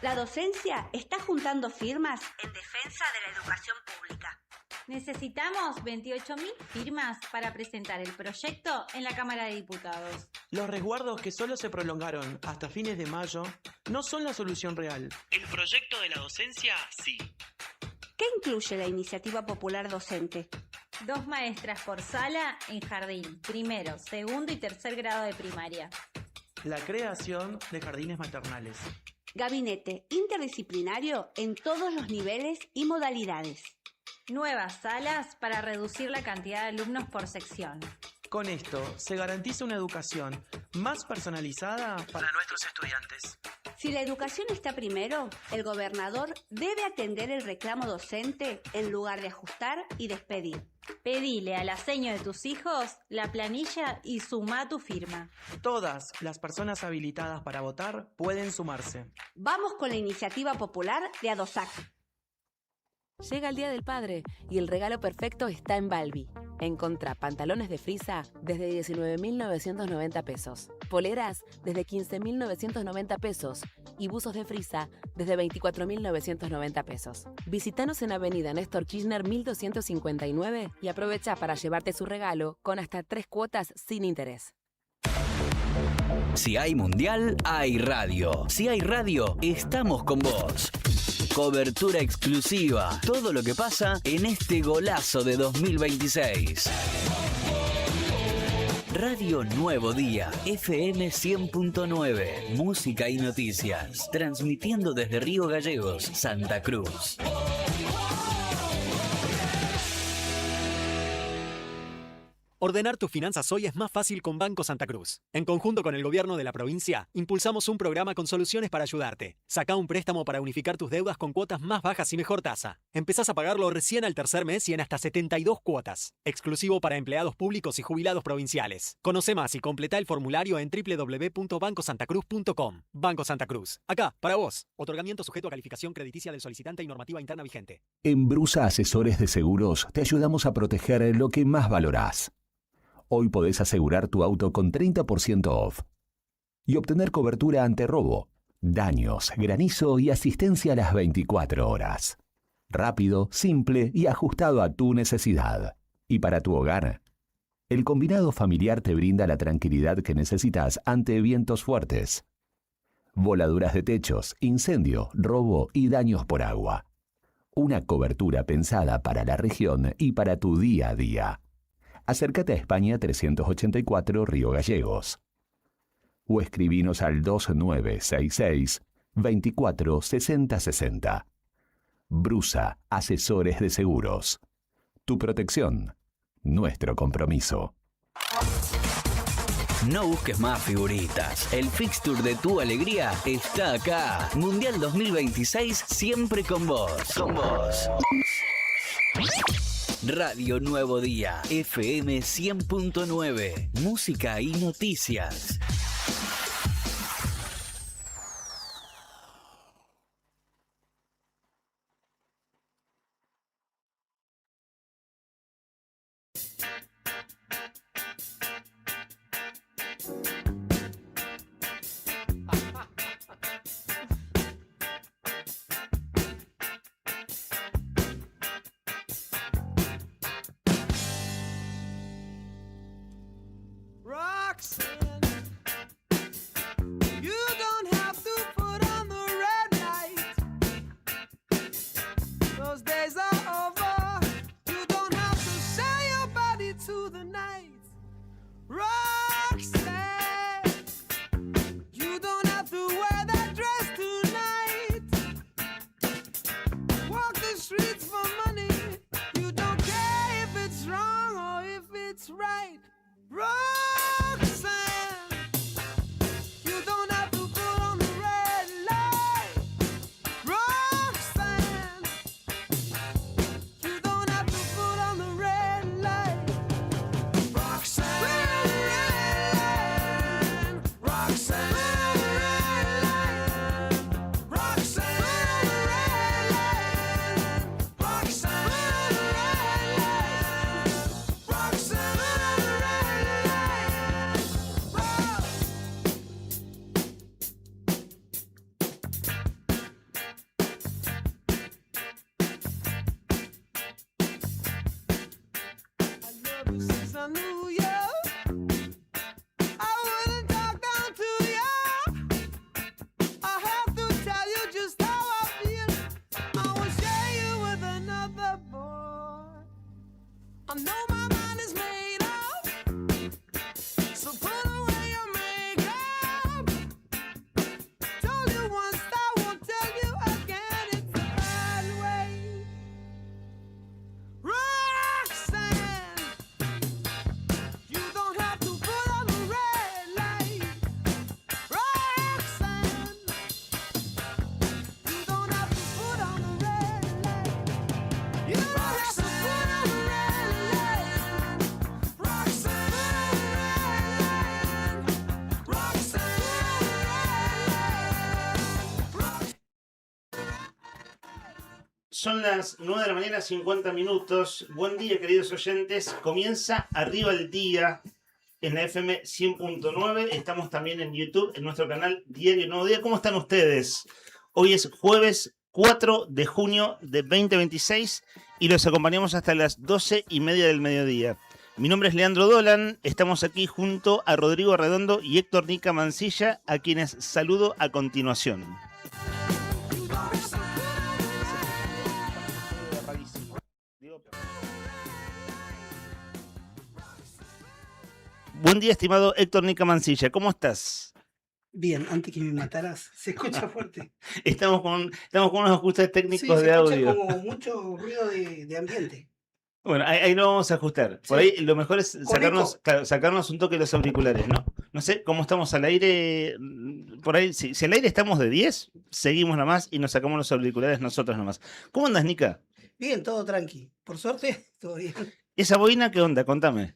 La docencia está juntando firmas en defensa de la educación pública. Necesitamos 28.000 firmas para presentar el proyecto en la Cámara de Diputados. Los resguardos que solo se prolongaron hasta fines de mayo no son la solución real. El proyecto de la docencia, sí. ¿Qué incluye la iniciativa popular docente? 2 maestras por sala en jardín, primero, segundo y tercer grado de primaria. La creación de jardines maternales. Gabinete interdisciplinario en todos los niveles y modalidades. Nuevas salas para reducir la cantidad de alumnos por sección. Con esto se garantiza una educación más personalizada para nuestros estudiantes. Si la educación está primero, el gobernador debe atender el reclamo docente en lugar de ajustar y despedir. Pedile a la seño de tus hijos la planilla y suma tu firma. Todas las personas habilitadas para votar pueden sumarse. Vamos con la iniciativa popular de ADOSAC. Llega el Día del Padre y el regalo perfecto está en Balbi. Encontrá pantalones de frisa desde 19.990 pesos, poleras desde 15.990 pesos y buzos de frisa desde 24.990 pesos. Visítanos en Avenida Néstor Kirchner 1259 y aprovecha para llevarte su regalo con hasta 3 cuotas sin interés. Si hay mundial, hay radio. Si hay radio, estamos con vos. Cobertura exclusiva. Todo lo que pasa en este golazo de 2026. Radio Nuevo Día, FM 100.9. Música y noticias. Transmitiendo desde Río Gallegos, Santa Cruz. Ordenar tus finanzas hoy es más fácil con Banco Santa Cruz. En conjunto con el gobierno de la provincia, impulsamos un programa con soluciones para ayudarte. Sacá un préstamo para unificar tus deudas con cuotas más bajas y mejor tasa. Empezás a pagarlo recién al tercer mes y en hasta 72 cuotas. Exclusivo para empleados públicos y jubilados provinciales. Conoce más y completa el formulario en www.bancosantacruz.com. Banco Santa Cruz. Acá, para vos. Otorgamiento sujeto a calificación crediticia del solicitante y normativa interna vigente. En Brusa Asesores de Seguros te ayudamos a proteger lo que más valorás. Hoy podés asegurar tu auto con 30% off y obtener cobertura ante robo, daños, granizo y asistencia a las 24 horas. Rápido, simple y ajustado a tu necesidad. Y para tu hogar, el combinado familiar te brinda la tranquilidad que necesitas ante vientos fuertes, voladuras de techos, incendio, robo y daños por agua. Una cobertura pensada para la región y para tu día a día. Acércate a España 384 Río Gallegos. O escribinos al 2966 24 60 60. Brusa Asesores de Seguros. Tu protección, nuestro compromiso. No busques más figuritas. El fixture de tu alegría está acá. Mundial 2026 siempre con vos. Con vos. Radio Nuevo Día, FM 100.9. Música y noticias. Right, Roxanne. Son las 9 de la mañana, 50 minutos. Buen día, queridos oyentes. Comienza Arriba el Día en la FM 100.9. Estamos también en YouTube, en nuestro canal Diario Nuevo Día. ¿Cómo están ustedes? Hoy es jueves 4 de junio de 2026 y los acompañamos hasta las 12:30 del mediodía. Mi nombre es Leandro Dolan, estamos aquí junto a Rodrigo Redondo y Héctor Nica Mancilla, a quienes saludo a continuación. Buen día, estimado Héctor Nica Mancilla, ¿cómo estás? Bien, antes que me mataras, se escucha fuerte. Estamos con unos ajustes técnicos Sí, de se audio. escucha como mucho ruido de ambiente. Bueno, ahí lo vamos a ajustar. Por Sí. ahí lo mejor es sacarnos un toque de los auriculares, ¿no? No sé cómo estamos al aire. Por ahí, si al aire estamos de 10, seguimos nomás y nos sacamos los auriculares nosotros nomás. ¿Cómo andas, Nica? Bien, todo tranqui. Por suerte, todo bien. ¿Esa boina qué onda? Contame.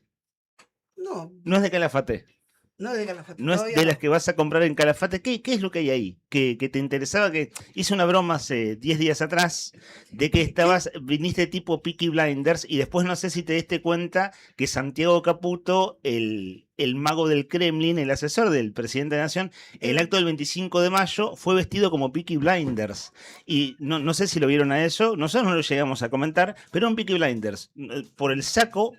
No es de Calafate. No es de Calafate. No es de las que vas a comprar en Calafate. ¿Qué es lo que hay ahí? Que te interesaba, que hice una broma hace 10 días atrás de que viniste tipo Peaky Blinders y después no sé si te diste cuenta que Santiago Caputo, el mago del Kremlin, el asesor del presidente de la Nación, el acto del 25 de mayo fue vestido como Peaky Blinders. Y no sé si lo vieron a eso, nosotros no lo llegamos a comentar, pero un Peaky Blinders, por el saco,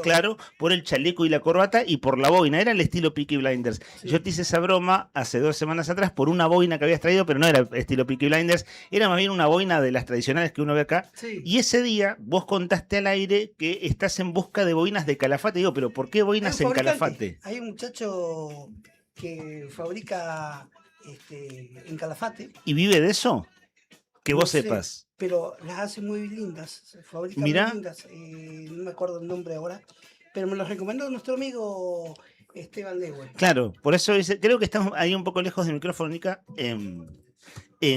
claro, por el chaleco y la corbata y por la boina, era el estilo Peaky Blinders. Sí. Yo te hice esa broma hace 2 semanas atrás por una boina que habías traído, pero no era estilo Peaky Blinders, era más bien una boina de las tradicionales que uno ve acá. Sí. Y ese día vos contaste al aire que estás en busca de boinas de Calafate. Digo, pero ¿por qué boinas en Calafate? Hay un muchacho que fabrica en Calafate. ¿Y vive de eso? Que vos sepas. Pero las hace muy lindas, fabrica muy lindas. No me acuerdo el nombre ahora, pero me lo recomendó nuestro amigo Esteban Lewe. Claro, por eso creo que estamos ahí un poco lejos del micrófono, Nica.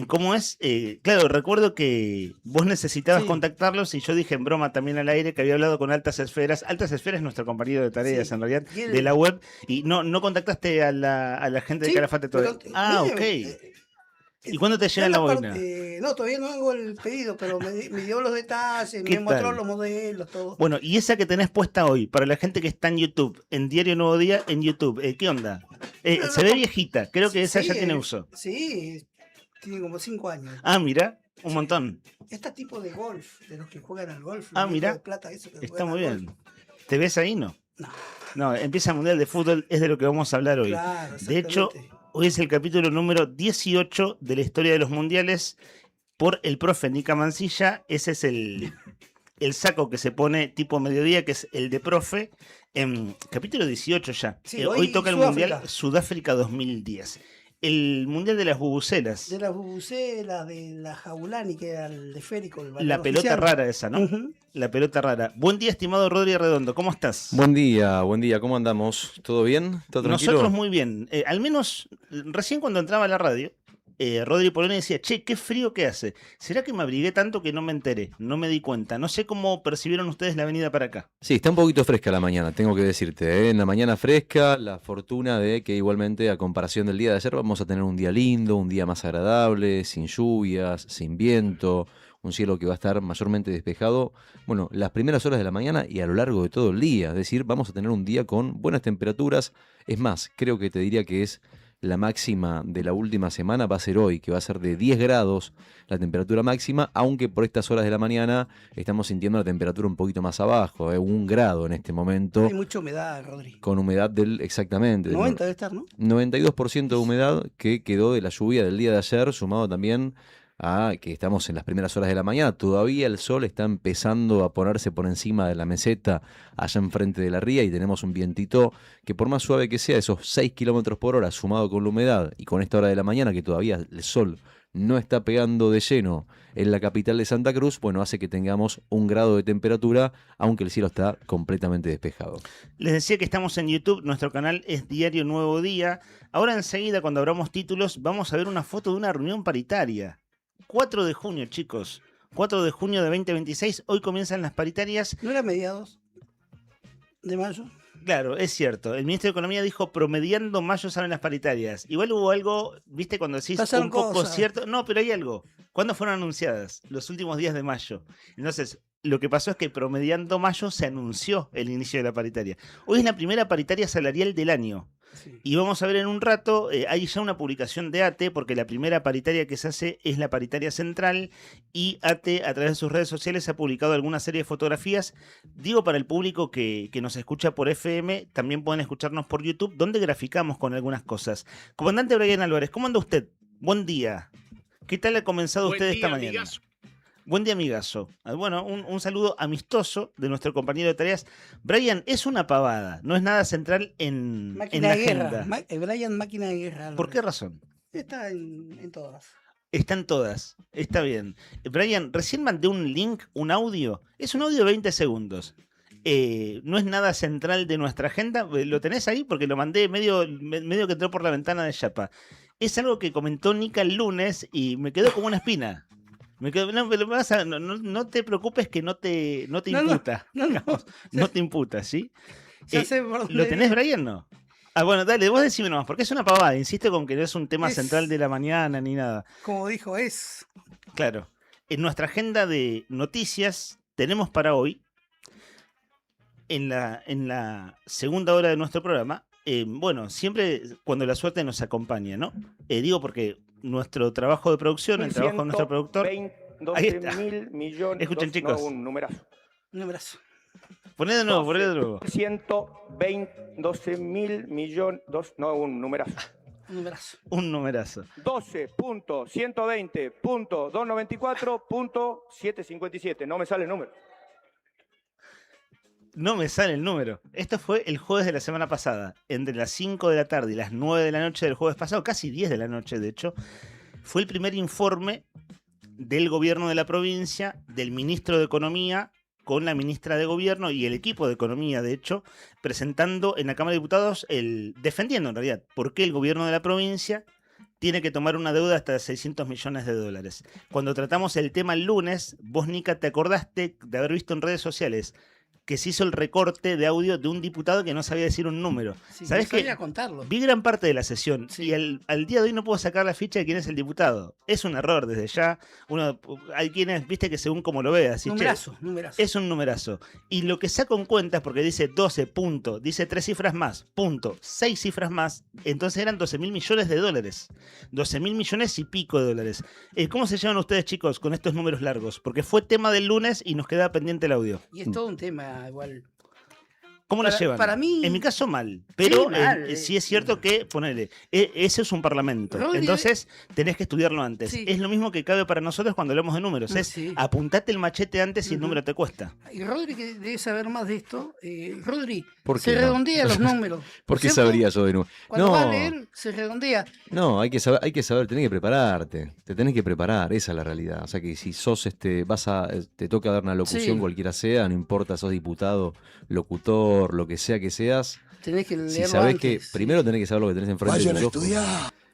¿Cómo es? Claro, recuerdo que vos necesitabas contactarlos y yo dije en broma también al aire que había hablado con Altas Esferas. Altas Esferas es nuestro compañero de tareas en realidad, de la web, y no contactaste a la gente de Calafate todavía. Ok. ¿Y cuándo te llega la boina? No, todavía no hago el pedido, pero me dio los detalles, me mostró los modelos, todo. Bueno, y esa que tenés puesta hoy, para la gente que está en YouTube, en Diario Nuevo Día, en YouTube, ¿qué onda? Se ve viejita, creo que esa ya tiene uso. Sí, tiene como 5 años. Ah, mira, un montón. Este tipo de golf, de los que juegan al golf. Ah, mira, de plata, eso que está muy bien. ¿Te ves ahí, no? No, empieza el Mundial de Fútbol, es de lo que vamos a hablar hoy. Claro, de hecho, hoy es el capítulo número 18 de la historia de los mundiales por el profe Nica Mancilla. Ese es el saco que se pone tipo mediodía, que es el de profe. Capítulo 18 ya. Sí, hoy toca el Mundial Sudáfrica 2010. El Mundial de las bubucelas. De las bubucelas, de la Jaulani, que era el esférico. La pelota rara esa, ¿no? La pelota rara. Buen día, estimado Rodri Redondo. ¿Cómo estás? Buen día. ¿Cómo andamos? ¿Todo bien? ¿Todo tranquilo? Nosotros muy bien. Al menos, recién cuando entraba a la radio, Rodri Poloni decía, che, qué frío que hace. ¿Será que me abrigué tanto que no me enteré? No me di cuenta. No sé cómo percibieron ustedes la venida para acá. Sí, está un poquito fresca la mañana, tengo que decirte. En la mañana fresca, la fortuna de que igualmente, a comparación del día de ayer, vamos a tener un día lindo, un día más agradable, sin lluvias, sin viento, un cielo que va a estar mayormente despejado, bueno, las primeras horas de la mañana y a lo largo de todo el día. Es decir, vamos a tener un día con buenas temperaturas. Es más, creo que te diría que es la máxima de la última semana va a ser hoy, que va a ser de 10 grados la temperatura máxima, aunque por estas horas de la mañana estamos sintiendo la temperatura un poquito más abajo, 1 grado en este momento. Hay mucha humedad, Rodri. Con humedad exactamente. 90 debe estar, ¿no? 92% de humedad que quedó de la lluvia del día de ayer, sumado también a que estamos en las primeras horas de la mañana. Todavía el sol está empezando a ponerse por encima de la meseta allá enfrente de la ría y tenemos un vientito que, por más suave que sea, esos 6 kilómetros por hora sumado con la humedad y con esta hora de la mañana que todavía el sol no está pegando de lleno en la capital de Santa Cruz, bueno, hace que tengamos 1 grado de temperatura, aunque el cielo está completamente despejado. Les decía que estamos en YouTube, nuestro canal es Diario Nuevo Día. Ahora enseguida, cuando abramos títulos, vamos a ver una foto de una reunión paritaria. 4 de junio, chicos. 4 de junio de 2026. Hoy comienzan las paritarias. ¿No era mediados de mayo? Claro, es cierto. El ministro de Economía dijo, promediando mayo salen las paritarias. Igual hubo algo, viste, cuando decís Pasaron un poco cosas. cierto. No, pero hay algo. ¿Cuándo fueron anunciadas? Los últimos días de mayo. Entonces, lo que pasó es que promediando mayo se anunció el inicio de la paritaria. Hoy es la primera paritaria salarial del año. Sí. Y vamos a ver en un rato, hay ya una publicación de ATE, porque la primera paritaria que se hace es la paritaria central, y ATE a través de sus redes sociales ha publicado alguna serie de fotografías. Digo, para el público que nos escucha por FM, también pueden escucharnos por YouTube, donde graficamos con algunas cosas. Comandante Brian Álvarez, ¿cómo anda usted? Buen día. ¿Qué tal ha comenzado usted esta mañana? Amigazo. Buen día, amigazo. Bueno, un saludo amistoso de nuestro compañero de tareas. Brian, es una pavada, no es nada central en la agenda. Brian, máquina de guerra. ¿Por qué razón? Está en todas. Están todas, está bien. Brian, recién mandé un link, un audio. Es un audio de 20 segundos. No es nada central de nuestra agenda. ¿Lo tenés ahí? Porque lo mandé medio que entró por la ventana de Yapa. Es algo que comentó Nika el lunes y me quedó como una espina. No te preocupes que no te imputa. No te imputa, ¿sí? ¿Lo tenés, Brian? No. Ah, bueno, dale, vos decime nomás, porque es una pavada. Insisto con que no es un tema central de la mañana ni nada. Como dijo, es. Claro. En nuestra agenda de noticias tenemos para hoy, en la segunda hora de nuestro programa, bueno, siempre cuando la suerte nos acompaña, ¿no? Digo porque nuestro trabajo de producción, el trabajo de nuestro productor. Ahí está. Escuchen, chicos. Un numerazo. Poné de nuevo. 12 mil millones. Un numerazo. Un numerazo. 12.120.294.757. No me sale el número. No me sale el número. Esto fue el jueves de la semana pasada. Entre las 5 de la tarde y las 9 de la noche del jueves pasado, casi 10 de la noche, de hecho, fue el primer informe del gobierno de la provincia, del ministro de Economía, con la ministra de Gobierno y el equipo de Economía, de hecho, presentando en la Cámara de Diputados, defendiendo en realidad por qué el gobierno de la provincia tiene que tomar una deuda hasta de $600 millones. Cuando tratamos el tema el lunes, vos, Nika, te acordaste de haber visto en redes sociales que se hizo el recorte de audio de un diputado que no sabía decir un número. Sí, ¿Sabés no qué? sabía contarlo. Vi gran parte de la sesión y al día de hoy no puedo sacar la ficha de quién es el diputado. Es un error desde ya. Hay quienes, viste, que según como lo veas. Numerazo. Es un numerazo. Y lo que saco en cuenta es porque dice 12 punto, dice 3 cifras más, punto, 6 cifras más, entonces eran $12.000 millones. $12.000 millones y pico de dólares. ¿Cómo se llevan ustedes, chicos, con estos números largos? Porque fue tema del lunes y nos queda pendiente el audio. Y es todo un tema igual. ¿Cómo la llevan? Para mí... En mi caso, mal. Pero Sí, mal, sí es cierto que, ponele, ese es un parlamento. Rodri... Entonces, tenés que estudiarlo antes. Sí. Es lo mismo que cabe para nosotros cuando hablamos de números. Apuntate el machete antes y el número te cuesta. Y Rodri, que debe saber más de esto. Rodri, ¿Por qué se no? redondea los números. ¿Por qué ¿cierto? sabría yo de números? Cuando vas a leer, se redondea. No, hay que saber, tenés que prepararte. Te tenés que preparar, esa es la realidad. O sea que si sos te toca dar una locución, Sí. cualquiera sea, no importa, sos diputado, locutor, lo que sea que seas. Tenés que leerlo Si sabés antes, que primero tenés que saber lo que tenés enfrente de tus ojos.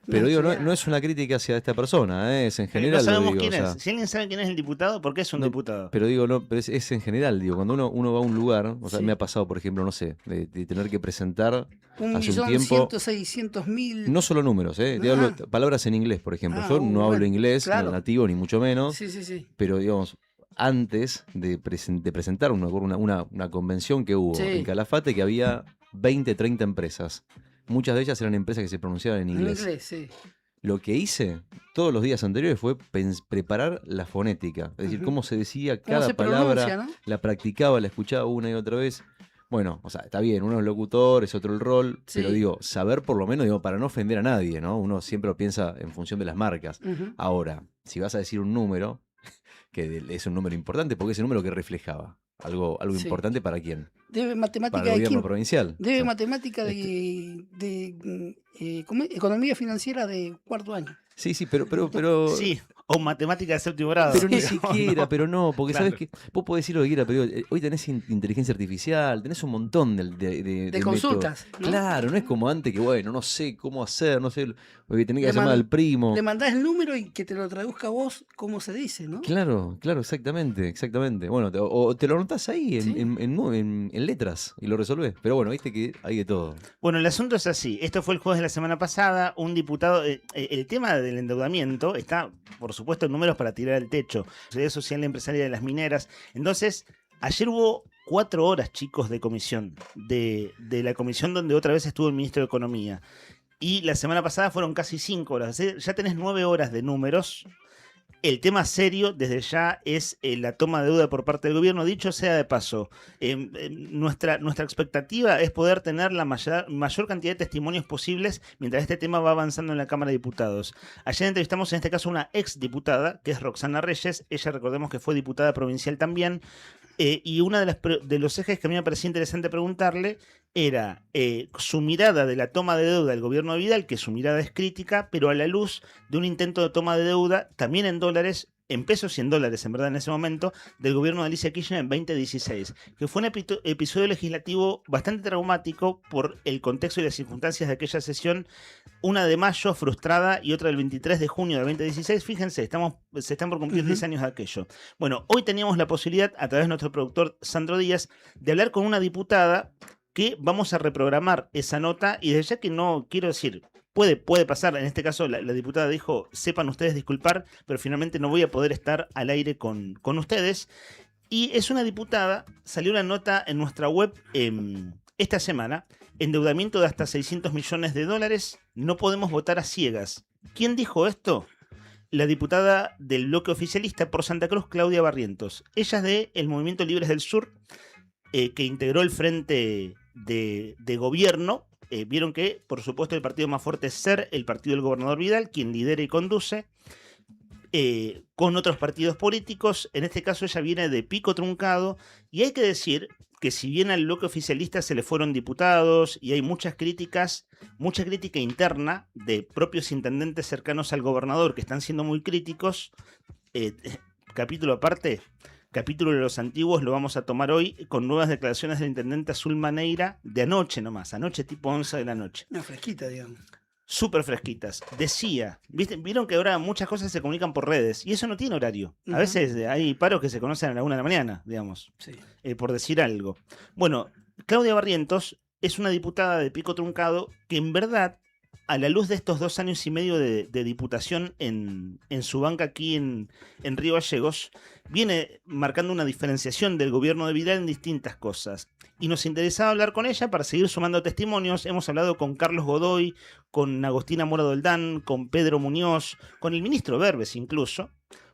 Pero digo, no es una crítica hacia esta persona, es en general. No sabemos lo digo, quién o sea, es. Si alguien sabe quién es el diputado, ¿por qué es un diputado? Pero digo, pero es en general, digo, cuando uno va a un lugar, o sea, Sí. me ha pasado, por ejemplo, no sé, de tener que presentar hace un tiempo. 1.600.000. No solo números, te hablo palabras en inglés, por ejemplo. Yo no hablo inglés, claro. no nativo, ni mucho menos. Sí. Pero, digamos, antes de presentar una convención que hubo Sí. en Calafate, que había 20, 30 empresas. Muchas de ellas eran empresas que se pronunciaban en En inglés. inglés, sí. Lo que hice todos los días anteriores fue preparar la fonética. Es decir, Ujú. cómo se decía ¿Cómo cada se palabra, pronuncia, no? la practicaba, la escuchaba una y otra vez. Bueno, o sea, está bien, uno es locutor, es otro el rol, Sí. pero digo, saber por lo menos, digo, para no ofender a nadie, ¿no? Uno siempre lo piensa en función de las marcas. Ujú. Ahora, si vas a decir un número, que es un número importante, porque es el número que reflejaba. Algo Sí. importante para quién. Debe matemática Para el de gobierno química. provincial. Debe O sea, matemática de ¿cómo es? Economía financiera de cuarto año. Sí, pero Sí, o matemática de séptimo grado. Pero ni digamos, siquiera, ¿no? pero no, porque Claro. sabes que vos podés decir lo que quieras, pero hoy tenés inteligencia artificial, tenés un montón de consultas, métodos. ¿no? Claro, no es como antes que, bueno, no sé cómo hacer, no sé, porque tenés que Le llamar man- al primo. Le mandás el número y que te lo traduzca a vos cómo se dice, ¿no? Claro, exactamente. Bueno, o te lo anotás ahí Sí. en letras y lo resolvés. Pero bueno, viste que hay de todo. Bueno, el asunto es así. Esto fue el jueves de la semana pasada. Un diputado. El tema del endeudamiento está, por supuesto, en números para tirar al techo. Seguridad Social Empresaria de las Mineras. Entonces, ayer hubo 4 horas, chicos, de comisión. De la comisión donde otra vez estuvo el ministro de Economía. Y la semana pasada fueron casi 5 horas. Ya tenés 9 horas de números. El tema serio desde ya es la toma de deuda por parte del gobierno. Dicho sea de paso, nuestra expectativa es poder tener la mayor cantidad de testimonios posibles mientras este tema va avanzando en la Cámara de Diputados. Ayer entrevistamos en este caso a una ex diputada, que es Roxana Reyes. Ella, recordemos que fue diputada provincial también. Y uno de los ejes que a mí me parecía interesante preguntarle era su mirada de la toma de deuda del gobierno de Vidal, que su mirada es crítica, pero a la luz de un intento de toma de deuda, también en dólares, en pesos y en dólares, en verdad, en ese momento, del gobierno de Alicia Kirchner en 2016, que fue un episodio legislativo bastante traumático por el contexto y las circunstancias de aquella sesión, una de mayo frustrada y otra del 23 de junio de 2016. Fíjense, se están por cumplir 10 años de aquello. Bueno, hoy teníamos la posibilidad, a través de nuestro productor Sandro Díaz, de hablar con una diputada que vamos a reprogramar esa nota, y desde ya que no quiero decir... Puede pasar, en este caso la diputada dijo, sepan ustedes disculpar, pero finalmente no voy a poder estar al aire con ustedes. Y es una diputada, salió una nota en nuestra web esta semana, endeudamiento de hasta $600 millones, no podemos votar a ciegas. ¿Quién dijo esto? La diputada del bloque oficialista por Santa Cruz, Claudia Barrientos. Ella es del Movimiento Libres del Sur, que integró el frente de gobierno. Vieron que, por supuesto, el partido más fuerte es SER, el partido del gobernador Vidal, quien lidera y conduce, con otros partidos políticos. En este caso ella viene de Pico Truncado, y hay que decir que si bien al bloque oficialista se le fueron diputados y hay mucha crítica interna de propios intendentes cercanos al gobernador que están siendo muy críticos, capítulo aparte... Capítulo de los antiguos lo vamos a tomar hoy con nuevas declaraciones del intendente Azul Maneira de anoche nomás, anoche tipo 11 de la noche. Una fresquita, digamos. Súper fresquitas. Decía, vieron que ahora muchas cosas se comunican por redes y eso no tiene horario. A veces hay paros que se conocen a la 1 de la mañana, digamos, Sí. por decir algo. Bueno, Claudia Barrientos es una diputada de Pico Truncado que en verdad, a la luz de estos 2 años y medio de diputación en su banca aquí en Río Gallegos, viene marcando una diferenciación del gobierno de Vidal en distintas cosas. Y nos interesaba hablar con ella para seguir sumando testimonios. Hemos hablado con Carlos Godoy, con Agostina Mora Doldán, con Pedro Muñoz, con el ministro Berbes incluso.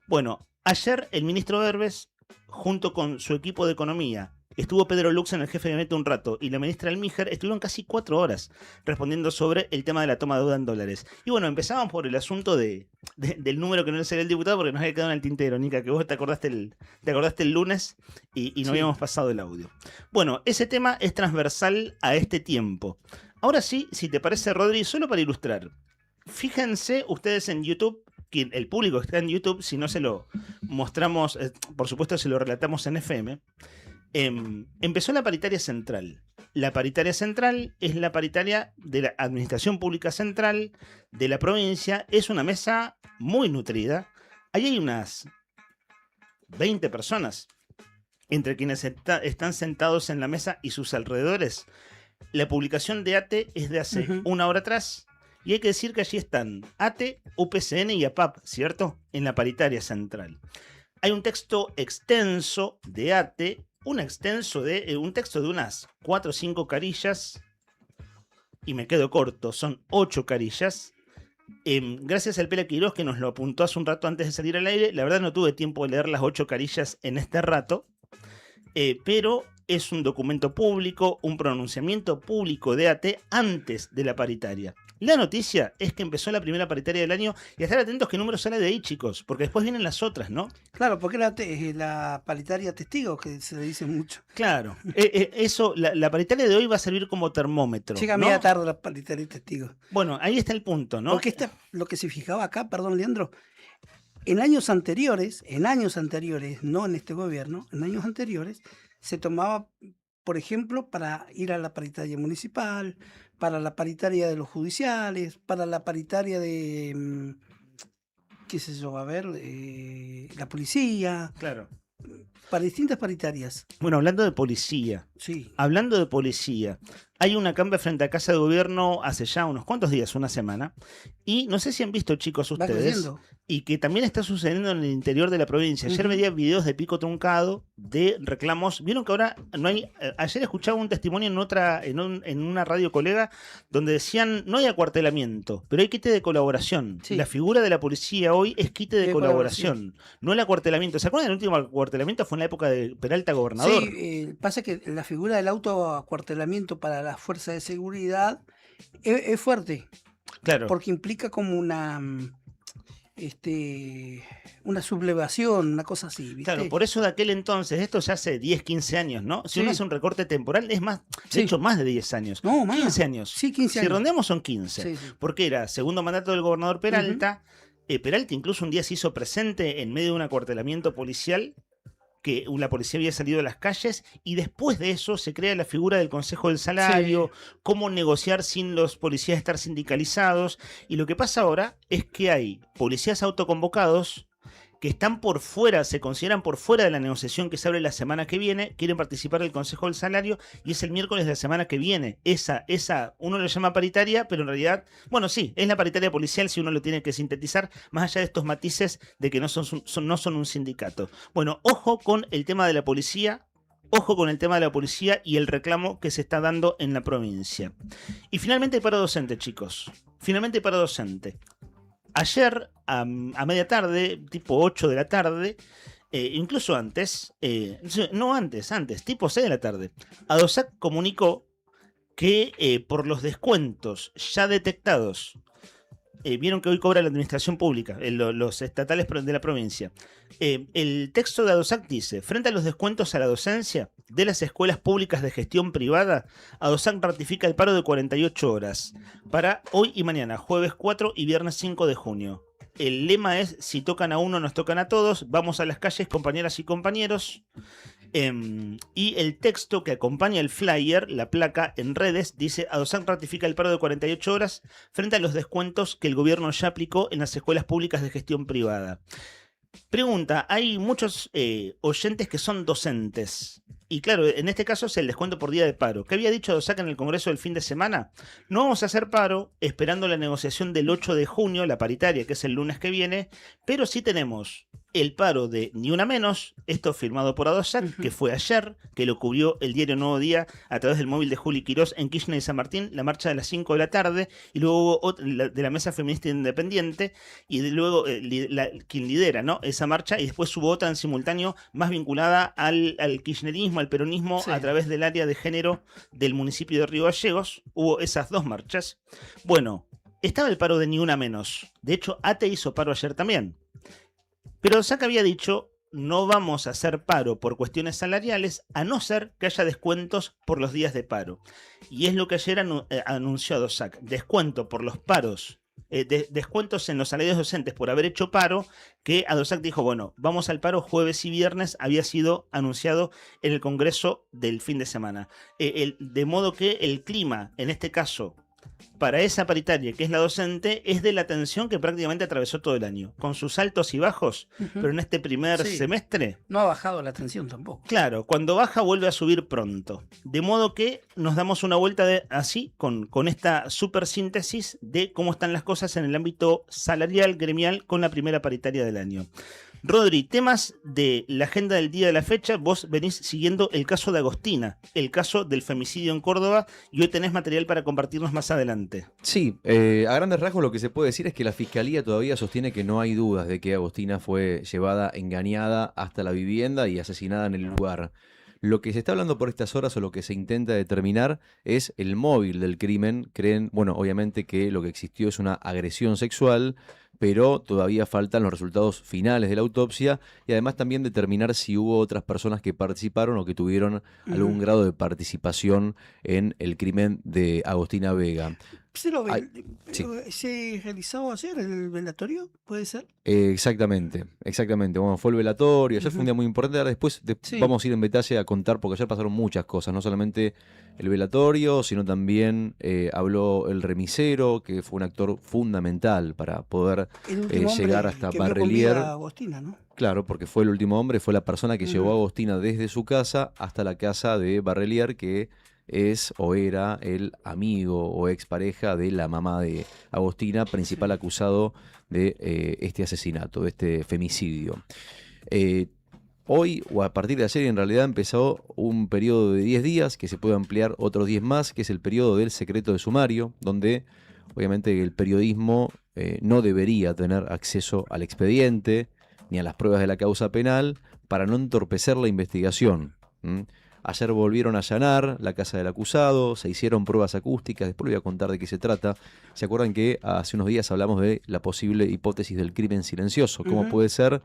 Bueno, ayer el ministro Berbes, junto con su equipo de economía, estuvo Pedro Lux en el jefe de gabinete un rato y la ministra Almíjar estuvieron casi 4 horas respondiendo sobre el tema de la toma de deuda en dólares. Y bueno, empezábamos por el asunto del número que no le salió el diputado porque nos había quedado en el tintero, Nica, que vos te acordaste el lunes y no Sí. habíamos pasado el audio. Bueno, ese tema es transversal a este tiempo. Ahora sí, si te parece, Rodri, solo para ilustrar, fíjense ustedes en YouTube, que el público que está en YouTube, si no se lo mostramos, por supuesto se lo relatamos en FM. Empezó la paritaria central. La paritaria central es la paritaria de la Administración Pública Central de la provincia. Es una mesa muy nutrida. Ahí hay unas 20 personas, entre quienes están sentados en la mesa y sus alrededores. La publicación de ATE es de hace una hora atrás. Y hay que decir que allí están ATE, UPCN y APAP, ¿cierto? En la paritaria central. Hay un texto extenso de ATE, un texto de unas 4 o 5 carillas, y me quedo corto, son 8 carillas. Gracias al Pela Quiroz que nos lo apuntó hace un rato antes de salir al aire. La verdad no tuve tiempo de leer las 8 carillas en este rato, pero es un documento público, un pronunciamiento público de ATE antes de la paritaria. La noticia es que empezó la primera paritaria del año y a estar atentos qué número sale de ahí, chicos, porque después vienen las otras, ¿no? Claro, porque la paritaria testigos, que se le dice mucho. Claro, eso, la paritaria de hoy va a servir como termómetro. Llega ¿no? media tarde la paritaria testigos. Bueno, ahí está el punto, ¿no? Porque lo que se fijaba acá, perdón, Leandro, En años anteriores, no en este gobierno, en años anteriores, se tomaba, por ejemplo, para ir a la paritaria municipal, para la paritaria de los judiciales, para la paritaria de, qué sé yo, a ver, la policía. Claro. Para distintas paritarias. Bueno, hablando de policía. Sí. Hablando de policía. Hay una cambia frente a Casa de Gobierno hace ya unos cuantos días, una semana. Y no sé si han visto, chicos, ustedes. Y que también está sucediendo en el interior de la provincia. Ayer veía videos de pico truncado, de reclamos. Vieron que ahora no hay. Ayer escuchaba un testimonio en una radio colega donde decían: no hay acuartelamiento, pero hay quite de colaboración. Sí. La figura de la policía hoy es quite de colaboración, no el acuartelamiento. ¿Se acuerdan del último acuartelamiento? Fue en la época de Peralta gobernador. Sí, pasa que la figura del autoacuartelamiento para las fuerzas de seguridad es fuerte. Claro. Porque implica como una sublevación, una cosa así, ¿viste? Claro, por eso de aquel entonces, esto ya hace 10, 15 años, ¿no? Si uno hace un recorte temporal, es más, de hecho, más de 10 años. No, más. 15 años. Sí, 15 años. Si rondeamos son 15. Porque era segundo mandato del gobernador Peralta. Peralta incluso un día se hizo presente en medio de un acuartelamiento policial, que la policía había salido a las calles, y después de eso se crea la figura del Consejo del Salario, cómo negociar sin los policías estar sindicalizados, y lo que pasa ahora es que hay policías autoconvocados que están por fuera, se consideran por fuera de la negociación que se abre la semana que viene, quieren participar del Consejo del Salario, y es el miércoles de la semana que viene. Esa uno lo llama paritaria, pero en realidad, bueno, sí, es la paritaria policial si uno lo tiene que sintetizar, más allá de estos matices de que no son un sindicato. Bueno, ojo con el tema de la policía. Ojo con el tema de la policía y el reclamo que se está dando en la provincia. Y finalmente el paro docente, chicos. Finalmente el paro docente. Ayer, a media tarde, tipo 8 de la tarde, incluso antes, antes, tipo 6 de la tarde, ADOSAC comunicó que por los descuentos ya detectados, vieron que hoy cobra la administración pública, los estatales de la provincia. El texto de ADOSAC dice: frente a los descuentos a la docencia de las escuelas públicas de gestión privada, ADOSAC ratifica el paro de 48 horas para hoy y mañana, jueves 4 y viernes 5 de junio. El lema es: si tocan a uno, nos tocan a todos. Vamos a las calles, compañeras y compañeros. Y el texto que acompaña el flyer, la placa en redes, dice: ADOSAC ratifica el paro de 48 horas frente a los descuentos que el gobierno ya aplicó en las escuelas públicas de gestión privada. Pregunta: hay muchos oyentes que son docentes. Y claro, en este caso es el descuento por día de paro. ¿Qué había dicho ADOSAC en el Congreso del fin de semana? No vamos a hacer paro esperando la negociación del 8 de junio, la paritaria, que es el lunes que viene, pero sí tenemos el paro de Ni Una Menos, esto firmado por ADOSAC, que fue ayer, que lo cubrió el diario Nuevo Día a través del móvil de Juli Quirós en Kirchner y San Martín, la marcha de las 5 de la tarde, y luego hubo otra, de la Mesa Feminista Independiente, y luego quien lidera, ¿no?, esa marcha, y después hubo otra en simultáneo más vinculada al kirchnerismo, al peronismo, a través del área de género del municipio de Río Gallegos. Hubo esas dos marchas. Bueno, estaba el paro de Ni Una Menos. De hecho, ATE hizo paro ayer también. Pero ADOSAC había dicho: no vamos a hacer paro por cuestiones salariales, a no ser que haya descuentos por los días de paro. Y es lo que ayer anunció ADOSAC: descuento por los paros, descuentos en los salarios docentes por haber hecho paro, que ADOSAC dijo: bueno, vamos al paro jueves y viernes, había sido anunciado en el Congreso del fin de semana. De modo que el clima, en este caso, para esa paritaria, que es la docente, es de la tensión que prácticamente atravesó todo el año, con sus altos y bajos, pero en este primer semestre... No ha bajado la tensión tampoco. Claro, cuando baja vuelve a subir pronto. De modo que nos damos una vuelta así, con esta super síntesis de cómo están las cosas en el ámbito salarial, gremial, con la primera paritaria del año. Rodri, temas de la agenda del día de la fecha. Vos venís siguiendo el caso de Agostina, el caso del femicidio en Córdoba, y hoy tenés material para compartirnos más adelante. Sí, a grandes rasgos lo que se puede decir es que la Fiscalía todavía sostiene que no hay dudas de que Agostina fue llevada engañada hasta la vivienda y asesinada en el lugar. Lo que se está hablando por estas horas, o lo que se intenta determinar, es el móvil del crimen. Creen, bueno, obviamente que lo que existió es una agresión sexual, pero todavía faltan los resultados finales de la autopsia y además también determinar si hubo otras personas que participaron o que tuvieron algún grado de participación en el crimen de Agostina Vega. ¿Se realizó ayer el velatorio? ¿Puede ser? Exactamente. Bueno, fue el velatorio, ayer fue un día muy importante, ahora después vamos a ir en detalle a contar, porque ayer pasaron muchas cosas, no solamente el velatorio, sino también habló el remisero, que fue un actor fundamental para poder llegar hasta Barrelier. Agostina, ¿no? Claro, porque fue el último hombre, fue la persona que llevó a Agostina desde su casa hasta la casa de Barrelier, que es o era el amigo o expareja de la mamá de Agostina, principal acusado de este asesinato, de este femicidio. Hoy, o a partir de ayer, en realidad empezó un periodo de 10 días, que se puede ampliar otros 10 más, que es el periodo del secreto de sumario, donde obviamente el periodismo no debería tener acceso al expediente ni a las pruebas de la causa penal para no entorpecer la investigación. Ayer volvieron a allanar la casa del acusado, se hicieron pruebas acústicas, después les voy a contar de qué se trata. ¿Se acuerdan que hace unos días hablamos de la posible hipótesis del crimen silencioso? ¿Cómo puede ser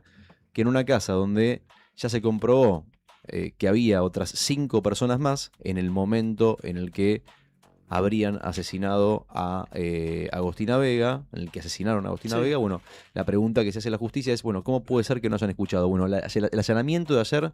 que en una casa donde ya se comprobó que había otras 5 personas más en el momento en el que habrían asesinado a Agostina Vega, en el que asesinaron a Agostina Vega? Bueno, la pregunta que se hace la justicia es, bueno, ¿cómo puede ser que no hayan escuchado? Bueno, el allanamiento de ayer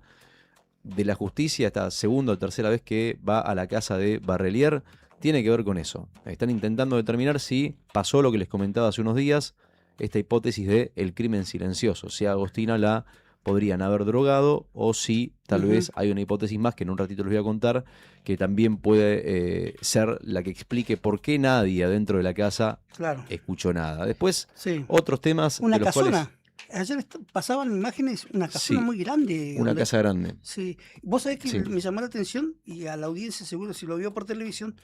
de la justicia, esta segunda o tercera vez que va a la casa de Barrelier, tiene que ver con eso. Están intentando determinar si pasó lo que les comentaba hace unos días, esta hipótesis de el crimen silencioso, si a Agostina la podrían haber drogado o si tal vez hay una hipótesis más que en un ratito les voy a contar, que también puede ser la que explique por qué nadie adentro de la casa escuchó nada. Después, otros temas una de los casona. cuales... Ayer pasaban imágenes, una casona muy grande. Una casa grande. Sí. Vos sabés que me llamó la atención, y a la audiencia seguro si lo vio por televisión,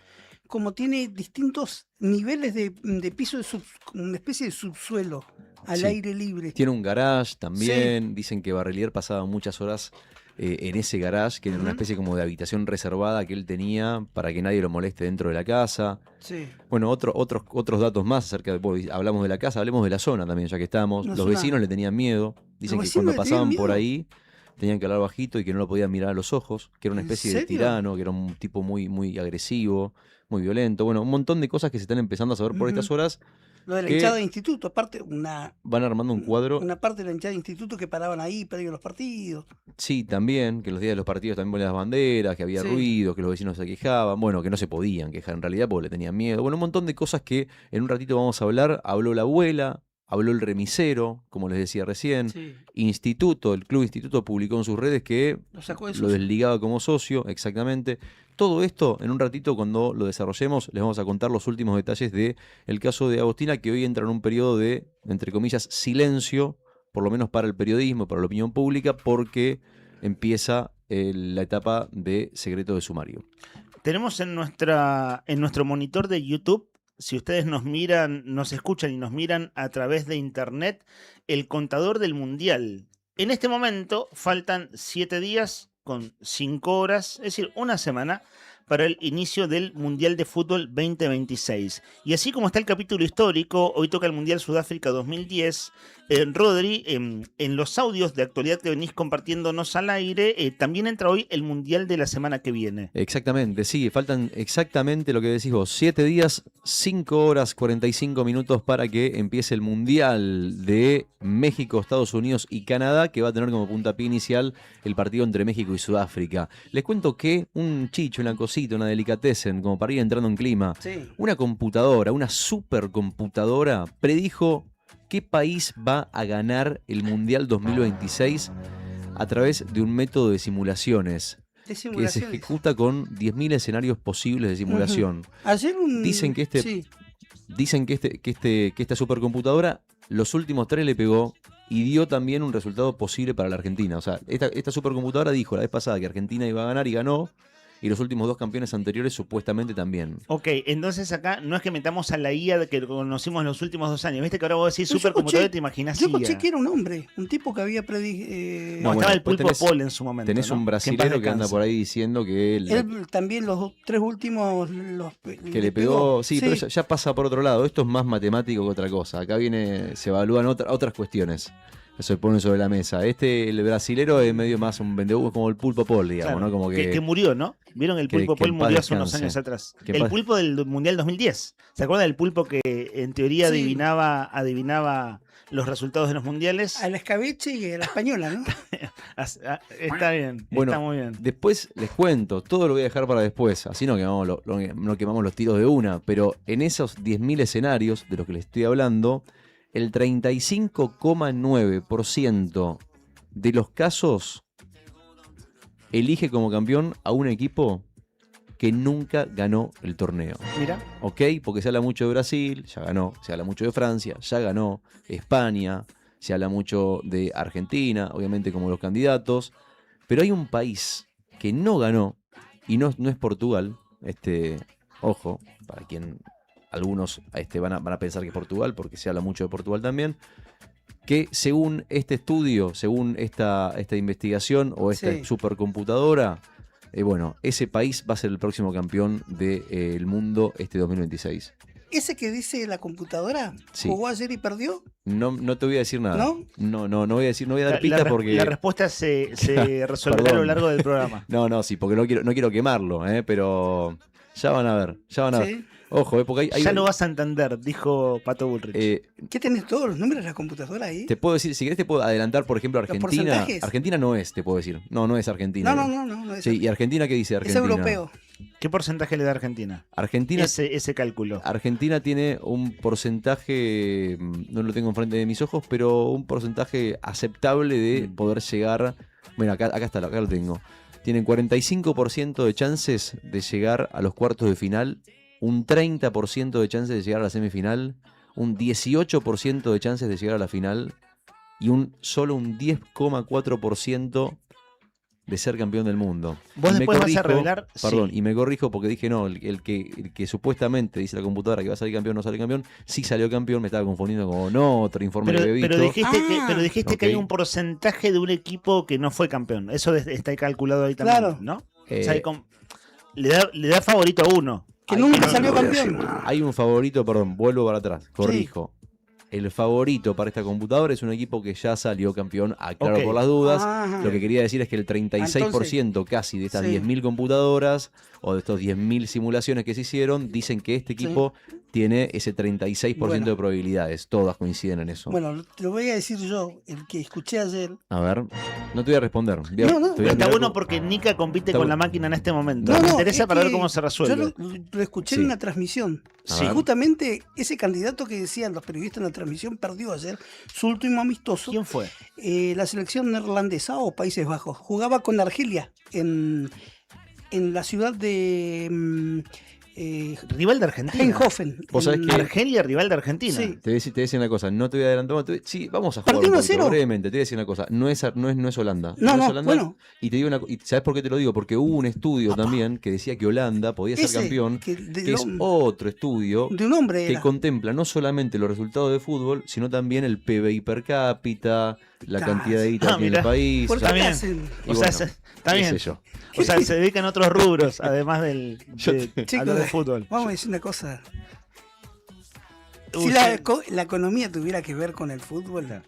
como tiene distintos niveles de piso, una especie de subsuelo al aire libre. Tiene un garage también. Dicen que Barrelier pasaba muchas horas en ese garage, que era una especie como de habitación reservada que él tenía para que nadie lo moleste dentro de la casa. Bueno, otros datos más acerca de... hablamos de la casa, hablemos de la zona también, ya que estamos. Los vecinos le tenían miedo. Dicen que cuando pasaban por ahí tenían que hablar bajito y que no lo podían mirar a los ojos, que era una especie de tirano, que era un tipo muy, muy agresivo, muy violento. Bueno, un montón de cosas que se están empezando a saber por estas horas. Lo de la hinchada de instituto, aparte van armando un cuadro. Una parte de la hinchada de instituto que paraban ahí, previo a los partidos. Sí, también, que los días de los partidos también ponían las banderas, que había ruido, que los vecinos se quejaban, bueno, que no se podían quejar en realidad porque le tenían miedo. Bueno, un montón de cosas que en un ratito vamos a hablar. Habló la abuela, habló el remisero, como les decía recién. Instituto, el Club Instituto publicó en sus redes que lo desligaba como socio, exactamente. Todo esto, en un ratito, cuando lo desarrollemos, les vamos a contar los últimos detalles del caso de Agostina, que hoy entra en un periodo de, entre comillas, silencio, por lo menos para el periodismo, para la opinión pública, porque empieza la etapa de secreto de sumario. Tenemos en nuestro monitor de YouTube, si ustedes nos miran, nos escuchan y nos miran a través de internet, el contador del Mundial. En este momento faltan 7 días con 5 horas, es decir, una semana para el inicio del Mundial de Fútbol 2026. Y así como está el capítulo histórico, hoy toca el Mundial Sudáfrica 2010. Rodri, en los audios de actualidad que venís compartiéndonos al aire, también entra hoy el Mundial de la semana que viene. Exactamente, sí, faltan exactamente lo que decís vos, 7 días, 5 horas, 45 minutos para que empiece el Mundial de México, Estados Unidos y Canadá, que va a tener como puntapié inicial el partido entre México y Sudáfrica. Les cuento que un chicho, una cosita, una delicatessen, como para ir entrando en clima, una computadora, una supercomputadora, predijo qué país va a ganar el Mundial 2026 a través de un método de simulaciones que se ejecuta con 10.000 escenarios posibles de simulación. Dicen que esta supercomputadora los últimos 3 le pegó y dio también un resultado posible para la Argentina. O sea, esta supercomputadora dijo la vez pasada que Argentina iba a ganar y ganó, y los últimos 2 campeones anteriores supuestamente también. Ok, entonces acá no es que metamos a la IA que conocimos en los últimos 2 años. Viste que ahora vos decís Yo supercomputador y escuché- te imaginás Yo IA. escuché que era un hombre, un tipo que había No, estaba el pulpo Paul en su momento. Tenés ¿no? un Que en paz brasilero que anda descanse. por ahí diciendo que Él también los 3 últimos que le pegó, sí, pero ya pasa por otro lado. Esto es más matemático que otra cosa. Acá se evalúan otras cuestiones. Se ponen sobre la mesa. El brasilero es medio más un vendehumos, como el pulpo Paul, digamos, Claro, ¿no? Como que murió, ¿no? ¿Vieron el que- pulpo que Paul en paz murió hace unos descanse. años atrás? Que en El paz- pulpo del Mundial 2010. ¿Se acuerdan del pulpo que en teoría Sí. adivinaba los resultados de los mundiales? Al escabeche y a la española, ¿no? Está bien, Bueno, está muy bien. después les cuento, todo lo voy a dejar para después, así no quemamos los tiros de una, pero en esos 10.000 escenarios de los que les estoy hablando, el 35,9% de los casos elige como campeón a un equipo que nunca ganó el torneo. Mira. ¿Ok? Porque se habla mucho de Brasil, ya ganó. Se habla mucho de Francia, ya ganó. España, se habla mucho de Argentina, obviamente como los candidatos. Pero hay un país que no ganó, y no es Portugal. Ojo, para quien algunos van a pensar que es Portugal, porque se habla mucho de Portugal también. Que según este estudio, según esta investigación o esta Sí. supercomputadora, ese país va a ser el próximo campeón del mundo 2026. Ese que dice la computadora, Sí. jugó ayer y perdió. No te voy a decir nada. ¿No? No voy a decir, no voy a dar pistas porque. La respuesta se resolverá a lo Perdón. largo del programa. No, sí, porque no quiero quemarlo, pero ya van a ver. Sí. Ojo, porque hay Ya lo vas a entender, dijo Pato Bullrich. ¿Qué tenés todos los números de la computadora ahí? Te puedo decir, si querés te puedo adelantar, por ejemplo, ¿Los Argentina. porcentajes? Argentina no es, te puedo decir. No es Argentina. No es. Sí, ¿y Argentina qué dice Es Argentina? europeo. ¿Qué porcentaje le da Argentina? Argentina, Ese cálculo. Argentina tiene un porcentaje, no lo tengo enfrente de mis ojos, pero un porcentaje aceptable de poder llegar. Bueno, acá lo tengo. Tienen 45% de chances de llegar a los cuartos de final, un 30% de chances de llegar a la semifinal, un 18% de chances de llegar a la final y solo un 10,4% de ser campeón del mundo. Vos Y me después vas a corrijo, revelar. Perdón, sí. y me corrijo porque dije no, el que supuestamente dice la computadora que va a salir campeón no sale campeón, sí salió campeón, me estaba confundiendo con otro informe que había visto. Pero dijiste que hay Ok. un porcentaje de un equipo que no fue campeón. Eso está calculado ahí también, Claro. ¿no? O sea, le da favorito a uno. Que nunca salió campeón. Hay un favorito, perdón, vuelvo para atrás, corrijo. El favorito para esta computadora es un equipo que ya salió campeón, aclaro Ok. por las dudas. Ajá. Lo que quería decir es que el 36% casi de estas sí. 10.000 computadoras o de estos 10.000 simulaciones que se hicieron dicen que este equipo tiene ese 36% Bueno. de probabilidades. Todas coinciden en eso. Bueno, te lo voy a decir yo, el que escuché ayer. A ver, no te voy a responder. No. Te voy a Está mirar bueno con- porque Nika compite Está con bueno. la máquina en este momento. No, Me no, interesa es para ver que cómo se resuelve. Yo lo escuché Sí. en una transmisión. A Sí, ver. justamente ese candidato que decían los periodistas en la transmisión perdió ayer su último amistoso. ¿Quién fue? La selección neerlandesa o Países Bajos. Jugaba con Argelia en la ciudad de Rival de Argentina. Eindhoven. Vos sabés que- Argelia, rival de Argentina. Sí. Te voy a decir una cosa, no te voy a adelantar. Sí, vamos a jugar Partido un poquito, 1-0. brevemente. Te voy a decir una cosa, no es Holanda. No, es no, Holanda. bueno. Y te digo y ¿sabes por qué te lo digo? Porque hubo un estudio también que decía que Holanda podía ser Ese, campeón, que que es otro estudio de un hombre que era. contempla no solamente los resultados de fútbol, sino también el PBI per cápita, la cantidad de guita que tiene el mirá. país. ¿Por o qué sea, bien. hacen? y O sea, bueno, está qué bien. sé yo. O sea, se dedican a otros rubros, además de Chicos, hablar de fútbol. Vamos a decir una cosa. Uy, Si sí. la economía tuviera que ver con el fútbol,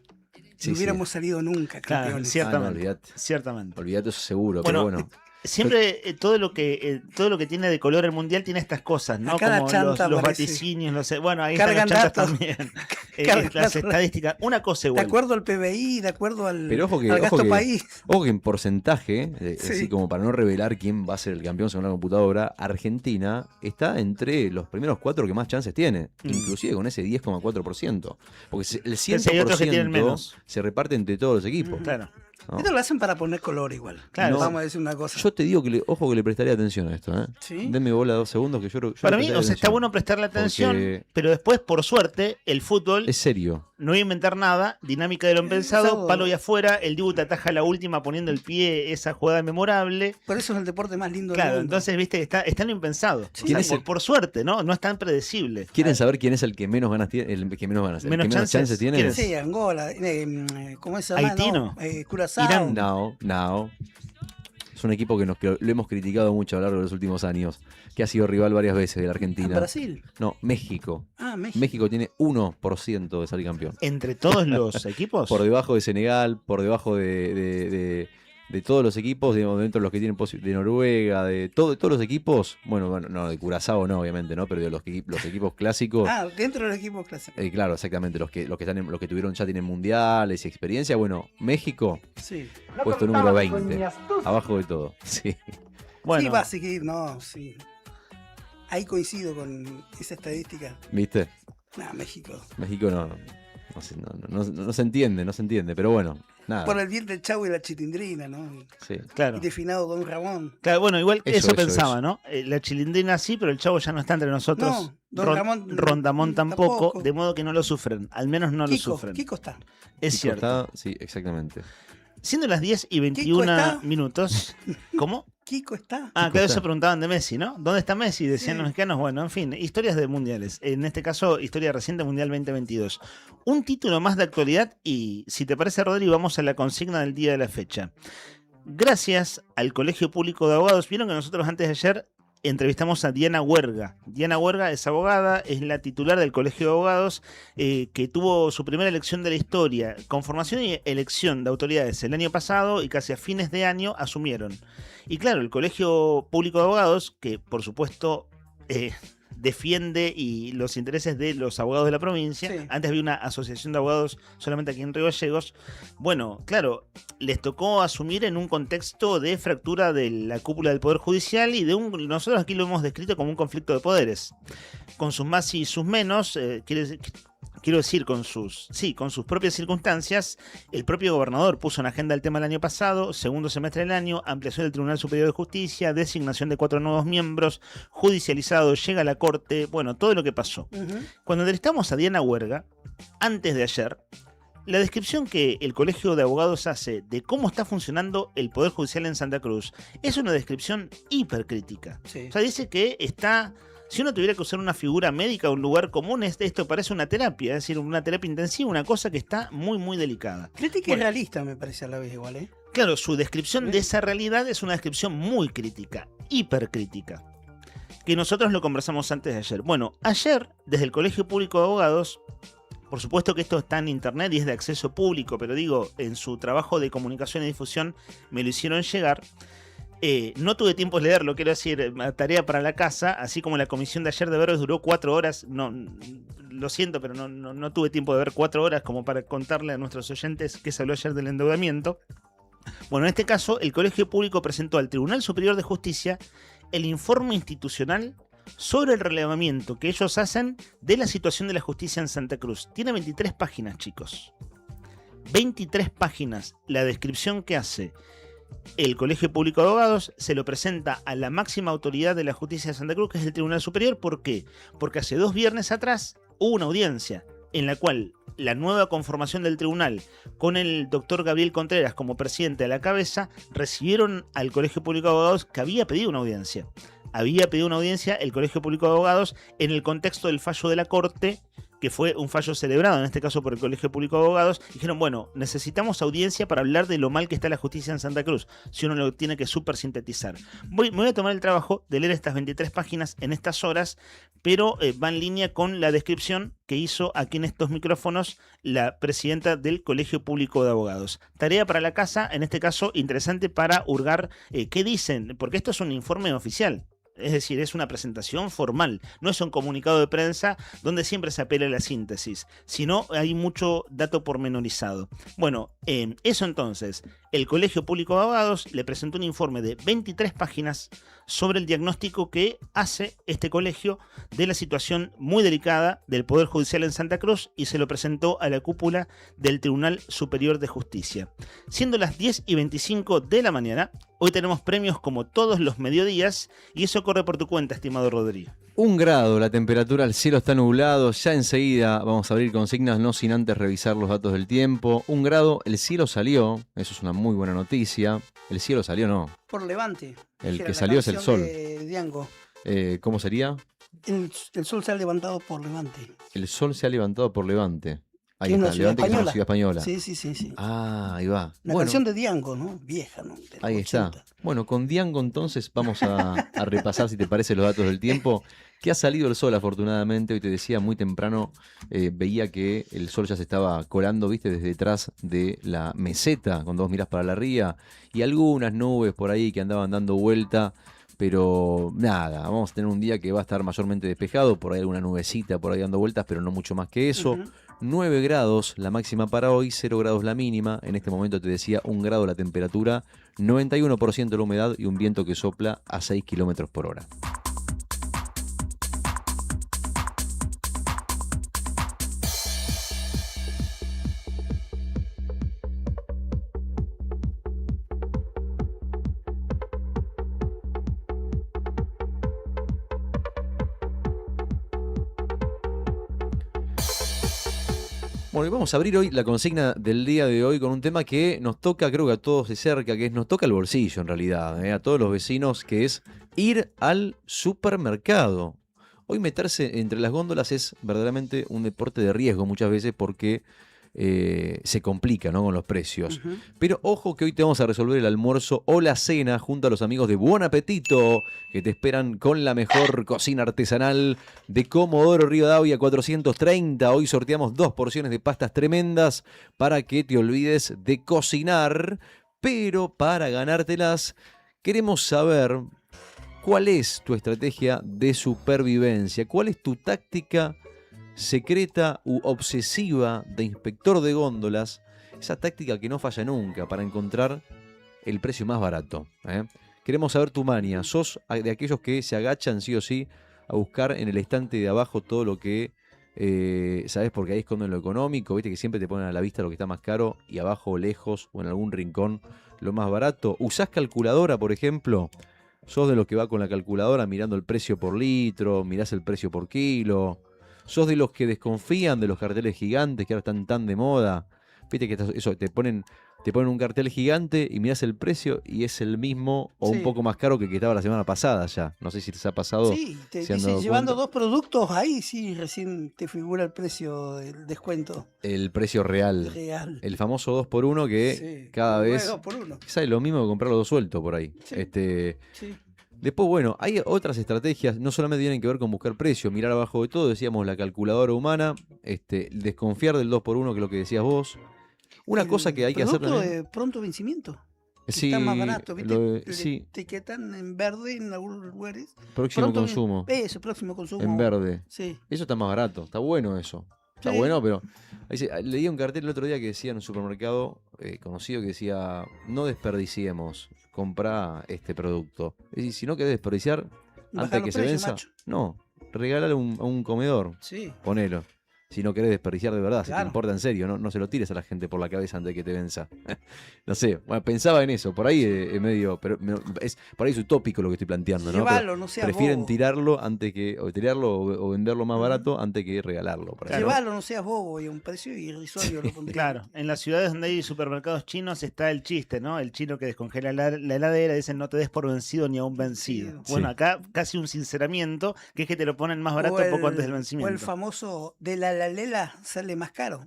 Sí, no hubiéramos salido nunca Claro, campeones. Ah, ciertamente. no, olvidate. Ciertamente. Olvídate eso seguro, Bueno, pero bueno. Siempre todo lo que tiene de color el mundial tiene estas cosas, ¿no? A cada Como chanta los aparece. vaticinios, no sé. Bueno, ahí Cargan están las chantas datos. también. Cargan Las datos. estadísticas. Una cosa De igual. acuerdo al PBI, de acuerdo al, Pero ojo al gasto que país. en porcentaje, Sí. así como para no revelar quién va a ser el campeón según la computadora, Argentina está entre los primeros 4 que más chances tiene, inclusive con ese 10,4%. Porque el Pensé, hay otros que tienen 100% menos. se reparte entre todos los equipos. Claro. ¿no? Esto lo hacen para poner color igual. Claro. Vamos a decir una cosa. Yo te digo que ojo que le prestaría atención a esto. Sí. Denme bola 2 segundos que yo Para le mí, prestaría o sea, está atención. bueno prestarle atención, Porque pero después, por suerte, el fútbol es serio. no voy a inventar nada, dinámica de lo pensado, palo y afuera, el Dibu te ataja la última poniendo el pie, esa jugada memorable. Por eso es el deporte más lindo Claro, del mundo. entonces, viste, está en lo impensado. ¿Quién es el- por suerte, ¿no? No es tan predecible. ¿Quieren saber quién es el que menos ganas tiene? El que menos ganas, el Menos que menos chances. chances tiene. ¿Quién es? Sí, Angola, ¿cómo es? Haití, ¿no? Curazao. Irán. No. Es un equipo que lo hemos criticado mucho a lo largo de los últimos años, que ha sido rival varias veces de la Argentina. Brasil. No, México. México. México tiene 1% de salir campeón. ¿Entre todos los equipos? Por debajo de Senegal, por debajo de todos los equipos, digamos, dentro de los que tienen de Noruega, de todos los equipos, bueno, no, de Curazao no, obviamente, ¿no? Pero de los equipos clásicos. Dentro del equipo clásico. Claro, exactamente, los que tuvieron ya tienen mundiales y experiencia. Bueno, México, Sí. puesto número 20, abajo de todo. Sí. Sí, va a seguir, sí. Ahí coincido con esa estadística. ¿Viste? México. México no se entiende, pero bueno, nada. Por el bien del Chavo y la Chilindrina, ¿no? Sí. Claro. Y de finado Don Ramón. Claro, bueno, igual eso pensaba, eso. ¿no? La Chilindrina sí, pero el Chavo ya no está entre nosotros. No, Don Ramón Rondamón tampoco, tampoco. de modo que no lo sufren. Al menos no lo sufren. Kiko está. Es Kiko cierto. está, sí, exactamente. Siendo las 10 y ¿Kiko 21 está? minutos. ¿Cómo? Kiko está. Ah, Kiko claro, está. eso preguntaban de Messi, ¿no? ¿Dónde está Messi? Decían los mexicanos. Bueno, en fin, historias de mundiales. En este caso, historia reciente Mundial 2022. Un título más de actualidad y, si te parece, Rodri, vamos a la consigna del día de la fecha. Gracias al Colegio Público de Abogados, vieron que nosotros antes de ayer entrevistamos a Diana Huerga. Diana Huerga es abogada, es la titular del Colegio de Abogados, que tuvo su primera elección de la historia, conformación y elección de autoridades el año pasado y casi a fines de año asumieron. Y claro, el Colegio Público de Abogados, que por supuesto defiende y los intereses de los abogados de la provincia. Sí. Antes había una asociación de abogados solamente aquí en Río Gallegos. Bueno, claro, les tocó asumir en un contexto de fractura de la cúpula del Poder Judicial y nosotros aquí lo hemos descrito como un conflicto de poderes. Con sus más y sus menos, quiero decir, con sus propias circunstancias. El propio gobernador puso en agenda el tema el año pasado, segundo semestre del año, ampliación del Tribunal Superior de Justicia, designación de 4 nuevos miembros, judicializado, llega a la Corte, bueno, todo lo que pasó. Cuando entrevistamos a Diana Huerga, antes de ayer, la descripción que el Colegio de Abogados hace de cómo está funcionando el Poder Judicial en Santa Cruz es una descripción hipercrítica. Sí. O sea, dice que está... Si uno tuviera que usar una figura médica, un lugar común, esto parece una terapia, es decir, una terapia intensiva, una cosa que está muy, muy delicada. Crítica y realista me parece a la vez igual, ¿eh? Claro, su descripción de esa realidad es una descripción muy crítica, hipercrítica, que nosotros lo conversamos antes de ayer. Bueno, ayer, desde el Colegio Público de Abogados, por supuesto que esto está en internet y es de acceso público, pero digo, en su trabajo de comunicación y difusión me lo hicieron llegar. No tuve tiempo de leerlo, quiero decir, tarea para la casa, así como la comisión de ayer de veros duró 4 horas, no, lo siento, pero no tuve tiempo de ver 4 horas como para contarle a nuestros oyentes que se habló ayer del endeudamiento. Bueno, en este caso, el Colegio Público presentó al Tribunal Superior de Justicia el informe institucional sobre el relevamiento que ellos hacen de la situación de la justicia en Santa Cruz. Tiene 23 páginas, chicos. 23 páginas. La descripción que hace el Colegio Público de Abogados se lo presenta a la máxima autoridad de la justicia de Santa Cruz, que es el Tribunal Superior. ¿Por qué? Porque hace 2 viernes atrás hubo una audiencia en la cual la nueva conformación del tribunal, con el doctor Gabriel Contreras como presidente a la cabeza, recibieron al Colegio Público de Abogados que había pedido una audiencia. Había pedido una audiencia el Colegio Público de Abogados en el contexto del fallo de la Corte, que fue un fallo celebrado, en este caso por el Colegio Público de Abogados. Dijeron, bueno, necesitamos audiencia para hablar de lo mal que está la justicia en Santa Cruz, si uno lo tiene que súper sintetizar. Me voy a tomar el trabajo de leer estas 23 páginas en estas horas, pero va en línea con la descripción que hizo aquí en estos micrófonos la presidenta del Colegio Público de Abogados. Tarea para la casa, en este caso interesante para hurgar qué dicen, porque esto es un informe oficial. Es decir, es una presentación formal, no es un comunicado de prensa donde siempre se apela a la síntesis, sino hay mucho dato pormenorizado. Bueno, eso entonces, el Colegio Público de Abogados le presentó un informe de 23 páginas sobre el diagnóstico que hace este colegio de la situación muy delicada del Poder Judicial en Santa Cruz y se lo presentó a la cúpula del Tribunal Superior de Justicia. Siendo las 10:25 de la mañana, hoy tenemos premios como todos los mediodías y eso corre por tu cuenta, estimado Rodrigo. 1 grado la temperatura, el cielo está nublado. Ya enseguida vamos a abrir consignas, no sin antes revisar los datos del tiempo. 1 grado, el cielo salió, eso es una muy buena noticia. El cielo salió, no. Por levante. El Dijera que la salió es el canción sol. de Diango. ¿Cómo sería? El sol se ha levantado por levante. El sol se ha levantado por Levante. Ahí Que es está, una ciudad Levante, que es una española. ciudad española. Sí. Ah, ahí va. Una Bueno, canción de Diango, ¿no? Vieja, ¿no? De los ahí está. 80. Bueno, con Diango entonces vamos a repasar, si te parece, los datos del tiempo. Que ha salido el sol, afortunadamente. Hoy te decía, muy temprano veía que el sol ya se estaba colando, viste, desde detrás de la meseta, cuando vos mirás para la ría. Y algunas nubes por ahí que andaban dando vuelta. Pero nada, vamos a tener un día que va a estar mayormente despejado. Por ahí alguna nubecita por ahí dando vueltas, pero no mucho más que eso. 9 grados la máxima para hoy, 0 grados la mínima. En este momento te decía 1 grado la temperatura, 91% la humedad y un viento que sopla a 6 kilómetros por hora. Bueno, y vamos a abrir hoy la consigna del día de hoy con un tema que nos toca, creo que a todos de cerca, que nos toca el bolsillo en realidad, a todos los vecinos, que es ir al supermercado. Hoy meterse entre las góndolas es verdaderamente un deporte de riesgo muchas veces porque se complica, ¿no?, con los precios. Pero ojo que hoy te vamos a resolver el almuerzo o la cena junto a los amigos de Buon Apetito, que te esperan con la mejor cocina artesanal de Comodoro Rivadavia 430. Hoy sorteamos 2 porciones de pastas tremendas para que te olvides de cocinar, pero para ganártelas queremos saber cuál es tu estrategia de supervivencia, cuál es tu táctica secreta u obsesiva de inspector de góndolas, esa táctica que no falla nunca para encontrar el precio más barato. Queremos saber tu maña. ¿Sos de aquellos que se agachan sí o sí a buscar en el estante de abajo todo lo que sabes, porque ahí esconden lo económico? Viste que siempre te ponen a la vista lo que está más caro y abajo, lejos o en algún rincón lo más barato. ¿Usás calculadora, por ejemplo? ¿Sos de los que va con la calculadora mirando el precio por litro, mirás el precio por kilo? ¿Sos de los que desconfían de los carteles gigantes que ahora están tan de moda? Viste que eso, te ponen un cartel gigante y mirás el precio y es el mismo o un poco más caro que el que estaba la semana pasada ya. No sé si les ha pasado. Sí, te dice, llevando 2 productos, ahí sí recién te figura el precio del descuento. El precio real. El famoso 2x1 que cada vez 2x1. sale lo mismo que comprarlo 2 sueltos por ahí. Sí. Después, bueno, hay otras estrategias, no solamente tienen que ver con buscar precio, mirar abajo de todo, decíamos la calculadora humana, desconfiar del 2x1, que es lo que decías vos. Una cosa que hay que hacer también. De pronto vencimiento. Sí, está más barato, ¿viste? Sí. Etiquetan en verde en algunos lugares. Próximo consumo. Eso, próximo consumo. En verde. Sí. Eso está más barato, está bueno eso. Está bueno, pero leí un cartel el otro día que decía en un supermercado conocido que decía: no desperdiciemos, comprá este producto. Es decir, si no querés desperdiciar, antes de que se venza, no, regálale a un comedor. Sí. Ponelo. Si no querés desperdiciar de verdad, si te importa en serio, no se lo tires a la gente por la cabeza antes de que te venza. No sé, bueno, pensaba en eso, por ahí es medio, pero por ahí es utópico lo que estoy planteando, ¿no? Llevalo, no seas prefieren bobo. tirarlo antes que, o venderlo más barato antes que regalarlo. Llevalo, no seas bobo, y a un precio irrisorio lo pondría. Claro, en las ciudades donde hay supermercados chinos está el chiste, ¿no? El chino que descongela la heladera, dicen no te des por vencido ni a un vencido. Bueno, acá casi un sinceramiento, que es que te lo ponen más barato poco antes del vencimiento. O el famoso de la lela sale más caro.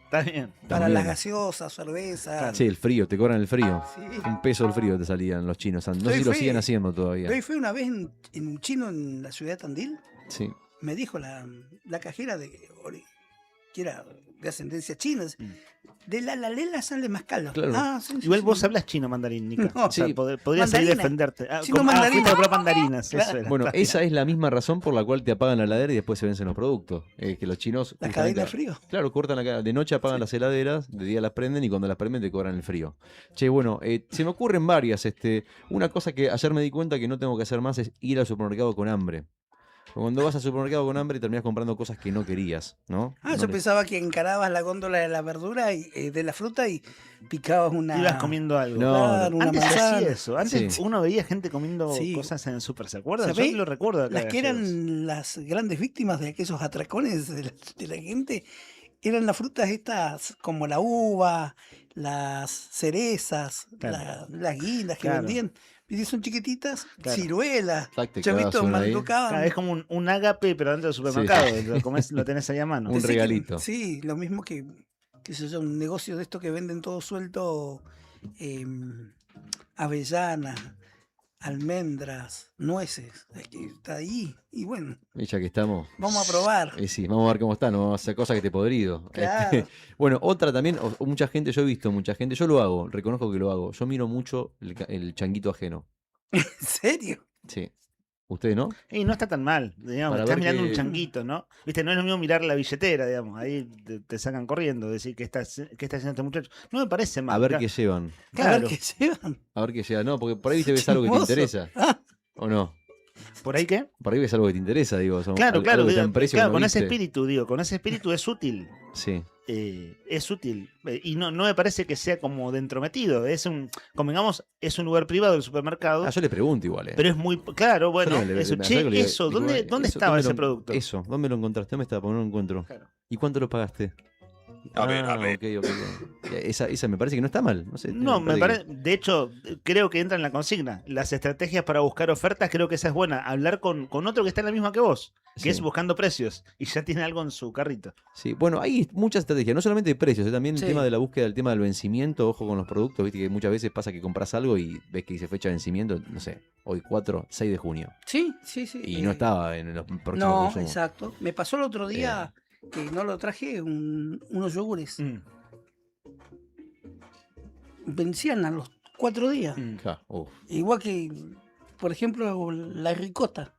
Está bien. Para las gaseosas, cerveza. Sí, el frío, te cobran el frío. Sí. $1 el frío te salían los chinos. No sé si lo siguen haciendo todavía. Yo fui una vez en un chino en la ciudad de Tandil. Sí. Me dijo la cajera que era de ascendencia china. De la lela sale más caro. Claro. Igual vos hablas chino mandarín, Nica. No, o sea, podrías ahí defenderte. Chino mandarina. Mandarinas. Eso era. Bueno, esa es la misma razón por la cual te apagan la heladera y después se vencen los productos. Que los chinos... La cadena de frío. Claro, cortan de noche apagan las heladeras, de día las prenden y cuando las prenden te cobran el frío. Che, bueno, se me ocurren varias. Una cosa que ayer me di cuenta que no tengo que hacer más es ir al supermercado con hambre. Cuando vas al supermercado con hambre y terminas comprando cosas que no querías, ¿no? Ah, yo pensaba que encarabas la góndola de la verdura y de la fruta y picabas una. Ibas comiendo algo. No, Claro, una Antes se manzana. hacía eso. Antes Sí. uno veía gente comiendo Sí. cosas en el súper, ¿se acuerdan? ¿Sabés? Yo lo recuerdo acá. Las de que Gallegos. eran las grandes víctimas de aquellos atracones de la gente eran las frutas estas como la uva, las cerezas, Claro. las guindas que Claro. vendían. Y son chiquititas, Claro. ciruelas, Tac, te chavitos clavas una ahí. manducaban. Es como un ágape, pero dentro del supermercado. Lo tenés ahí a mano. Un Pensé que- regalito. Sí, lo mismo que sé yo, un negocio de esto que venden todo suelto, avellanas, almendras, nueces, es que está ahí. Y bueno, Y ya que estamos. vamos a probar. Sí, vamos a ver cómo está, no vamos a hacer cosas que te podrido. Claro. Bueno, otra también, o mucha gente, yo he visto mucha gente, yo lo hago, reconozco que lo hago. Yo miro mucho el changuito ajeno. ¿En serio? Sí. ¿Ustedes no? Y no está tan mal, digamos, Para estás ver mirando que- un changuito, ¿no? Viste, no es lo mismo mirar la billetera, digamos, ahí te sacan corriendo, decir, ¿qué está haciendo este muchacho? No me parece mal. A ver claro. qué llevan. A Claro, ver qué llevan. A ver qué llevan. No, porque por ahí te ves algo que te Chismoso. interesa. Ah, ¿O no? ¿por ahí qué? Por ahí ves algo que te interesa, digo. Claro, claro, algo que está en precio que claro, no con ese viste. espíritu, digo, con ese espíritu es útil. Sí. Es útil. Y no me parece que sea como de entrometido. Convengamos, es un lugar privado del supermercado. Ah, yo le pregunto igual, Pero es muy claro, bueno, Yo no le- eso, me che, acerco y le digo, eso, digo, ¿dónde eso, estaba ¿dónde ese lo- producto? Eso, ¿dónde lo encontraste? ¿Dónde está? Porque no lo encuentro. Claro. ¿Y cuánto lo pagaste? A ver. Ok. Esa me parece que no está mal. No sé. No, me parece parece, de hecho, creo que entra en la consigna. Las estrategias para buscar ofertas, creo que esa es buena. Hablar con otro que está en la misma que vos, que Sí. es buscando precios y ya tiene algo en su carrito. Sí, bueno, hay muchas estrategias, no solamente de precios, también Sí. el tema de la búsqueda, el tema del vencimiento, ojo con los productos, viste que muchas veces pasa que compras algo y ves que dice fecha de vencimiento, no sé, hoy 6 de junio. sí. Y no estaba en los próximos No, consumos. exacto. Me pasó el otro día que no lo traje, unos yogures. Vencían a los 4 días. Ja, uf. Igual que, por ejemplo, la ricota.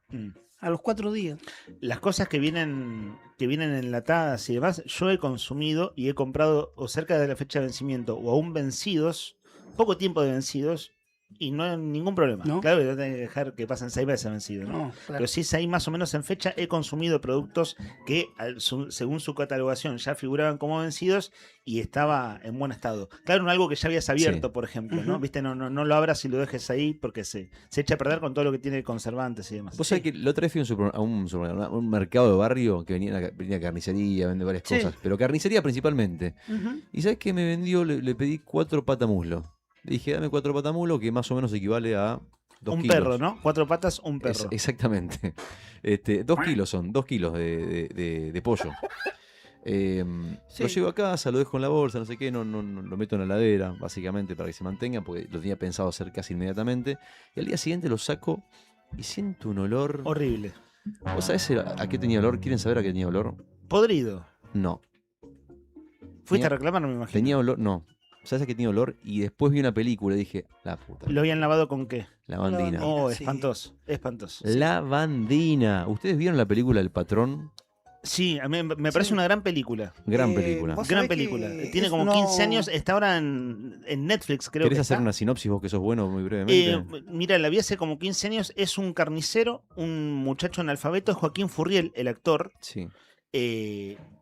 A los 4 días. Las cosas que vienen enlatadas y demás, yo he consumido y he comprado o cerca de la fecha de vencimiento o aún vencidos, poco tiempo de vencidos, y no hay ningún problema. ¿No? Claro que no tenés que dejar que pasen 6 meses vencidos, ¿no? No, claro. Pero si es ahí más o menos en fecha, he consumido productos que según su catalogación ya figuraban como vencidos y estaba en buen estado. Claro, no algo que ya habías abierto, Sí. por ejemplo, ¿no? Ujú. Viste, no lo abras y lo dejes ahí porque se echa a perder con todo lo que tiene conservantes y demás. Vos sabés que la otra vez fui a un mercado de barrio que venía carnicería, vende varias Sí. cosas, pero carnicería principalmente. Ujú. ¿Y sabés qué me vendió? Le pedí 4 patamuslos. Le dije, dame 4 patamuslos, que más o menos equivale a 2 Un kilos. perro, ¿no? 4 patas, un perro. Exactamente. 2 kilos son, 2 kilos de pollo. Lo llevo a casa, lo dejo en la bolsa, no sé qué, no lo meto en la heladera, básicamente, para que se mantenga, porque lo tenía pensado hacer casi inmediatamente. Y al día siguiente lo saco y siento un olor. Horrible. ¿Vos sabés a qué tenía olor? ¿Quieren saber a qué tenía olor? Podrido. No. Fuiste a Tenía- reclamar, no me imagino. Tenía olor, no. ¿Sabes a qué tenía olor? Y después vi una película y dije, la puta. ¿Lo habían lavado con qué? Lavandina. Oh, sí. espantoso. Espantoso. Lavandina. ¿Ustedes vieron la película El Patrón? Sí, a mí me parece Sí. una gran película. Gran Eh, película. vos Gran sabés que película. Tiene como no- 15 años, está ahora en Netflix, creo ¿Querés que hacer está. una sinopsis vos que sos bueno muy brevemente? Mira, la vi hace como 15 años. Es un carnicero, un muchacho analfabeto, es Joaquín Furriel, el actor, Sí.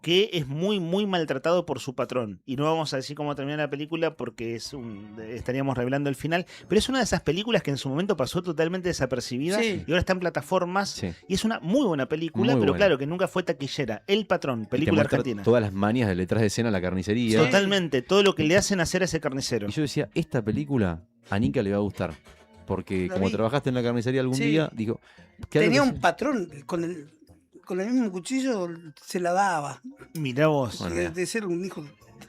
que es muy, muy maltratado por su patrón. Y no vamos a decir cómo termina la película porque estaríamos revelando el final. Pero es una de esas películas que en su momento pasó totalmente desapercibida Sí. y ahora está en plataformas. Sí. Y es una muy buena película, Muy pero buena. claro, que nunca fue taquillera. El Patrón, Y te película muestra argentina. todas las manias del detrás de escena, la carnicería. Totalmente, todo lo que le hacen hacer a ese carnicero. Y yo decía, esta película a Nika le va a gustar. Porque La como vi. trabajaste en la carnicería algún Sí. día, dijo... ¿qué algo Tenía que un patrón con el mismo cuchillo se la daba. Mirá vos. Bueno, de, mira. de ser un hijo.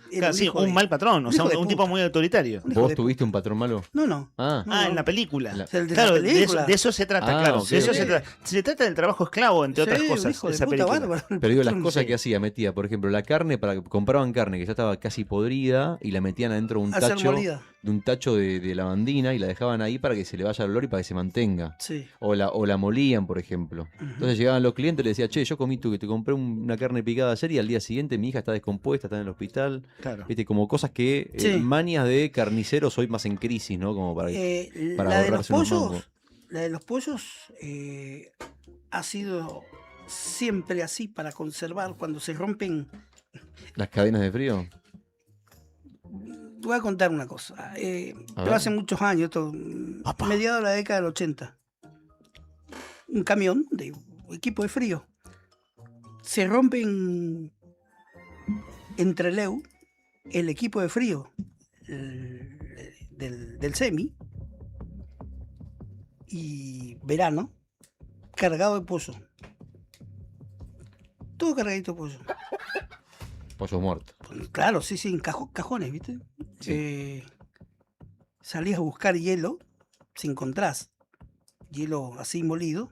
Era Claro, sí, hijo un de- mal patrón, o un sea, hijo de un tipo puta. muy autoritario. Un hijo ¿Vos de tuviste un patrón malo? No, no. Ah, No. En la película. La- O sea, el de Claro, la de película. eso se trata, Ah, claro. ok, de eso ok. se trata. Se trata del trabajo esclavo, entre otras Sí, un cosas, hijo de esa puta película. bárbaro. pero digo, las Patrón, cosas sí. que hacía, metía, por ejemplo, la carne, para que compraban carne que ya estaba casi podrida y la metían adentro de un A ser tacho, molida. de lavandina y la dejaban ahí para que se le vaya el olor y para que se mantenga. Sí. O la molían, por ejemplo. Entonces llegaban los clientes y le decían, che, yo comí tú que te compré una carne picada ayer y al día siguiente mi hija está descompuesta, está en el hospital. Claro. Viste, como cosas que, Sí. manias de carniceros hoy más en crisis, ¿no? Como para La de los ahorrarse unos pollos, mangos. La de los pollos ha sido siempre así para conservar cuando se rompen. ¿Las cadenas de frío? Te voy a contar una cosa. Pero hace muchos años, mediados de la década del 80, un camión de equipo de frío se rompe en Trelew el equipo de frío del semi y verano cargado de pollo. Todo cargadito de pollo. Pollo muerto. Claro, sí, en cajones, ¿viste? Sí. Salías a buscar hielo, si encontrás hielo así molido.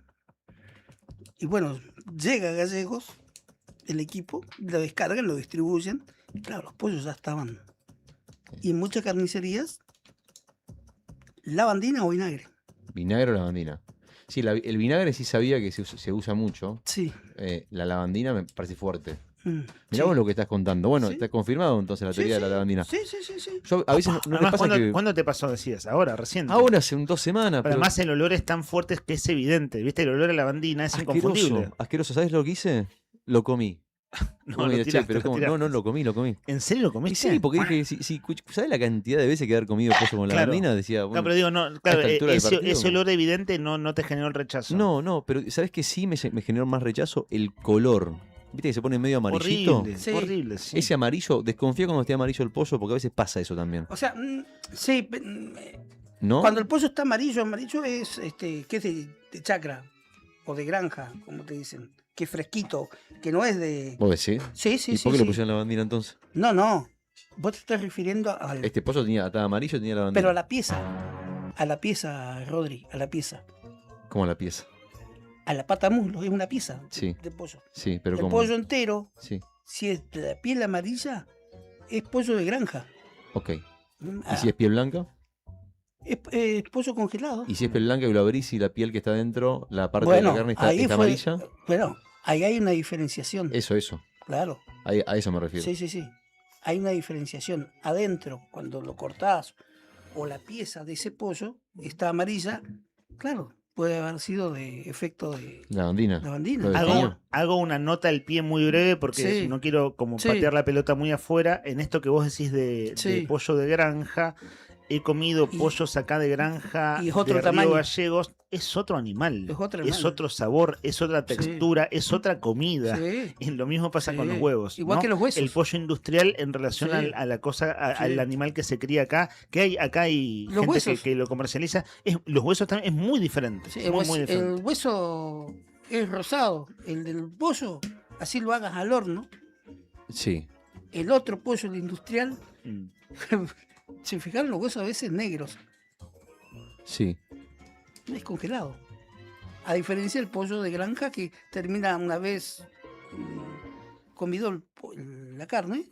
Y bueno, llega a Gallegos el equipo, lo descargan, lo distribuyen. Y claro, los pollos ya estaban. Y en muchas carnicerías, lavandina o vinagre. ¿Vinagre o lavandina? Sí, el vinagre sí sabía que se usa mucho. Sí. La lavandina me parece fuerte. Mirá sí. vos lo que estás contando. Bueno, Sí. está confirmado entonces la teoría de la lavandina. Sí. Yo a veces no te Además, pasa que... ¿cuándo te pasó, decías? Ahora, recién. Ahora, hace 2 semanas. Pero además el olor es tan fuerte que es evidente. ¿Viste? El olor a lavandina es inconfundible. Asqueroso. ¿Sabes lo que hice? Lo comí. No, No, lo mira, tiraste, pero lo ¿cómo? tiraste. No, lo comí. ¿En serio lo comiste? Sí, porque dije, ¿sabes la cantidad de veces que haber comido pollo con Claro. lavandina? Decía, bueno, No, pero digo, no, a claro, esta altura del partido, ese olor evidente no te generó el rechazo. No, pero ¿sabes que sí me generó más rechazo? El color. ¿Viste que se pone medio amarillito? Horrible, Sí. horrible, sí. Ese amarillo, desconfía cuando esté amarillo el pollo, porque a veces pasa eso también. O sea, sí. ¿No? Cuando el pollo está amarillo es que es de chacra o de granja, como te dicen. Que es fresquito, que no es de. ¿Vos decís? Sí. ¿Y por qué le pusieron lavandina entonces? No. Vos te estás refiriendo al. Este pollo estaba amarillo, tenía lavandina. Pero a la pieza. A la pieza, Rodri, a la pieza. ¿Cómo la pieza? A la pata muslo, es una pieza Sí. de pollo. Sí, pero El ¿cómo? pollo entero, Sí, si es de la piel amarilla, es pollo de granja. ok. ¿Y si es piel blanca? Es pollo congelado. ¿Y si es piel blanca y lo abrís y la piel que está dentro, la parte Bueno, de la carne ahí está fue- amarilla? Bueno, ahí hay una diferenciación. Eso. Claro. A eso me refiero. Sí. Hay una diferenciación. Adentro, cuando lo cortás o la pieza de ese pollo está amarilla, claro, puede haber sido de efecto de Lavandina. lavandina. Lo de Hago, piña. hago una nota al pie muy breve porque Sí. no quiero como Sí. patear la pelota muy afuera. En esto que vos decís de Sí. pollo de granja, he comido pollos acá de granja y es otro de Río tamaño. Gallegos. Es otro animal. Es otro Es animal. otro sabor, es otra textura, es otra comida. Sí. Y lo mismo pasa Sí. con los huevos. Igual ¿no? que los huesos. El pollo industrial en relación Sí. a la cosa, Sí. al animal que se cría acá. Acá hay Los gente huesos. que lo comercializa. Los huesos también es muy diferente. Sí, muy diferente. el hueso es rosado. El del pollo, así lo hagas al horno. Sí. El otro pollo, el industrial, Mm. se fijaron los huesos a veces negros. Sí. Es congelado. A diferencia del pollo de granja que termina una vez comido la carne,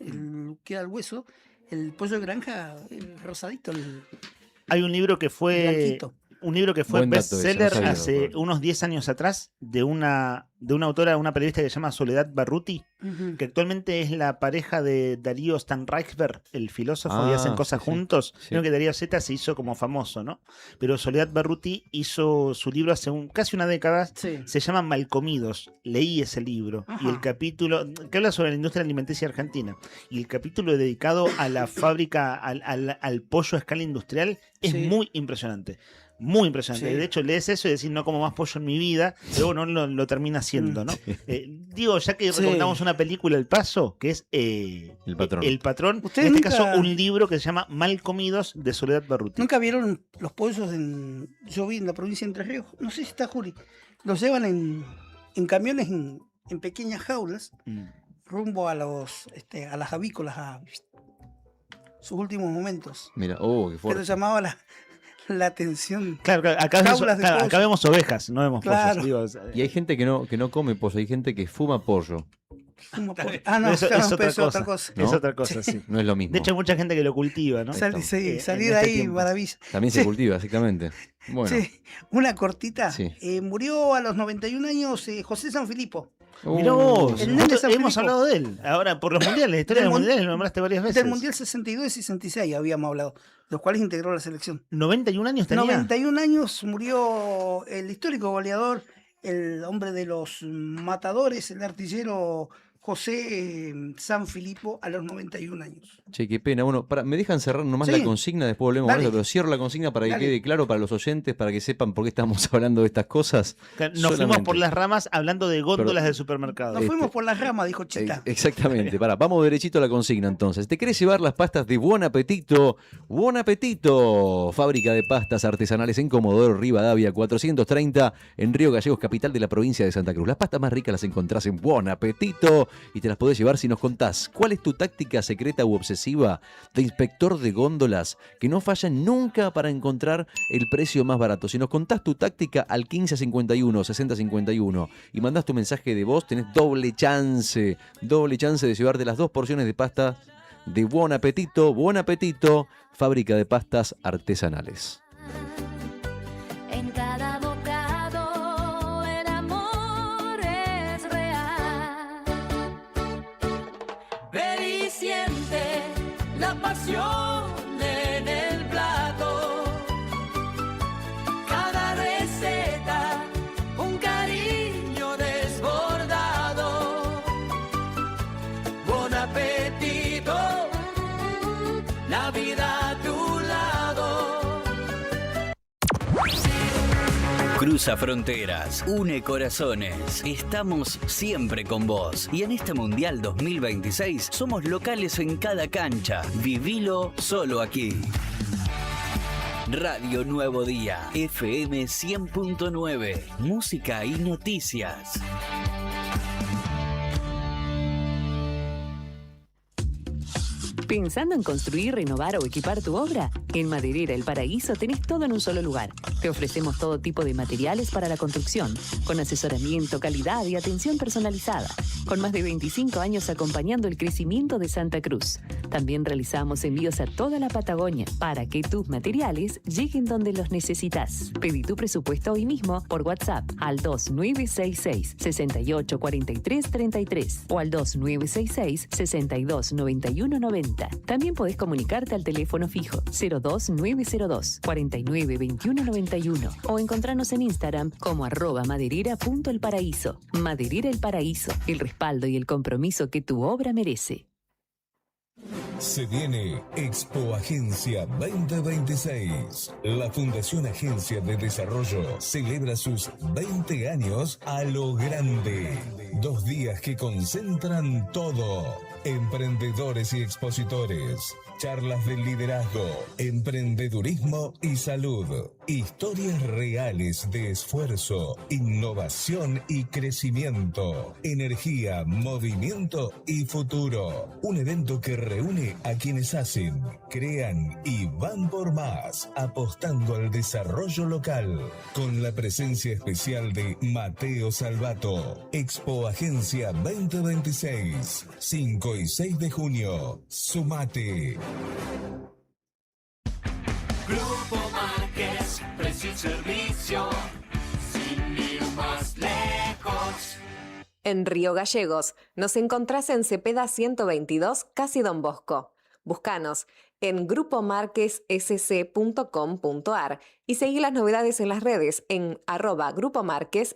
queda el hueso. El pollo de granja, el rosadito, el Hay un libro que fue blanquito. Buen dato ese, no bestseller sabía, hace Pablo. unos 10 años atrás de una autora, una periodista que se llama Soledad Barruti, Ujú. que actualmente es la pareja de Darío Stanraichberg, el filósofo, y hacen cosas sí, sí. juntos. Sí. Creo que Darío Z se hizo como famoso, ¿no? Pero Soledad Barruti hizo su libro hace casi una década, Sí. se llama Malcomidos. Leí ese libro y Ajá. el capítulo que habla sobre la industria alimenticia argentina y el capítulo dedicado a la fábrica, al pollo a escala industrial es Sí. muy impresionante. Muy impresionante. Sí. De hecho, lees eso y decís, no como más pollo en mi vida, luego no lo termina haciendo, ¿no? Digo, ya que Sí. recomendamos una película, El Paso, que es El Patrón. El Patrón, en ¿Ustedes este nunca- caso un libro que se llama Mal Comidos de Soledad Barruti. ¿Nunca vieron los pollos yo vi en la provincia de Entre Ríos? No sé si está Juli. Los llevan en camiones en pequeñas jaulas Mm. rumbo a las avícolas, a sus últimos momentos. Mira, qué Pero fuerte. llamaba la atención. Claro, acá Jaulas de pollo. acá vemos ovejas, no vemos Claro. pollos. Digo, Y hay gente que no come pollo, hay gente que fuma pollo. No, Eso es otra cosa. ¿No? Es otra cosa, sí. No es lo mismo. De hecho, hay mucha gente que lo cultiva, ¿no? Salí de En ahí, este tiempo. maravilla. También se cultiva, exactamente. Bueno, Sí, una cortita. Sí. Murió a los 91 años José Sanfilippo. Mirá vos, El nene de San hemos Filipo. hablado de él. Ahora, por los mundiales, la historia de los mundiales lo nombraste varias veces. Del Mundial 62 y 66 habíamos hablado, los cuales integró la selección. 91 años tenía. 91 años murió el histórico goleador, el hombre de los matadores, el artillero José Sanfilippo, a los 91 años. che, qué pena. Bueno, me dejan cerrar nomás Sí. la consigna, después volvemos a Dale. eso, pero cierro la consigna para que Dale. quede claro para los oyentes, para que sepan por qué estamos hablando de estas cosas. Nos fuimos por las ramas hablando de góndolas del supermercado. Nos fuimos por las ramas, dijo Chita. Exactamente, vamos derechito a la consigna entonces. ¿Te querés llevar las pastas de Buon Apetito? Buon Apetito, fábrica de pastas artesanales en Comodoro Rivadavia 430, en Río Gallegos, capital de la provincia de Santa Cruz. Las pastas más ricas las encontrás en Buon Apetito y te las podés llevar si nos contás cuál es tu táctica secreta u obsesiva de inspector de góndolas que no falla nunca para encontrar el precio más barato. Si nos contás tu táctica al 1551 6051 y mandás tu mensaje de voz, tenés doble chance de llevarte las 2 porciones de pasta de Buon Apetito. Buon Apetito, fábrica de pastas artesanales. En cada bocado el amor es real. Ven y siente la pasión en el plato. Cada receta, un cariño desbordado. Buen apetito, la vida a tu lado. Cruza fronteras, une corazones. Estamos siempre con vos. Y en este Mundial 2026 somos locales en cada cancha. Vivilo solo aquí. Radio Nuevo Día, FM 100.9. Música y noticias. ¿Pensando en construir, renovar o equipar tu obra? En Maderera El Paraíso tenés todo en un solo lugar. Te ofrecemos todo tipo de materiales para la construcción, con asesoramiento, calidad y atención personalizada, con más de 25 años acompañando el crecimiento de Santa Cruz. También realizamos envíos a toda la Patagonia para que tus materiales lleguen donde los necesitas. Pedí tu presupuesto hoy mismo por WhatsApp al 2966 684333 o al 2966 629190. También podés comunicarte al teléfono fijo 02902 492191 o encontrarnos en Instagram como @maderera.elparaíso. Maderera El Paraíso, el respaldo y el compromiso que tu obra merece. Se viene Expo Agencia 2026. La Fundación Agencia de Desarrollo celebra sus 20 años a lo grande. 2 días que concentran todo. Emprendedores y expositores. Charlas de liderazgo, emprendedurismo y salud. Historias reales de esfuerzo, innovación y crecimiento. Energía, movimiento y futuro. Un evento que reúne a quienes hacen, crean y van por más, apostando al desarrollo local. Con la presencia especial de Mateo Salvato. Expo Agencia 2026. 5 y 6 de junio. Sumate. Grupo Márquez, precio y servicio, sin ir más lejos. En Río Gallegos nos encontrás en Cepeda 122, casi Don Bosco. Búscanos en grupomarquessc.com.ar y seguí las novedades en las redes en @grupomarquessc.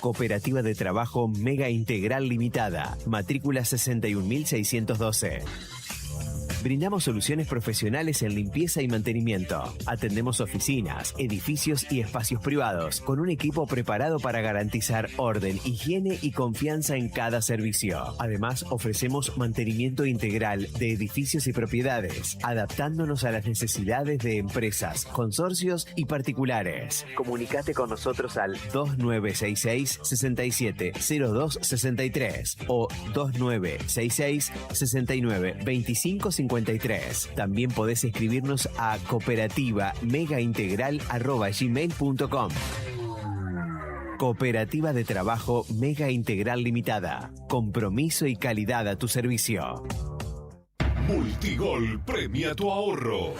Cooperativa de Trabajo Mega Integral Limitada, matrícula 61.612. Brindamos soluciones profesionales en limpieza y mantenimiento. Atendemos oficinas, edificios y espacios privados con un equipo preparado para garantizar orden, higiene y confianza en cada servicio. Además, ofrecemos mantenimiento integral de edificios y propiedades, adaptándonos a las necesidades de empresas, consorcios y particulares. Comunicate con nosotros al 2966 670263 o 2966 69 2553. También podés escribirnos a cooperativa megaintegral@gmail.com. Cooperativa de Trabajo Mega Integral Limitada. Compromiso y calidad a tu servicio. Multigol premia tu ahorro.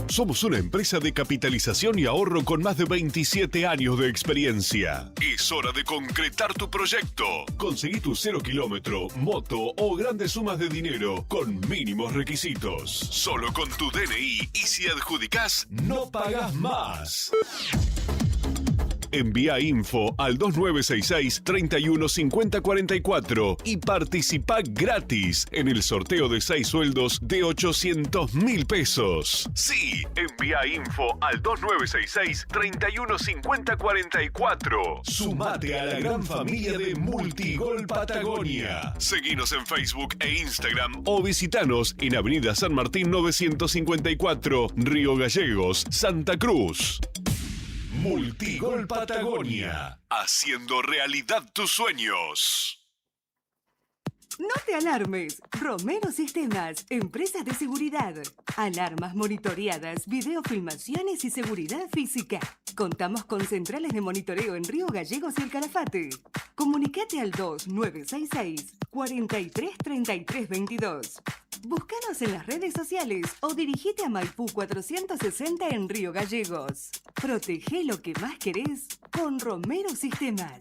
Somos una empresa de capitalización y ahorro con más de 27 años de experiencia. Es hora de concretar tu proyecto. Conseguí tu 0 kilómetro, moto o grandes sumas de dinero con mínimos requisitos. Solo con tu DNI y si adjudicás, no pagás más. Envía info al 2966 315044 y participa gratis en el sorteo de 6 sueldos de 800.000 pesos. Sí, envía info al 2966 315044. Sumate a la gran familia de Multigol Patagonia. Seguinos en Facebook e Instagram o visitanos en Avenida San Martín 954, Río Gallegos, Santa Cruz. Multigol Patagonia, haciendo realidad tus sueños. No te alarmes. Romero Sistemas, empresa de seguridad. Alarmas monitoreadas, videofilmaciones y seguridad física. Contamos con centrales de monitoreo en Río Gallegos y El Calafate. Comunicate al 2966 433322. Búscanos en las redes sociales o dirigite a Maipú 460 en Río Gallegos. Protege lo que más querés con Romero Sistemas.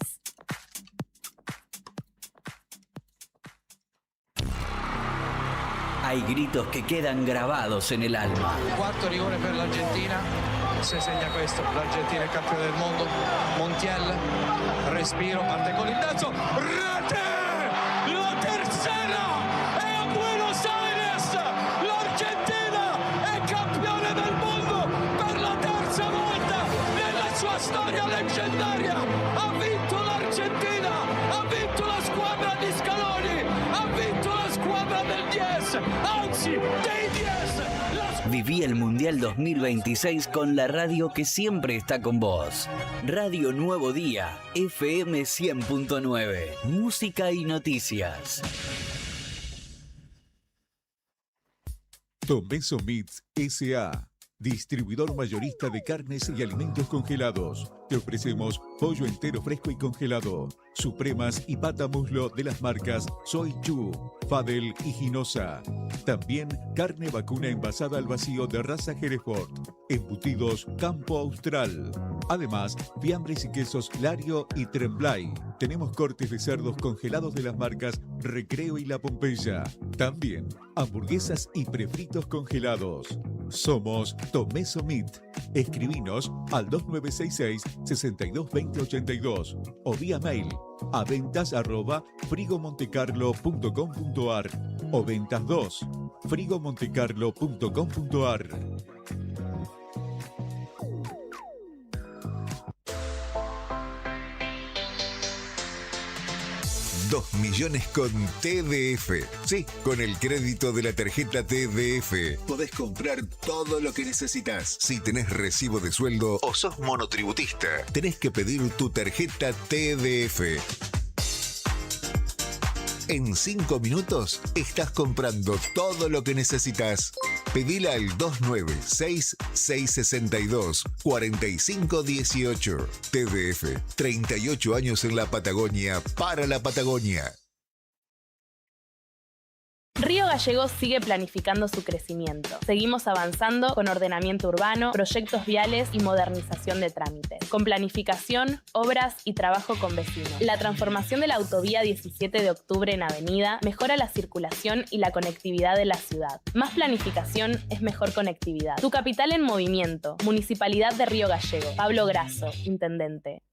Hay gritos que quedan grabados en el alma. Quarto rigore per l'Argentina, se segna questo, l'Argentina è campione del mondo, Montiel, respiro, parte con il terzo, rete! La tercera! È a Buenos Aires! L'Argentina è campione del mondo per la terza volta nella sua storia leggendaria! Ha vinto l'Argentina! Ha vinto la squadra di Scaloni! Ha vinto la squadra del 10! Anzi, dei 10! Viví el Mundial 2026 con la radio que siempre está con vos. Radio Nuevo Día, FM 100.9. Música y noticias. Tomeso Meats S.A., distribuidor mayorista de carnes y alimentos congelados. Te ofrecemos pollo entero fresco y congelado, supremas y pata muslo de las marcas Soy Chu, Fadel y Ginosa. También carne vacuna envasada al vacío de raza Hereford, embutidos Campo Austral. Además, fiambres y quesos Lario y Tremblay. Tenemos cortes de cerdos congelados de las marcas Recreo y La Pompeya. También hamburguesas y prefritos congelados. Somos Tomeso Meat. Escribinos al 2966-622082 o vía mail a ventas@frigomontecarlo.com.ar o ventas2 frigomontecarlo.com.ar. 2 millones con TDF. Sí, con el crédito de la tarjeta TDF podés comprar todo lo que necesitas. Si tenés recibo de sueldo o sos monotributista, tenés que pedir tu tarjeta TDF. En 5 minutos estás comprando todo lo que necesitas. Pedila al 296-662-4518. TDF, 38 años en la Patagonia, para la Patagonia. Río Gallegos sigue planificando su crecimiento. Seguimos avanzando con ordenamiento urbano, proyectos viales y modernización de trámites. Con planificación, obras y trabajo con vecinos. La transformación de la autovía 17 de octubre en avenida mejora la circulación y la conectividad de la ciudad. Más planificación es mejor conectividad. Tu capital en movimiento. Municipalidad de Río Gallegos. Pablo Grasso, Intendente.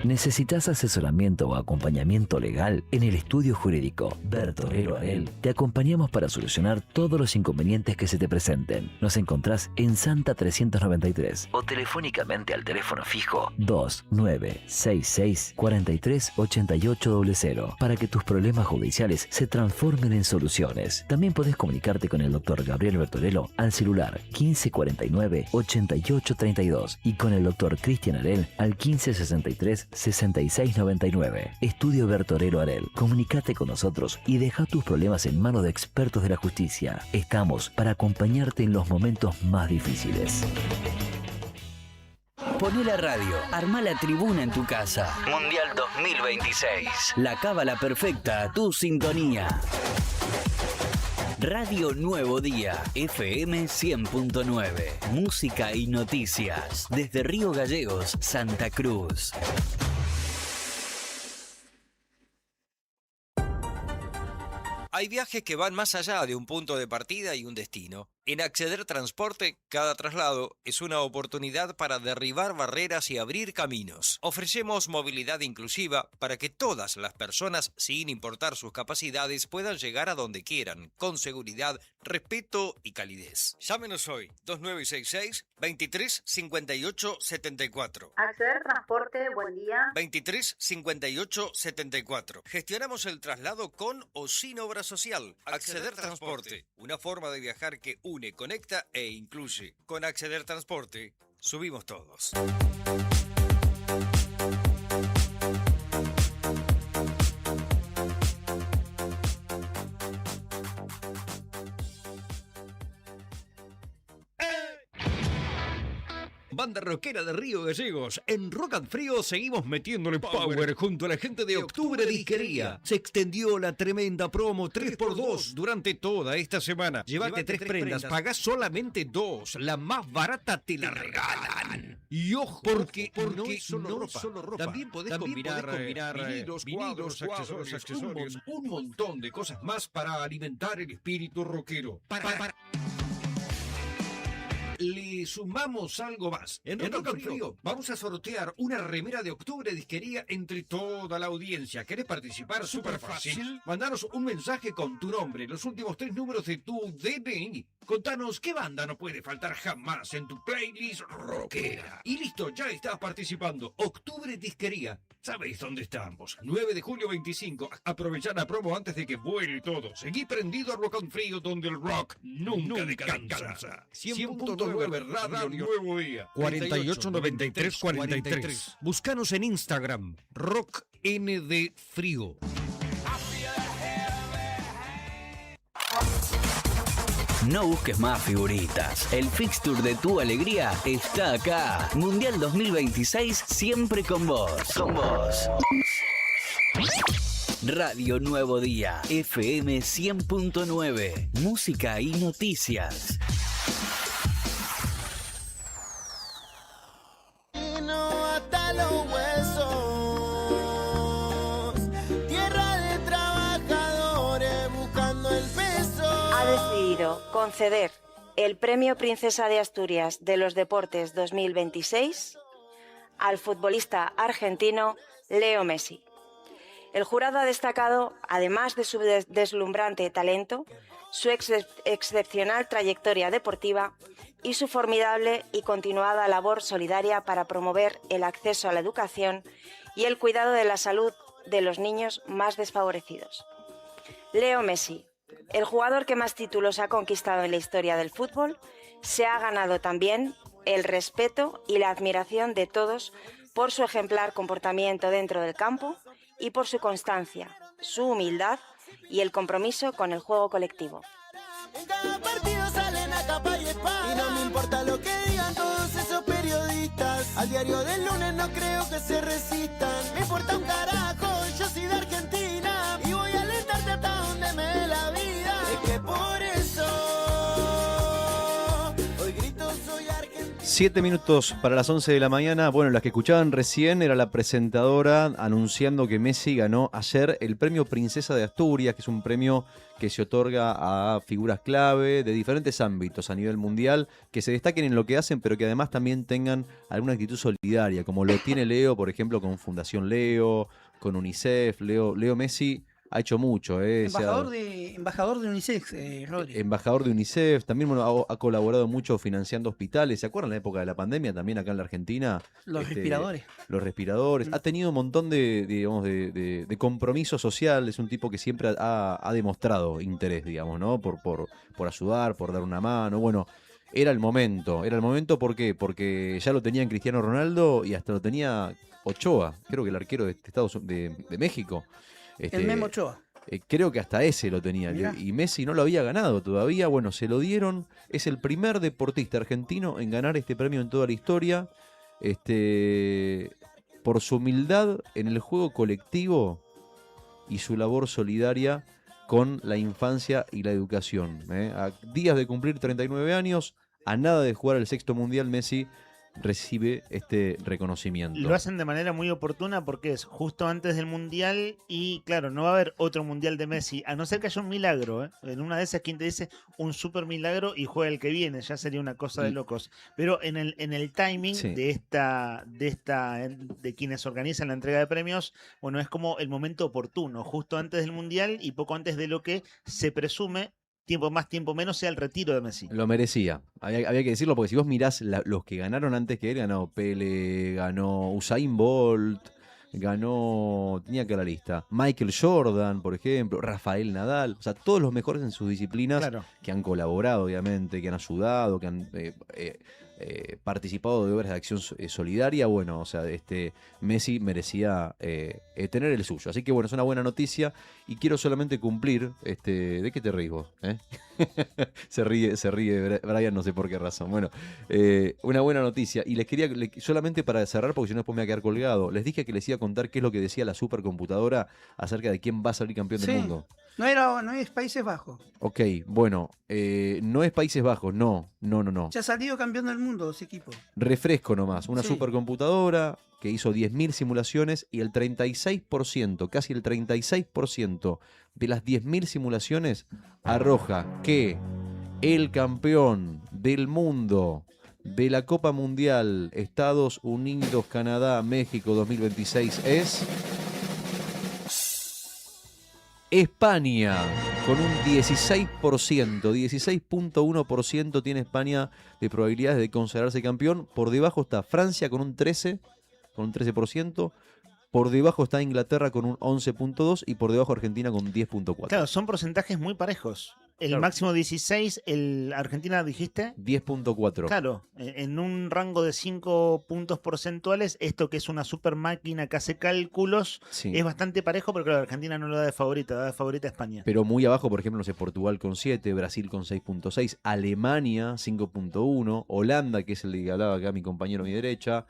¿Necesitas asesoramiento o acompañamiento legal? En el estudio jurídico Bertorello Arel te acompañamos para solucionar todos los inconvenientes que se te presenten. Nos encontrás en Santa 393 o telefónicamente al teléfono fijo 2966 438800 para que tus problemas judiciales se transformen en soluciones. También podés comunicarte con el doctor Gabriel Bertorello al celular 1549 8832 y con el doctor Cristian Arel al 1563 6699. Estudio Bertorello Arel. Comunicate con nosotros y deja tus problemas en manos de expertos de la justicia. Estamos para acompañarte en los momentos más difíciles. Poné la radio, armá la tribuna en tu casa. Mundial 2026. La cábala perfecta a tu sintonía. Radio Nuevo Día, FM 100.9. Música y noticias. Desde Río Gallegos, Santa Cruz. Hay viajes que van más allá de un punto de partida y un destino. En Acceder Transporte, cada traslado es una oportunidad para derribar barreras y abrir caminos. Ofrecemos movilidad inclusiva para que todas las personas, sin importar sus capacidades, puedan llegar a donde quieran, con seguridad, respeto y calidez. Llámenos hoy, 2966-235874. Acceder Transporte, buen día. 235874. Gestionamos el traslado con o sin obra social. Acceder Transporte, una forma de viajar que une, conecta e incluye. Con Acceder Transporte, subimos todos. Banda rockera de Río Gallegos. En Rock and Frío seguimos metiéndole power junto a la gente de Octubre Disquería. Se extendió la tremenda promo 3x2 durante toda esta semana. Llévate 3 prendas, pagás solamente 2. La más barata te la regalan. Y ojo, porque no es solo ropa. También podés combinar vinilos, cuadros, accesorios, un montón de cosas más para alimentar el espíritu rockero. Le sumamos algo más. En Rock and Frío vamos a sortear una remera de Octubre Disquería entre toda la audiencia. ¿Querés participar? Súper fácil. Mandanos un mensaje con tu nombre, los últimos 3 números de tu DNI. Contanos qué banda no puede faltar jamás en tu playlist rockera. Y listo, ya estás participando. Octubre Disquería. ¿Sabéis dónde estamos? 9 de julio 25. Aprovechá la promo antes de que vuele todo. Seguí prendido a Rock and Frío, donde el rock nunca descansa. 100.9 Radio Nuevo Día. 489343. Búscanos en Instagram. Rock ND Frío. No busques más figuritas. El fixture de tu alegría está acá. Mundial 2026 siempre con vos. Con vos. Radio Nuevo Día, FM 100.9. Música y noticias. Hasta los huesos, tierra de trabajadores buscando el peso. Ha decidido conceder el Premio Princesa de Asturias de los Deportes 2026 al futbolista argentino Leo Messi. El jurado ha destacado, además de su deslumbrante talento, su excepcional trayectoria deportiva y su formidable y continuada labor solidaria para promover el acceso a la educación y el cuidado de la salud de los niños más desfavorecidos. Leo Messi, el jugador que más títulos ha conquistado en la historia del fútbol, se ha ganado también el respeto y la admiración de todos por su ejemplar comportamiento dentro del campo y por su constancia, su humildad y el compromiso con el juego colectivo. En cada partido salen a capa y espada. Y no me importa lo que digan todos esos periodistas. Al diario del lunes no creo que se resistan. Me importa un carajo, yo soy de Argentina. Y voy a alentarte hasta donde me dé la vida. Es que por eso hoy grito soy argentino. 7 minutos para las 11 de la mañana. Bueno, las que escuchaban recién era la presentadora anunciando que Messi ganó ayer el premio Princesa de Asturias, que es un premio que se otorga a figuras clave de diferentes ámbitos a nivel mundial, que se destaquen en lo que hacen, pero que además también tengan alguna actitud solidaria, como lo tiene Leo, por ejemplo, con Fundación Leo, con UNICEF. Leo Messi ha hecho mucho. Embajador de UNICEF, Rodri. Embajador de UNICEF, también bueno, ha colaborado mucho financiando hospitales. ¿Se acuerdan la época de la pandemia también acá en la Argentina? Los respiradores. Los respiradores. Ha tenido un montón de compromiso social. Es un tipo que siempre ha demostrado interés, digamos, ¿no? Por ayudar, por dar una mano. Bueno, era el momento. ¿Por qué? Porque ya lo tenían Cristiano Ronaldo y hasta lo tenía Ochoa, creo que el arquero de México. El Memo Ochoa. Creo que hasta ese lo tenía. Mirá. Y Messi no lo había ganado todavía. Bueno, se lo dieron. Es el primer deportista argentino en ganar este premio en toda la historia. por su humildad en el juego colectivo y su labor solidaria con la infancia y la educación. A días de cumplir 39 años, a nada de jugar el sexto mundial, Messi recibe este reconocimiento. Lo hacen de manera muy oportuna porque es justo antes del Mundial y claro, no va a haber otro Mundial de Messi, a no ser que haya un milagro, ¿eh? En una de esas, quien te dice un super milagro y juega el que viene, ya sería una cosa de locos. Pero en el timing de quienes organizan la entrega de premios, bueno, es como el momento oportuno, justo antes del Mundial y poco antes de lo que se presume, tiempo más, tiempo menos, sea el retiro de Messi. Lo merecía. Había que decirlo porque si vos mirás los que ganaron antes que él, ganó Pele, ganó Usain Bolt, tenía que la lista, Michael Jordan, por ejemplo, Rafael Nadal, o sea, todos los mejores en sus disciplinas que han colaborado, obviamente, que han ayudado, que han participado de obras de acción solidaria. Bueno, o sea, Messi merecía tener el suyo. Así que bueno, es una buena noticia y quiero solamente cumplir. ¿De qué te reís vos? Se ríe Brian, no sé por qué razón. Bueno, una buena noticia. Y les quería, solamente para cerrar, porque si no después me voy a quedar colgado, les dije que les iba a contar qué es lo que decía la supercomputadora acerca de quién va a salir campeón del mundo. No es Países Bajos. Ok, bueno, no es Países Bajos, no. Ya ha salido campeón del mundo, ese equipo. Refresco nomás, una supercomputadora que hizo 10.000 simulaciones y el 36%, casi el 36% de las 10.000 simulaciones arroja que el campeón del mundo de la Copa Mundial Estados Unidos, Canadá, México 2026 es España, con un 16%, 16.1% tiene España de probabilidades de consagrarse campeón. Por debajo está Francia con un 13%. Por debajo está Inglaterra con un 11.2% y por debajo Argentina con 10.4%. Claro, son porcentajes muy parejos. El máximo 16, el Argentina dijiste 10.4. Claro, en un rango de 5 puntos porcentuales, esto que es una super máquina que hace cálculos, es bastante parejo, pero claro, Argentina no lo da de favorita, da de favorita a España. Pero muy abajo, por ejemplo, no sé, Portugal con 7, Brasil con 6.6, Alemania 5.1, Holanda, que es el que hablaba acá mi compañero a mi derecha,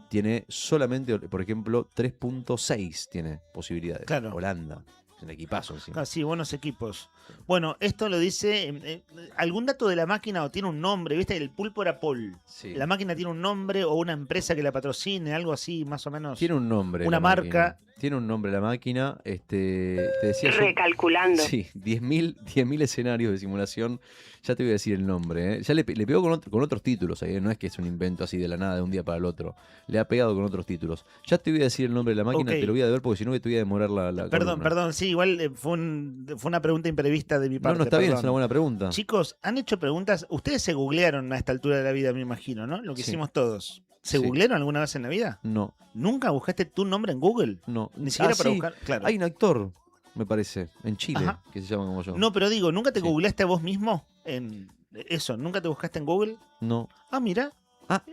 tiene solamente, por ejemplo, 3.6 tiene posibilidades. Claro. Holanda. Un equipazo encima. Ah, sí, buenos equipos. Bueno, esto lo dice. ¿Algún dato de la máquina o tiene un nombre? ¿Viste? El pulpo era Paul. Sí. ¿La máquina tiene un nombre o una empresa que la patrocine? Algo así, más o menos. Tiene un nombre. Una marca. Tiene un nombre la máquina. Te decía Recalculando. Sí, 10.000 escenarios de simulación. Ya te voy a decir el nombre. Ya le pegó con otros títulos. No es que es un invento así de la nada de un día para el otro. Le ha pegado con otros títulos. Ya te voy a decir el nombre de la máquina. Te lo voy a deber porque si no te voy a demorar la Perdón, sí, igual fue una pregunta imprevista de mi parte. No, está bien, es una buena pregunta. Chicos, han hecho preguntas. Ustedes se googlearon a esta altura de la vida, me imagino, ¿no? Lo que hicimos todos. ¿Se googlearon alguna vez en la vida? No. ¿Nunca buscaste tu nombre en Google? No. Ni siquiera para buscar. Claro. Hay un actor, me parece, en Chile, que se llama como yo. No, pero digo, ¿nunca te googleaste a vos mismo en eso? ¿Nunca te buscaste en Google? No. Ah, mira.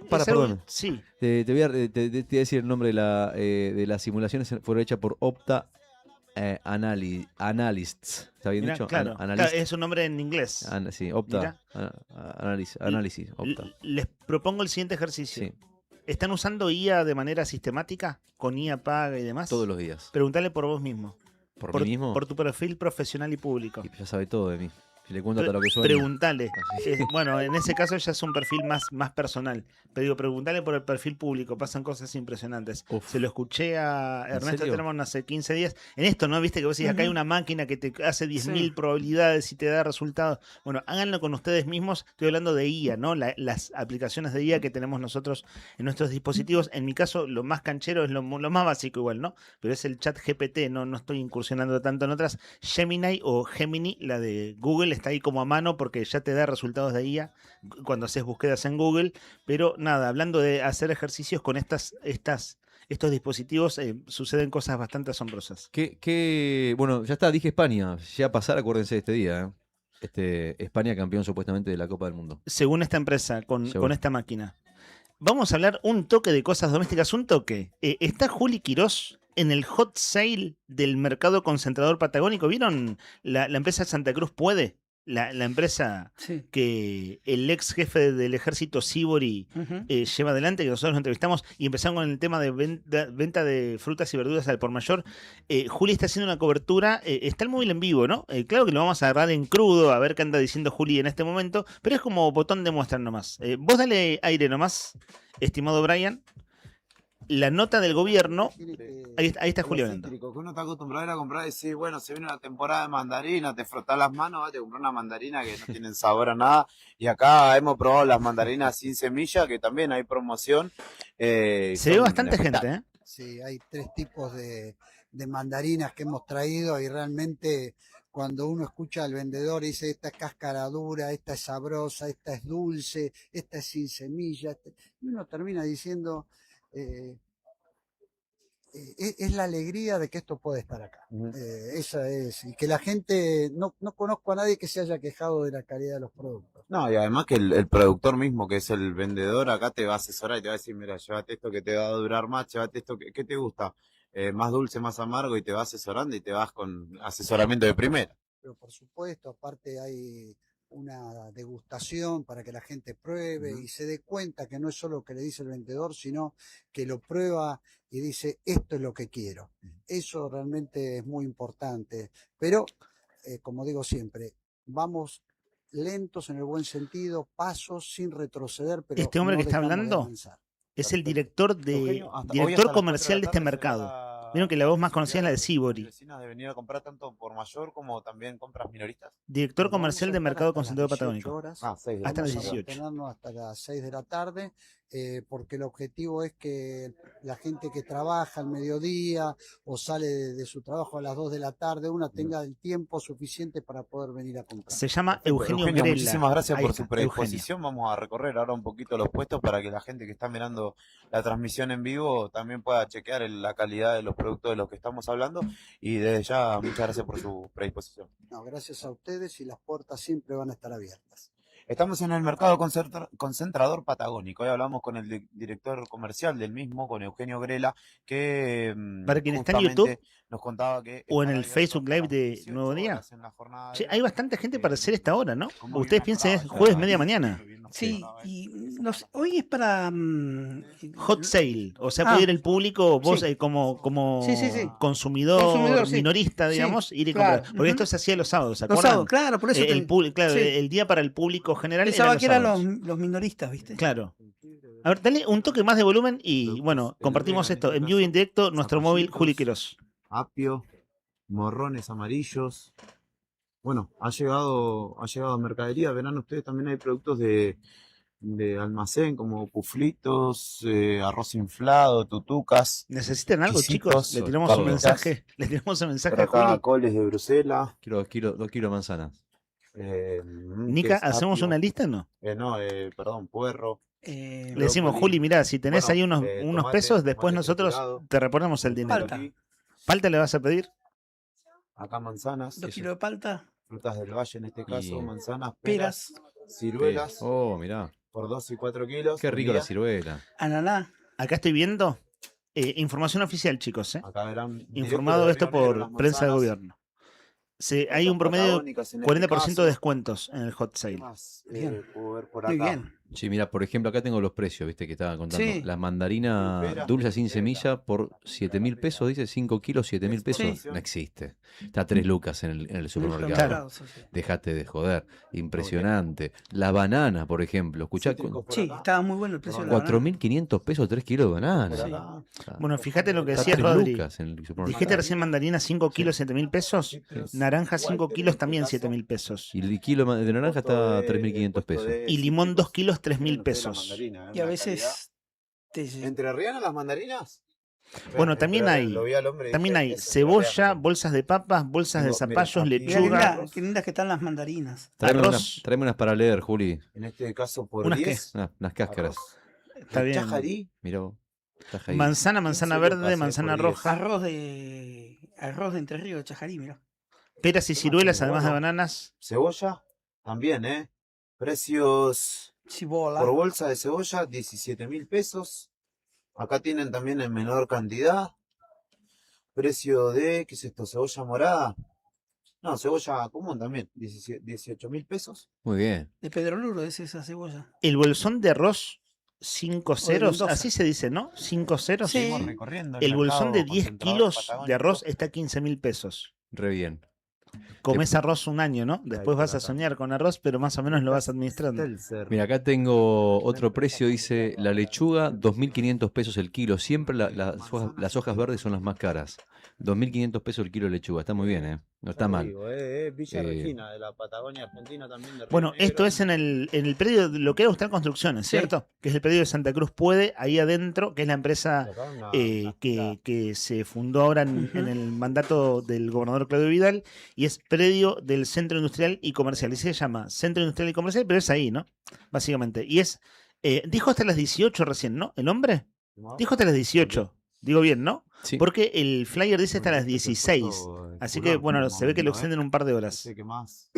Perdón. Sí. Te voy a decir el nombre de las simulaciones. Fueron hechas por Opta Analysts. ¿Está bien dicho? Claro, es un nombre en inglés. Sí, Opta Análisis. Opta. Les propongo el siguiente ejercicio. Sí. ¿Están usando IA de manera sistemática? ¿Con IA paga y demás? Todos los días. Preguntale por vos mismo. ¿Por mí mismo? Por tu perfil profesional y público. Y ya sabe todo de mí. Si le cuento hasta lo que suena. Preguntale. Bueno, en ese caso ya es un perfil más personal. Pero digo, preguntale por el perfil público. Pasan cosas impresionantes. Se lo escuché a Ernesto Termon hace 15 días. En esto, ¿no? Viste que vos decís, acá hay una máquina que te hace 10.000 probabilidades y te da resultados. Bueno, háganlo con ustedes mismos. Estoy hablando de IA, ¿no? Las aplicaciones de IA que tenemos nosotros en nuestros dispositivos. En mi caso, lo más canchero es lo más básico igual, ¿no? Pero es el chat GPT. No estoy incursionando tanto en otras. Gemini o Gemini, la de Google, está ahí como a mano porque ya te da resultados de IA cuando haces búsquedas en Google, pero nada, hablando de hacer ejercicios con estos dispositivos, suceden cosas bastante asombrosas. Bueno, ya está, dije España, ya a pasar, acuérdense de este día, España campeón supuestamente de la Copa del Mundo. Según esta empresa, con esta máquina. Vamos a hablar un toque de cosas domésticas, un toque. Está Juli Quirós en el hot sale del mercado concentrador patagónico. ¿Vieron? La empresa Santa Cruz Puede, la empresa Sí. que el ex jefe del ejército Sibori Ujú. lleva adelante, que nosotros lo entrevistamos y empezamos con el tema de venta de frutas y verduras al por mayor. Juli está haciendo una cobertura, está el móvil en vivo, ¿no? Claro que lo vamos a agarrar en crudo, a ver qué anda diciendo Juli en este momento, pero es como botón de muestra nomás. Vos dale aire nomás, estimado Brian. La nota del gobierno, ahí está Juli hablando. Cítrico, que uno está acostumbrado a ir a comprar y decir, bueno, se viene una temporada de mandarina, te frotás las manos, vas a comprar una mandarina que no tienen sabor a nada. Y acá hemos probado las mandarinas sin semilla, que también hay promoción. Se ve bastante gente, ¿eh? Sí, hay 3 tipos de mandarinas que hemos traído y realmente cuando uno escucha al vendedor y dice esta es cáscara dura, esta es sabrosa, esta es dulce, esta es sin semilla, y uno termina diciendo... es la alegría de que esto puede estar acá. Esa es, y que la gente, no conozco a nadie que se haya quejado de la calidad de los productos. No, y además que el productor mismo, que es el vendedor, acá te va a asesorar y te va a decir, mira, llévate esto que te va a durar más, llévate esto que te gusta, más dulce, más amargo, y te va asesorando y te vas con asesoramiento de primera. Pero por supuesto, aparte hay una degustación para que la gente pruebe y se dé cuenta que no es solo lo que le dice el vendedor, sino que lo prueba y dice, esto es lo que quiero. Eso realmente es muy importante. Pero, como digo siempre, vamos lentos en el buen sentido, pasos sin retroceder, pero Este hombre no que está dejando de hablando avanzar. es el director Eugenio, hasta hoy director hasta las comercial 4 de este mercado. Vieron que la voz más conocida es la de Sibori. ¿Vecinas de venir a comprar tanto por mayor como también compras minoristas? Director comercial de Mercado Concentrado Patagónico. Horas. Hasta las Hasta las Vamos a 18. mantenernos hasta las 6 de la tarde, porque el objetivo es que la gente que trabaja al mediodía o sale de su trabajo a las 2 de la tarde, tenga el tiempo suficiente para poder venir a comprar. Se llama Eugenio Grela. Muchísimas gracias Ahí por está, su predisposición. Vamos a recorrer ahora un poquito los puestos para que la gente que está mirando la transmisión en vivo también pueda chequear la calidad de los productos de los que estamos hablando. Y desde ya, muchas gracias por su predisposición. No, gracias a ustedes y las puertas siempre van a estar abiertas. Estamos en el mercado concentrador patagónico. Hoy hablamos con el director comercial del mismo, con Eugenio Grela, que Para quien está en justamente YouTube nos contaba que o en el Facebook Live de Nuevo Día. Che, hay bastante gente para hacer esta hora, ¿no? Ustedes piensen, es jueves media mañana. Sí, y no sé, hoy es para... Hot sale, o sea, puede ir el público, vos sí. como Sí, sí, sí. consumidor Sí. minorista, Sí, digamos, ir y claro. comprar. Porque esto se hacía los sábados, ¿se Los acuerdan? sábados, claro, por eso Claro, sí. el día para el público general Pensaba era que los eran sábados. los minoristas, ¿viste? Claro. A ver, dale un toque más de volumen y, bueno, compartimos esto en vivo y en directo, nuestro móvil Juli Quirós. Apio, morrones amarillos. Bueno, ha llegado a mercadería. Verán ustedes, también hay productos de almacén como puflitos, arroz inflado, tutucas. ¿Necesitan algo, quesitos, chicos? Le tiramos un papitas. mensaje. Le tiramos un mensaje Por a acá, Juli. coles de Bruselas. 2 kilos de manzanas. Nica, ¿hacemos una lista o no? Perdón, puerro. Le decimos, Juli, mirá, si tenés ahí unos tomate, pesos, después tomate nosotros triturado. te reponemos el dinero. Palta. ¿Palta le vas a pedir? Acá manzanas. 2 kilos de palta. Frutas del valle en este caso, Y- manzanas, Peras. ciruelas. Oh, mirá. Por 2 y 4 kilos. Qué rico Día. la ciruela. Ananá. Acá estoy viendo información oficial, chicos. Acá verán Informado directo esto de Río Negro, por las prensa del manzanas. gobierno. Hay un Frutas promedio de patagónicas en este 40% caso. de descuentos en el hot sale. Bien. Puedo ver por Muy acá. bien. Sí, mira, por ejemplo, acá tengo los precios, viste, que estaba contando. Sí. La mandarina Pera. dulce sin semilla por 7.000 pesos, dice 5 kilos, 7.000 pesos. Sí. No existe. Está a 3 lucas en el supermercado. Claro, sí, sí. Dejate de joder. Impresionante. La banana, por ejemplo. Escuchá, Cítricos por Sí, acá. estaba muy bueno el precio de la banana. 4.500 pesos 3 kilos de banana. Por Sí. acá. Bueno, fíjate lo que Está decía 3 Rodri. lucas en el supermercado. Dijiste recién mandarina 5 kilos, 7.000 pesos. Naranja 5 kilos también 7.000 pesos. Y el kilo de naranja está a 3.500 pesos. Y limón 2 kilos 3.000 pesos. Y a veces... ¿Entre Rihanna las mandarinas? Bueno, también Pero hay, lo vi al hombre y también dije, hay "Eso es cebolla, Rihanna". bolsas de papas, bolsas de Tengo, mira, zapallos, aquí- Mirá lechuga, qué lindas que están las mandarinas. arroz. Tráeme unas para leer, Juli. En este caso por ¿Unas qué? 10. Unas cáscaras. Está bien. Chajarí. Mirá vos. Tajarí. Manzana 15 verde, lucas, manzana por 10. roja, Arroz de Entre Ríos de Chajarí, mirá. peras y ciruelas, además de Bueno. bananas. Cebolla, también, Precios Cibola. por bolsa de cebolla, 17.000 pesos. Acá tienen también en menor cantidad. Precio de, ¿qué es esto? Cebolla morada. No, cebolla común también, 18.000 pesos. Muy bien. De Pedro Luro es esa cebolla. El bolsón de arroz 5 ceros, Mendoza. así se dice, ¿no? 5 ceros. Sí. Seguimos recorriendo El bolsón de mercado 10 concentrador kilos de patagónico. arroz está a 15.000 pesos. Re bien. Comes arroz un año, ¿no? Después vas a soñar con arroz, pero más o menos lo vas administrando. Mira, acá tengo otro precio, dice la lechuga, 2.500 pesos el kilo. Siempre las hojas verdes son las más caras. 2.500 pesos el kilo de lechuga. Está muy bien, ¿eh? No está mal. Villa Regina, de la Patagonia Argentina también. De Río Bueno, Negro. esto es en el predio de lo que era Austral Construcciones, ¿cierto? Que es el predio de Santa Cruz Puede, ahí adentro, que es la empresa que se fundó ahora en el mandato del gobernador Claudio Vidal, y es predio del Centro Industrial y Comercial. Y se llama Centro Industrial y Comercial, pero es ahí, ¿no? Básicamente. Y es, dijo hasta las 18 recién, ¿no? ¿El hombre? Dijo hasta las 18. Digo bien, ¿no? Sí. Porque el flyer dice hasta las 16. Así que, bueno, se ve que lo extienden un par de horas. Sé que más.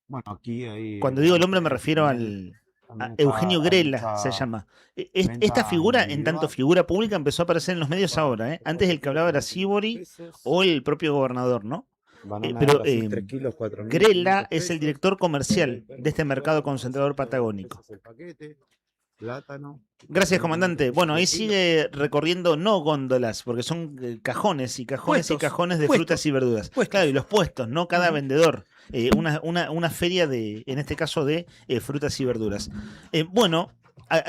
Bueno, aquí hay. Cuando digo el hombre me refiero al a Eugenio Grela, se llama. Esta figura, en tanto figura pública, empezó a aparecer en los medios ahora, ¿eh? Antes el que hablaba era Sibori o el propio gobernador, ¿no? Pero Grela es el director comercial de este mercado concentrador patagónico. Plátano. Gracias, comandante. Bueno, ahí sigue recorriendo, no góndolas, porque son cajones y cajones Puestos, y cajones de puestos, frutas y verduras. Pues claro, y los puestos, no cada vendedor. Una feria de, en este caso, de frutas y verduras. Bueno,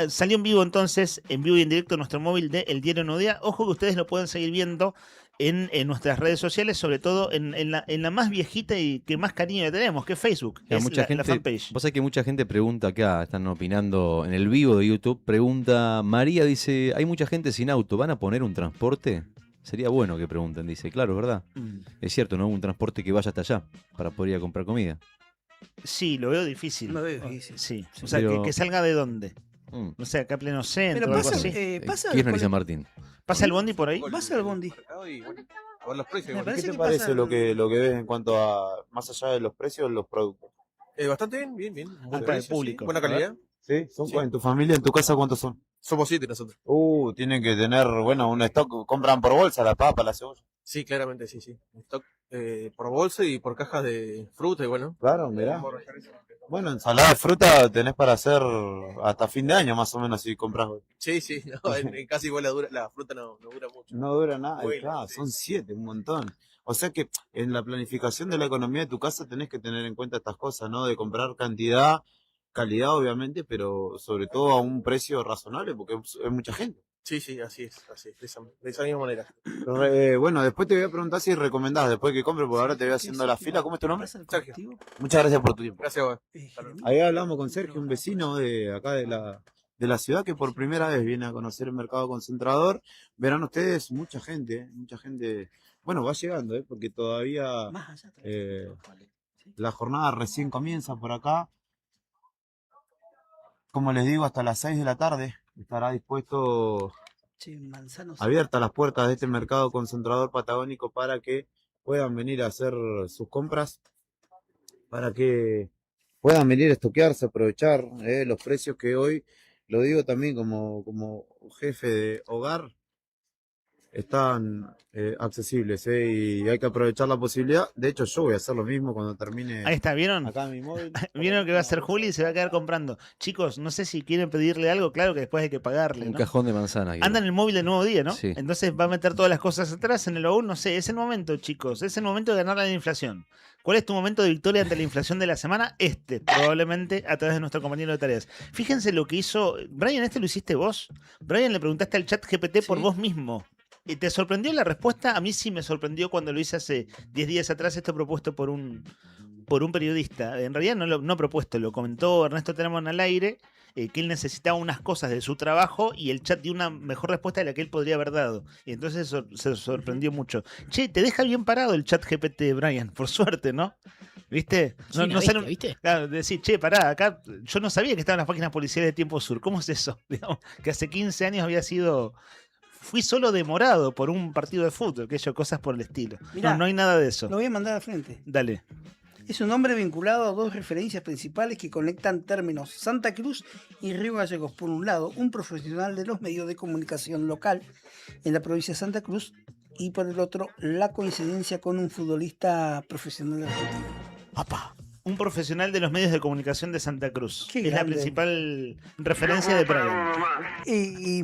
salió en vivo entonces, en vivo y en directo nuestro móvil de El Diario Nuevo Día. Ojo que ustedes lo pueden seguir viendo en nuestras redes sociales, sobre todo en la más viejita y que más cariño le tenemos, que es Facebook. Claro, Es mucha la gente, fanpage. vos sabés que mucha gente pregunta acá, están opinando en el vivo de YouTube, pregunta, María dice, hay mucha gente sin auto, ¿van a poner un transporte? Sería bueno que pregunten, dice, claro, ¿verdad? Es cierto, ¿no? Un transporte que vaya hasta allá para poder ir a comprar comida. Sí, lo veo difícil. Lo veo difícil. Sí, o sea, Pero- que salga de dónde. No sé, acá pleno centro Pero o algo pasa, así. pasa Kirchner y por- San Martín. ¿Pasa el bondi por ahí? Pasa el bondi. Por los precios. Me ¿Qué parece te que parece pasa lo que ves en cuanto a, más allá de los precios, los productos? Bastante bien, bien. Buen Hasta el precio, público. sí. Buena calidad. ¿Sí? ¿En tu familia, en tu casa, cuántos son? Somos 7 nosotros. Tienen que tener, bueno, un stock, compran por bolsa la papa, la cebolla. Sí, claramente, sí, sí. Stock por bolsa y por cajas de fruta y bueno. Claro, mirá. Bueno, ensalada de fruta tenés para hacer hasta fin de año más o menos si compras. Sí, sí, no, en casi igual la fruta no dura mucho. No dura nada, Bueno, claro, sí. son 7, un montón. O sea que en la planificación de la economía de tu casa tenés que tener en cuenta estas cosas, ¿no? De comprar cantidad, calidad obviamente, pero sobre todo a un precio razonable porque es mucha gente. Sí, sí, así es, de esa misma manera. Bueno, después te voy a preguntar si recomendás después que compres, porque ahora te voy haciendo la fila. ¿Cómo es tu nombre? Sergio. Muchas gracias por tu tiempo. Gracias, güey. Ahí hablamos con Sergio, un vecino de acá de la ciudad que por primera vez viene a conocer el mercado concentrador. Verán ustedes mucha gente, bueno, va llegando, porque todavía la jornada recién comienza por acá. Como les digo, hasta las 6 de la tarde estará dispuesto, abiertas las puertas de este mercado concentrador patagónico para que puedan venir a hacer sus compras, para que puedan venir a estoquearse, aprovechar los precios que hoy, lo digo también como jefe de hogar, están accesibles y hay que aprovechar la posibilidad. De hecho, yo voy a hacer lo mismo cuando termine. Ahí está, ¿vieron? Acá en mi móvil. ¿Vieron lo que va a hacer Juli? Y se va a quedar comprando. Chicos, no sé si quieren pedirle algo, claro que después hay que pagarle, Un ¿no? cajón de manzana. quiero. Anda en el móvil de Nuevo Día, ¿no? Sí. Entonces va a meter todas las cosas atrás en el baúl, no sé, es el momento, chicos, es el momento de ganar la inflación. ¿Cuál es tu momento de victoria ante la inflación de la semana? Probablemente a través de nuestro compañero de tareas. Fíjense lo que hizo, Brian, lo hiciste vos. Brian, le preguntaste al chat GPT por vos mismo. ¿Y te sorprendió la respuesta? A mí sí me sorprendió cuando lo hice hace 10 días atrás, esto propuesto por un periodista. En realidad no propuesto, lo comentó Ernesto Teramón al aire, que él necesitaba unas cosas de su trabajo y el chat dio una mejor respuesta de la que él podría haber dado. Y entonces se sorprendió mucho. Che, te deja bien parado el chat GPT, Brian, por suerte, ¿no? ¿Viste? Sí, ¿no sale viste? Claro, decir, che, pará, acá yo no sabía que estaban las páginas policiales de Tiempo Sur. ¿Cómo es eso? Digamos, que hace 15 años había sido... Fui solo demorado por un partido de fútbol, que yo, cosas por el estilo. Mirá, no hay nada de eso. Lo voy a mandar al frente. Dale. Es un nombre vinculado a dos referencias principales que conectan términos Santa Cruz y Río Gallegos. Por un lado, un profesional de los medios de comunicación local en la provincia de Santa Cruz, y por el otro, la coincidencia con un futbolista profesional argentino. Un profesional de los medios de comunicación de Santa Cruz. Qué Es la grande. principal referencia de Brian. Y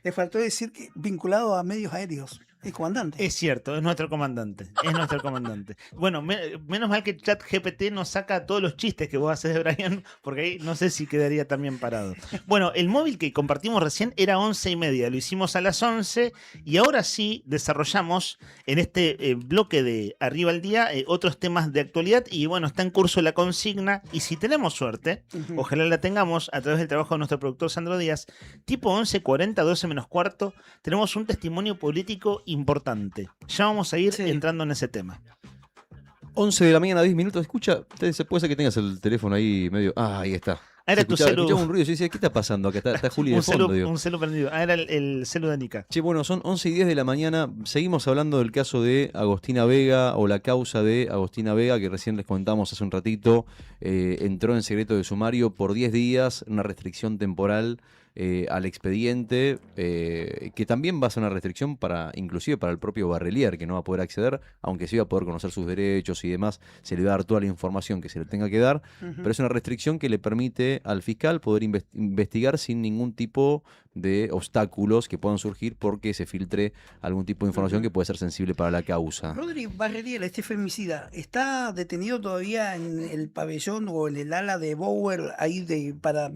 le faltó decir que vinculado a medios aéreos. El comandante. Es cierto, es nuestro comandante. Es nuestro comandante. Bueno, menos mal que ChatGPT nos saca todos los chistes que vos haces de Brian, porque ahí no sé si quedaría también parado. Bueno, el móvil que compartimos recién era 11:30. Lo hicimos a las 11 y ahora sí desarrollamos en este bloque de Arriba al Día otros temas de actualidad. Y bueno, está en curso la consigna. Y si tenemos suerte, ojalá la tengamos a través del trabajo de nuestro productor Sandro Díaz, tipo 11:40, 12 menos cuarto, tenemos un testimonio político importante. Ya vamos a ir entrando en ese tema. 11 de la mañana, 10 minutos. Escucha, se puede ser que tengas el teléfono ahí medio. Ah, ahí está. Era tu celu. Escuchaba un ruido. Yo decía, ¿qué está pasando acá? Está Juli de fondo. Un celu prendido. Ah, era el celu de Nica. Che, bueno, son 11:10 de la mañana. Seguimos hablando del caso de Agostina Vega o la causa de Agostina Vega, que recién les contamos hace un ratito. Entró en secreto de sumario por 10 días, una restricción temporal al expediente, que también va a ser una restricción inclusive para el propio Barrelier, que no va a poder acceder, aunque sí va a poder conocer sus derechos y demás, se le va a dar toda la información que se le tenga que dar, pero es una restricción que le permite al fiscal poder investigar sin ningún tipo de obstáculos que puedan surgir porque se filtre algún tipo de información que puede ser sensible para la causa. Rodri Barrelier, este femicida, ¿está detenido todavía en el pabellón o en el ala de Bower ahí para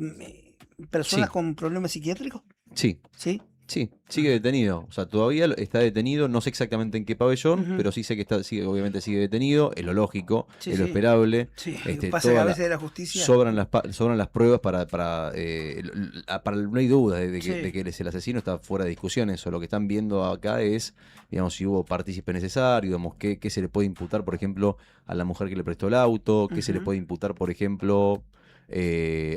personas con problemas psiquiátricos? Sí. ¿Sí? Sí, sigue detenido. O sea, todavía está detenido. No sé exactamente en qué pabellón, pero sí sé que obviamente sigue detenido. Es lo lógico, es lo esperable. Sí, pasa que a veces de la justicia. Sobran las pruebas para no hay duda de que el asesino está fuera de discusión. Eso, lo que están viendo acá es, digamos, si hubo partícipe necesario, digamos, qué se le puede imputar, por ejemplo, a la mujer que le prestó el auto, qué se le puede imputar, por ejemplo,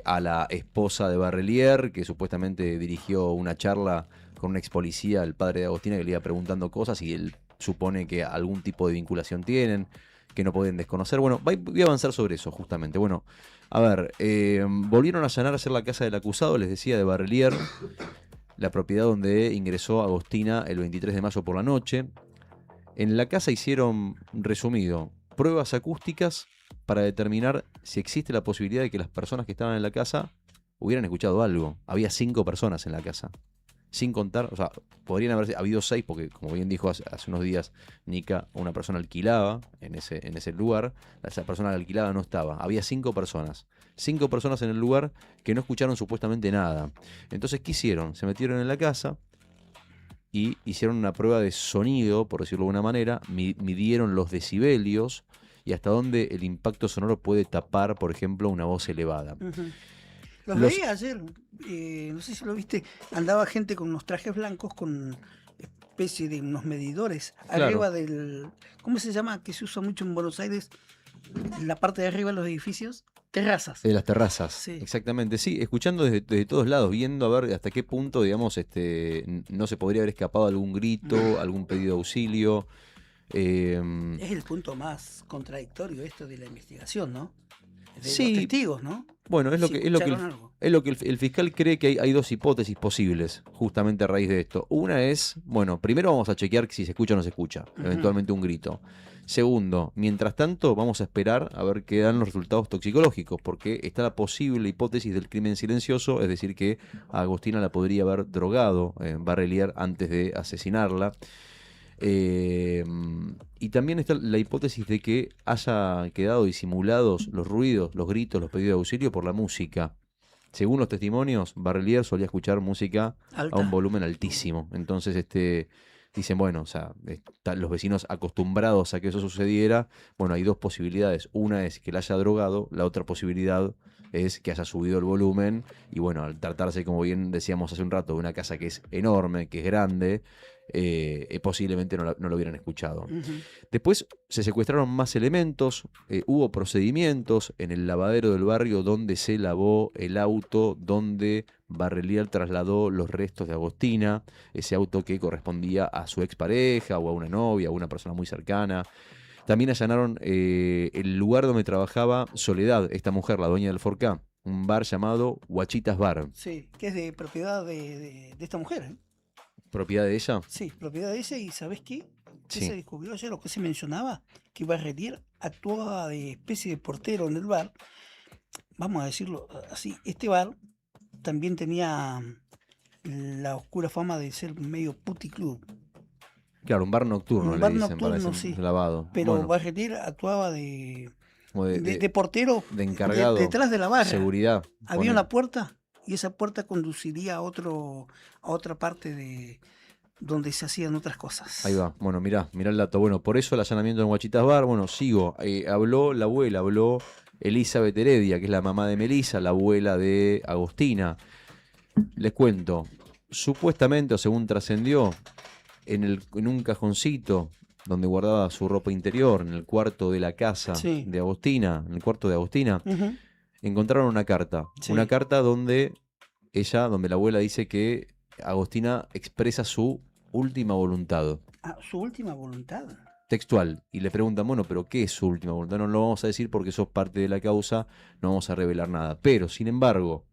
a la esposa de Barrelier, que supuestamente dirigió una charla con un ex policía, el padre de Agostina, que le iba preguntando cosas y él supone que algún tipo de vinculación tienen, que no pueden desconocer. Bueno, voy a avanzar sobre eso justamente. Bueno, a ver, volvieron a allanar a hacer la casa del acusado, les decía, de Barrelier, la propiedad donde ingresó Agostina el 23 de mayo por la noche. En la casa hicieron, resumido, pruebas acústicas para determinar si existe la posibilidad de que las personas que estaban en la casa hubieran escuchado algo. Había 5 personas en la casa. Sin contar, o sea, podrían haber habido 6, porque como bien dijo hace unos días Nica, una persona alquilaba en ese lugar. Esa persona que alquilaba no estaba. Había 5 personas. 5 personas en el lugar que no escucharon supuestamente nada. Entonces, ¿qué hicieron? Se metieron en la casa y hicieron una prueba de sonido, por decirlo de alguna manera. Midieron los decibelios y hasta dónde el impacto sonoro puede tapar, por ejemplo, una voz elevada. Los veía ayer, no sé si lo viste, andaba gente con unos trajes blancos con especie de unos medidores arriba del, ¿cómo se llama? Que se usa mucho en Buenos Aires, la parte de arriba de los edificios, terrazas. De las terrazas, sí. Exactamente, sí, escuchando desde todos lados, viendo a ver hasta qué punto, digamos, no se podría haber escapado algún grito, algún pedido de auxilio. Es el punto más contradictorio esto de la investigación, ¿no? De sí, los testigos, ¿no? Bueno, es lo que el fiscal cree que hay 2 hipótesis posibles, justamente a raíz de esto. Una es, bueno, primero vamos a chequear si se escucha o no se escucha, eventualmente un grito. Segundo, mientras tanto, vamos a esperar a ver qué dan los resultados toxicológicos, porque está la posible hipótesis del crimen silencioso, es decir, que a Agostina la podría haber drogado Barrelier antes de asesinarla. Y también está la hipótesis de que haya quedado disimulados los ruidos, los gritos, los pedidos de auxilio por la música. Según los testimonios, Barrelier solía escuchar música a un volumen altísimo. Entonces, dicen, bueno, o sea, están los vecinos acostumbrados a que eso sucediera. Bueno, hay 2 posibilidades. Una es que la haya drogado, la otra posibilidad es que haya subido el volumen. Y bueno, al tratarse, como bien decíamos hace un rato, de una casa que es enorme, que es grande, posiblemente no lo hubieran escuchado. Después se secuestraron más elementos, hubo procedimientos en el lavadero del barrio donde se lavó el auto, donde Barrelier trasladó los restos de Agostina, ese auto que correspondía a su expareja o a una novia o a una persona muy cercana. También allanaron el lugar donde trabajaba Soledad, esta mujer, la dueña del Forcá, un bar llamado Huachitas Bar. Sí, que es de propiedad de esta mujer, ¿eh? ¿Propiedad de ella? Sí, propiedad de ella, y ¿sabes qué? ¿Qué Sí. se descubrió ayer? Lo que se mencionaba, que Barretier actuaba de especie de portero en el bar. Vamos a decirlo así, este bar también tenía la oscura fama de ser medio puticlub. Claro, un bar nocturno, Un le bar dicen, para nocturno, ese sí. lavado. Pero Bueno, Barretier actuaba de como de portero de encargado. detrás de la barra. Seguridad. Había ponele. una puerta y esa puerta conduciría a otra parte de donde se hacían otras cosas. Ahí va. Bueno, mirá el dato. Bueno, por eso el allanamiento en Guachitas Bar. Bueno, sigo. Habló la abuela, habló Elizabeth Heredia, que es la mamá de Melissa, la abuela de Agostina. Les cuento. Supuestamente, o según trascendió, en un cajoncito donde guardaba su ropa interior, en el cuarto de la casa Sí. de Agostina, en el cuarto de Agostina, Ujú. encontraron una carta. Sí. Una carta donde la abuela dice que Agostina expresa su última voluntad. Su última voluntad. Textual. Y le preguntan, bueno, pero ¿qué es su última voluntad? No lo vamos a decir porque sos parte de la causa, no vamos a revelar nada. Pero, sin embargo,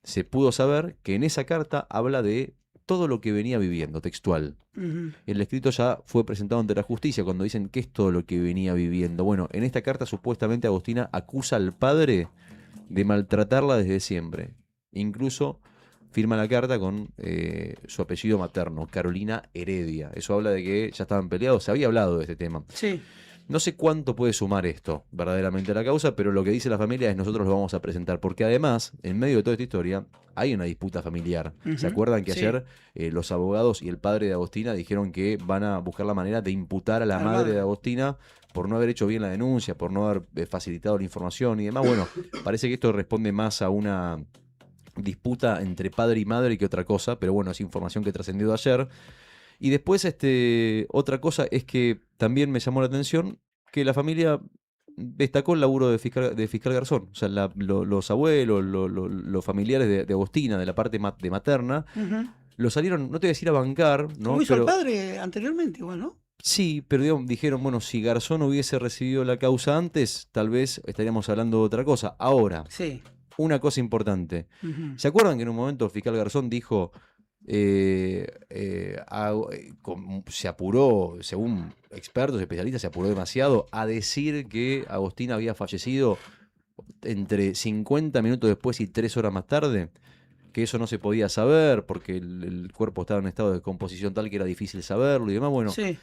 se pudo saber que en esa carta habla de todo lo que venía viviendo, textual. Ujú. El escrito ya fue presentado ante la justicia cuando dicen qué es todo lo que venía viviendo. Bueno, en esta carta supuestamente Agostina acusa al padre de maltratarla desde siempre. Incluso firma la carta con su apellido materno, Carolina Heredia. Eso habla de que ya estaban peleados, se había hablado de este tema. Sí. No sé cuánto puede sumar esto verdaderamente a la causa, pero lo que dice la familia es nosotros lo vamos a presentar, porque además, en medio de toda esta historia, hay una disputa familiar. Ujú, ¿Se acuerdan que sí. ayer los abogados y el padre de Agostina dijeron que van a buscar la manera de imputar a la Al madre madre. de Agostina por no haber hecho bien la denuncia, por no haber facilitado la información y demás? Bueno, parece que esto responde más a una disputa entre padre y madre que otra cosa, pero bueno, es información que trascendió de ayer. Y después, otra cosa es que también me llamó la atención que la familia destacó el laburo de fiscal Garzón. O sea, los abuelos, los familiares de Agostina, de la parte de materna, Ujú. lo salieron, no te voy a decir a bancar, ¿no? Como hizo el Pero, padre anteriormente, igual, ¿no? sí, pero digamos, dijeron, bueno, si Garzón hubiese recibido la causa antes, tal vez estaríamos hablando de otra cosa. Ahora, Sí. una cosa importante. Ujú. ¿Se acuerdan que en un momento el fiscal Garzón dijo, se apuró, según expertos, especialistas, se apuró demasiado a decir que Agostina había fallecido entre 50 minutos después y 3 horas más tarde? Que eso no se podía saber porque el cuerpo estaba en estado de descomposición tal que era difícil saberlo y demás. Bueno, Sí.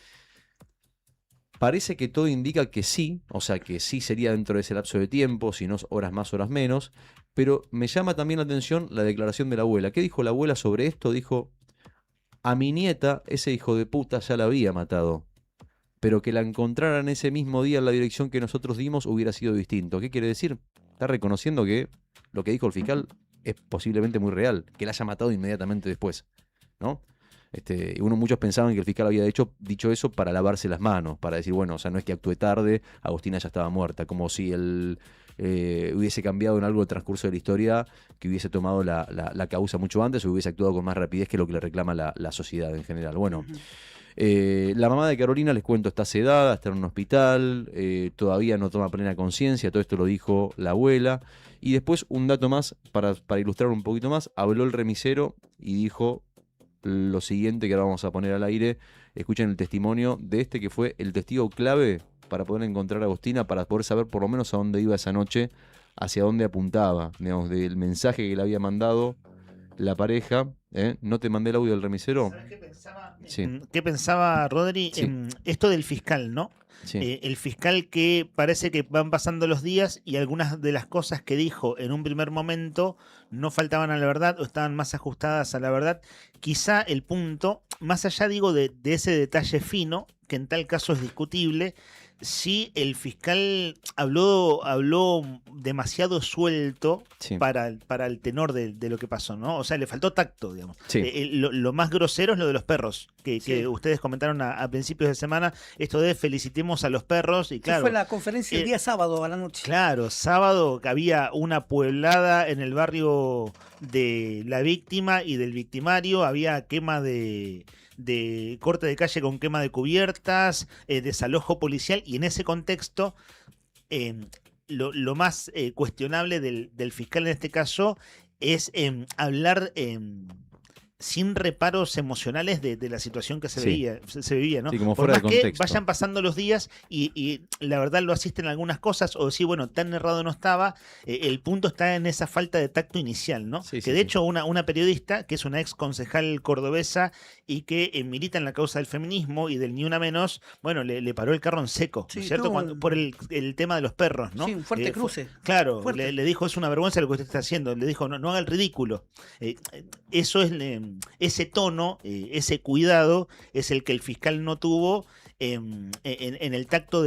parece que todo indica que sí, o sea que sí sería dentro de ese lapso de tiempo, si no horas más, horas menos, pero me llama también la atención la declaración de la abuela. ¿Qué dijo la abuela sobre esto? Dijo, a mi nieta ese hijo de puta ya la había matado, pero que la encontraran ese mismo día en la dirección que nosotros dimos hubiera sido distinto. ¿Qué quiere decir? Está reconociendo que lo que dijo el fiscal es posiblemente muy real, que la haya matado inmediatamente después, ¿no? Y muchos pensaban que el fiscal había dicho eso para lavarse las manos, para decir, bueno, o sea, no es que actúe tarde, Agostina ya estaba muerta, como si él hubiese cambiado en algo el transcurso de la historia, que hubiese tomado la causa mucho antes o hubiese actuado con más rapidez que lo que le reclama la sociedad en general. Bueno, la mamá de Carolina, les cuento, está sedada, está en un hospital, todavía no toma plena conciencia, todo esto lo dijo la abuela. Y después, un dato más, para ilustrar un poquito más, habló el remisero y dijo lo siguiente que ahora vamos a poner al aire. Escuchen el testimonio de que fue el testigo clave para poder encontrar a Agostina, para poder saber por lo menos a dónde iba esa noche, hacia dónde apuntaba, digamos, del mensaje que le había mandado la pareja. ¿No te mandé el audio del remisero? ¿Sabes qué pensaba? Sí. ¿Qué pensaba, Rodri? Sí. Esto del fiscal, ¿no? Sí. El fiscal que parece que van pasando los días y algunas de las cosas que dijo en un primer momento no faltaban a la verdad o estaban más ajustadas a la verdad. Quizá el punto, más allá digo de ese detalle fino, que en tal caso es discutible, sí el fiscal habló demasiado suelto Sí. para el tenor de lo que pasó, ¿no? O sea, le faltó tacto, digamos. Sí. Lo más grosero es lo de los perros, que Sí. ustedes comentaron a principios de semana, esto de felicitemos a los perros, y Esa claro. fue la conferencia el eh, día sábado a la noche. Claro, sábado que había una pueblada en el barrio de la víctima y del victimario, había quema de corte de calle con quema de cubiertas, desalojo policial, y en ese contexto lo más cuestionable del fiscal en este caso es hablar sin reparos emocionales de la situación que se vivía, ¿no? Sí, como Por fuera más de que contexto. vayan pasando los días y la verdad lo asisten algunas cosas, o decir, bueno, tan errado no estaba, el punto está en esa falta de tacto inicial, ¿no? Sí, Que de hecho una periodista, que es una ex concejal cordobesa y que milita en la causa del feminismo y del Ni Una Menos, bueno, le paró el carro en seco, ¿no es cierto? Por el tema de los perros, ¿no? Sí, un fuerte cruce. Claro, Fuerte. le dijo, es una vergüenza lo que usted está haciendo, le dijo, no haga el ridículo. Eso es ese tono, ese cuidado es el que el fiscal no tuvo en el tacto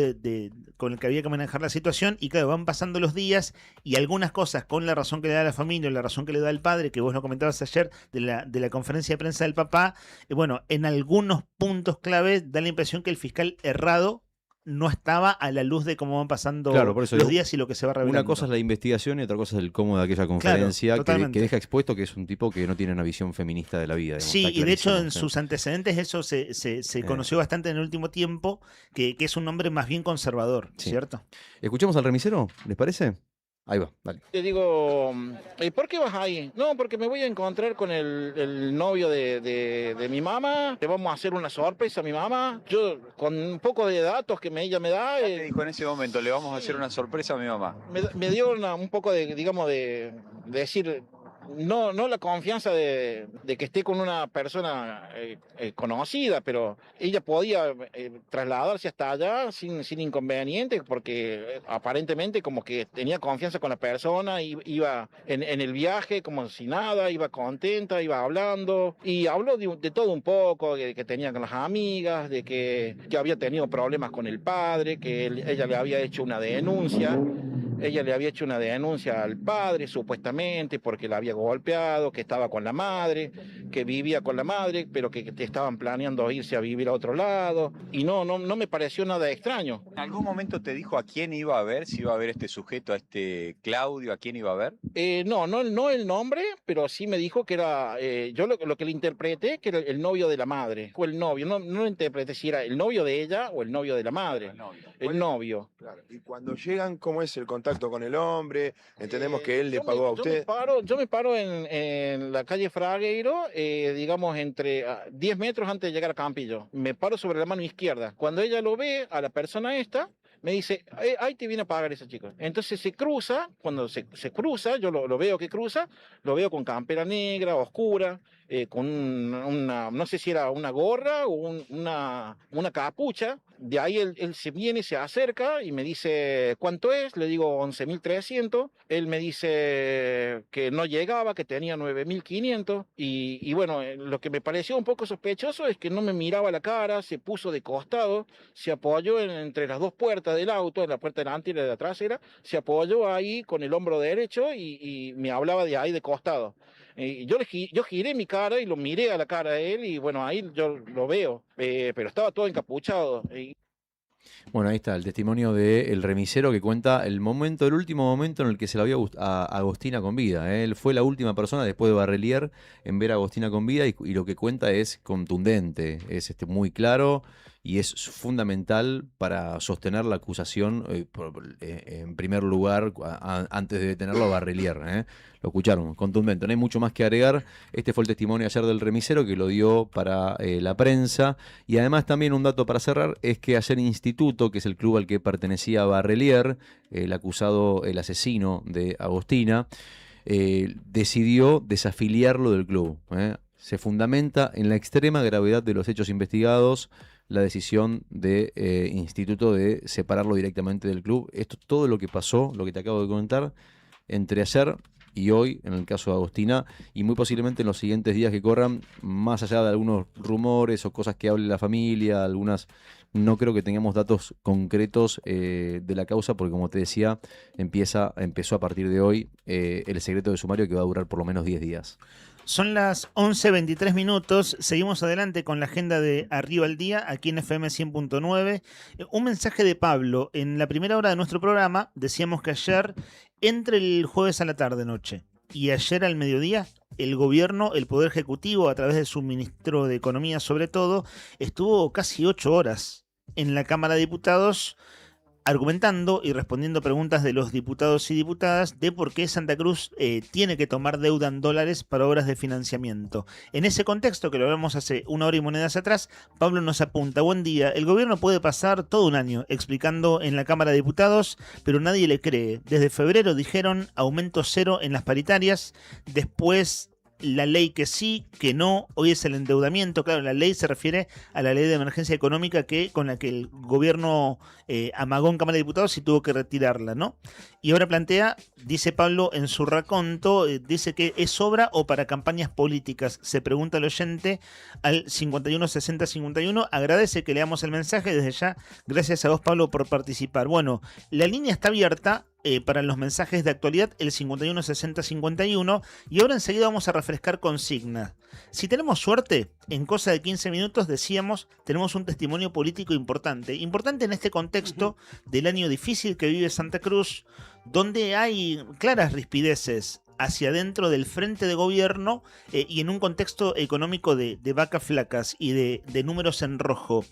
con el que había que manejar la situación. Y claro, van pasando los días y algunas cosas, con la razón que le da la familia, la razón que le da el padre, que vos lo comentabas ayer de la conferencia de prensa del papá, bueno, en algunos puntos claves da la impresión que el fiscal errado no estaba a la luz de cómo van pasando Claro, por eso los digo, días y lo que se va revelando. Una cosa es la investigación y otra cosa es el cómo de aquella conferencia totalmente. que deja expuesto que es un tipo que no tiene una visión feminista de la vida. Digamos, Sí, está y de hecho clarísimo, en sí. sus antecedentes eso se conoció bastante en el último tiempo, que es un hombre más bien conservador, Sí. ¿cierto? ¿Escuchamos al remisero? ¿Les parece? Ahí va, dale. Le digo, ¿por qué vas ahí? No, porque me voy a encontrar con el novio de mi mamá. Le vamos a hacer una sorpresa a mi mamá. Yo, con un poco de datos que ella me da... ¿Qué te dijo en ese momento? Le vamos a hacer una sorpresa a mi mamá. Me dio un poco de, digamos, de decir... No la confianza de que esté con una persona conocida, pero ella podía trasladarse hasta allá sin inconveniente, porque aparentemente como que tenía confianza con la persona, iba en el viaje como si nada, iba contenta, iba hablando, y habló de todo un poco, que tenía con las amigas, de que había tenido problemas con el padre, que ella le había hecho una denuncia. Ella le había hecho una denuncia al padre, supuestamente, porque la había golpeado, que estaba con la madre, que vivía con la madre, pero que estaban planeando irse a vivir a otro lado. Y no me pareció nada extraño. ¿En algún momento te dijo a quién iba a ver? Si iba a ver este sujeto, a este Claudio, ¿a quién iba a ver? No el nombre, pero sí me dijo que era, yo lo que le interpreté, que era el novio de la madre. O el novio, no lo interpreté si era el novio de ella o el novio de la madre. El novio. Claro. Y cuando llegan, ¿cómo es el contacto con el hombre? Entendemos que él le pagó a usted. Yo me paro en la calle Fragueiro, digamos entre 10 metros antes de llegar a Campillo. Me paro sobre la mano izquierda. Cuando ella lo ve, a la persona esta, me dice, ahí te viene a pagar ese chico. Entonces se cruza, cuando se cruza, yo lo veo que cruza, lo veo con campera negra, oscura, con una, no sé si era una gorra o una capucha. De ahí él se viene, se acerca y me dice, ¿cuánto es? Le digo 11.300. Él me dice que no llegaba, que tenía 9.500. Y bueno, lo que me pareció un poco sospechoso es que no me miraba la cara, se puso de costado, se apoyó entre las dos puertas del auto, en la puerta delantera y de la trasera, se apoyó ahí con el hombro derecho y me hablaba de ahí de costado. Yo giré mi cara y lo miré a la cara de él y bueno, ahí yo lo veo, pero estaba todo encapuchado. Bueno, ahí está el testimonio del remisero que cuenta el último momento en el que se la vio a Agostina con vida. Él fue la última persona después de Barrelier en ver a Agostina con vida y lo que cuenta es contundente, es muy claro y es fundamental para sostener la acusación en primer lugar antes de detenerlo a Barrelier. Lo escucharon, contundente, no hay mucho más que agregar. Este fue el testimonio ayer del remisero que lo dio para la prensa. Y además también un dato para cerrar es que ayer Instituto, que es el club al que pertenecía Barrelier, el acusado, el asesino de Agostina, decidió desafiliarlo del club. Se fundamenta en la extrema gravedad de los hechos investigados la decisión de Instituto de separarlo directamente del club. Esto todo lo que pasó, lo que te acabo de comentar, entre ayer y hoy, en el caso de Agostina, y muy posiblemente en los siguientes días que corran, más allá de algunos rumores o cosas que hable la familia, no creo que tengamos datos concretos de la causa, porque como te decía, empezó a partir de hoy el secreto de sumario que va a durar por lo menos 10 días. Son las 11:23 minutos. Seguimos adelante con la agenda de Arriba al Día, aquí en FM 100.9. Un mensaje de Pablo. En la primera hora de nuestro programa decíamos que ayer, entre el jueves a la tarde-noche y ayer al mediodía, el gobierno, el Poder Ejecutivo, a través de su ministro de Economía sobre todo, estuvo casi 8 horas en la Cámara de Diputados argumentando y respondiendo preguntas de los diputados y diputadas de por qué Santa Cruz tiene que tomar deuda en dólares para obras de financiamiento. En ese contexto, que lo hablamos hace 1 hora y monedas atrás, Pablo nos apunta: buen día, el gobierno puede pasar todo un año explicando en la Cámara de Diputados, pero nadie le cree. Desde febrero dijeron aumento 0 en las paritarias, después la ley que sí, que no, hoy es el endeudamiento. Claro, la ley se refiere a la ley de emergencia económica con la que el gobierno amagó en Cámara de Diputados y tuvo que retirarla, ¿no? Y ahora plantea, dice Pablo en su raconto, dice que es obra o para campañas políticas. Se pregunta el oyente al 516051. Agradece que leamos el mensaje desde ya. Gracias a vos, Pablo, por participar. Bueno, la línea está abierta para los mensajes de actualidad, el 516051, y ahora enseguida vamos a refrescar consigna. Si tenemos suerte, en cosa de 15 minutos, decíamos, tenemos un testimonio político importante en este contexto del año difícil que vive Santa Cruz, donde hay claras rispideces hacia adentro del frente de gobierno y en un contexto económico de vacas flacas y de números en rojo.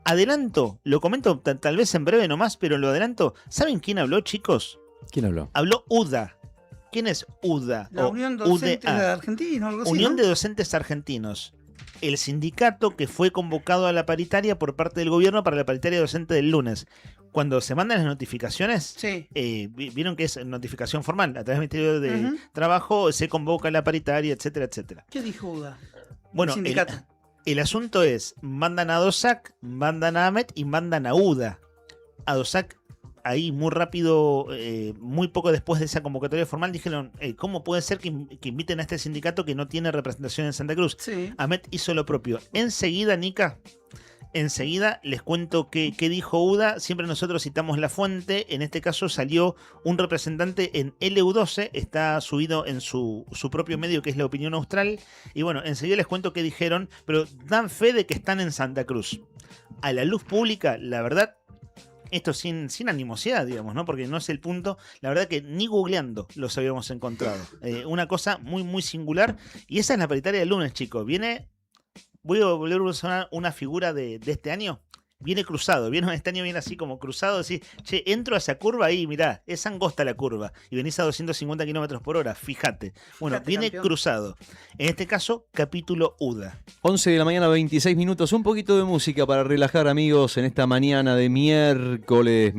Adelanto, lo comento tal vez en breve nomás, pero lo adelanto. ¿Saben quién habló, chicos? ¿Quién habló? Habló UDA. ¿Quién es UDA? La Unión Docentes Argentinos, algo así, Unión ¿no? de Docentes Argentinos. El sindicato que fue convocado a la paritaria por parte del gobierno para la paritaria docente del lunes. Cuando se mandan las notificaciones, vieron que es notificación formal. A través del Ministerio de Trabajo se convoca a la paritaria, etcétera, etcétera. ¿Qué dijo UDA? Bueno, el asunto es, mandan a DOSAC, mandan a AMET y mandan a UDA. A DOSAC, ahí muy rápido, muy poco después de esa convocatoria formal, dijeron, ¿cómo puede ser que inviten a este sindicato que no tiene representación en Santa Cruz? Sí. AMET hizo lo propio. Enseguida, Nica, les cuento qué dijo UDA. Siempre nosotros citamos la fuente. En este caso salió un representante en LU12, está subido en su propio medio, que es La Opinión Austral. Y bueno, enseguida les cuento qué dijeron, pero dan fe de que están en Santa Cruz. A la luz pública, la verdad, esto sin animosidad, digamos, ¿no? Porque no es el punto. La verdad que ni googleando los habíamos encontrado. Una cosa muy, muy singular. Y esa es la paritaria del lunes, chicos. Voy a volver a usar una figura de este año. Viene cruzado, este año viene así como cruzado, decís, che, entro a esa curva ahí, mirá, es angosta la curva, y venís a 250 kilómetros por hora, fíjate. Bueno, viene campeón. Cruzado. En este caso, capítulo UDA. 11 de la mañana, 26 minutos, un poquito de música para relajar, amigos, en esta mañana de miércoles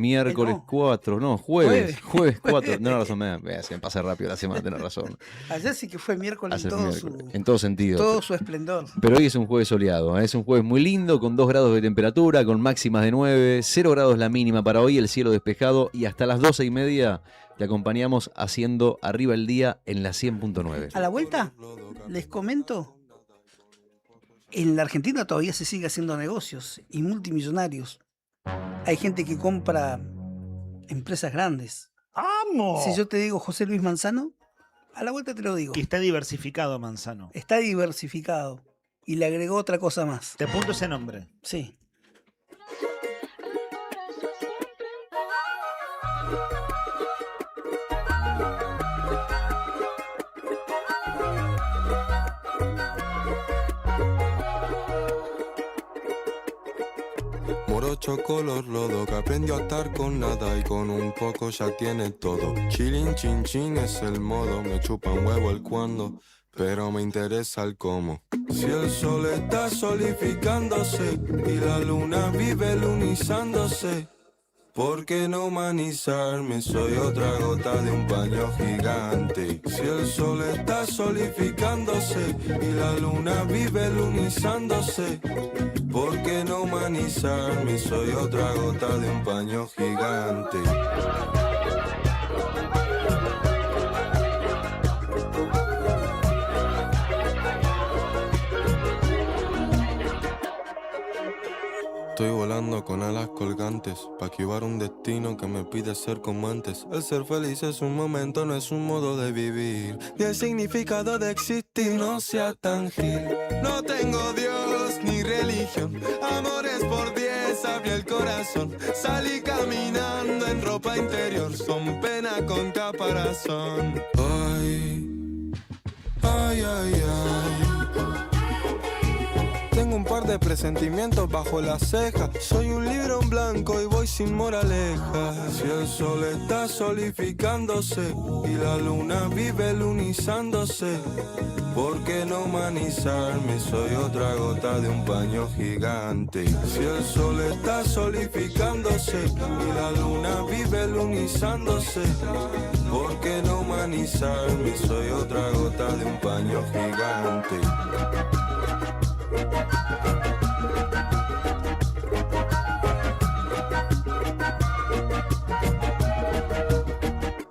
4, no, jueves 4, no, razón, se me pasa rápido la semana, tenés razón. Ayer sí que fue miércoles en todo sentido. Todo su esplendor. Pero hoy es un jueves soleado, es un jueves muy lindo, con 2 grados de temperatura, con máximas de 9, 0 grados la mínima para hoy, el cielo despejado, y hasta las 12:30 te acompañamos haciendo arriba el día en la 100.9. A la vuelta, les comento, en la Argentina todavía se sigue haciendo negocios y multimillonarios. Hay gente que compra empresas grandes. ¡Vamos! Si yo te digo José Luis Manzano, a la vuelta te lo digo. Y está diversificado Manzano. Está diversificado. Y le agregó otra cosa más. Te apunto ese nombre. Sí. Morocho color lodo, que aprendió a estar con nada y con un poco ya tiene todo. Chilin chin chin es el modo, me chupa un huevo el cuándo, pero me interesa el cómo. Si el sol está solificándose y la luna vive lunizándose, ¿por qué no humanizarme? Soy otra gota de un paño gigante. Si el sol está solificándose y la luna vive lunizándose, ¿por qué no humanizarme? Soy otra gota de un paño gigante. Estoy volando con alas colgantes pa' esquivar un destino que me pide ser como antes. El ser feliz es un momento, no es un modo de vivir. Y el significado de existir no sea tan gil. No tengo Dios ni religión, amores por 10 abrí el corazón. Salí caminando en ropa interior, son pena con caparazón. Ay, ay, ay, ay. Tengo tengo un par de presentimientos bajo la ceja. Soy un libro en blanco y voy sin moraleja. Si el sol está solificándose y la luna vive lunizándose, ¿por qué no humanizarme? Soy otra gota de un paño gigante. Si el sol está solificándose y la luna vive lunizándose, ¿por qué no humanizarme? Soy otra gota de un paño gigante.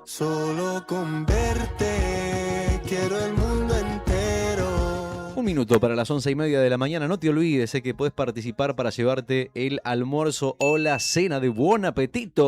Solo con verte quiero el mundo entero. Un minuto para las 11:30 de la mañana. No te olvides que podés participar para llevarte el almuerzo o la cena de Buon Appetito.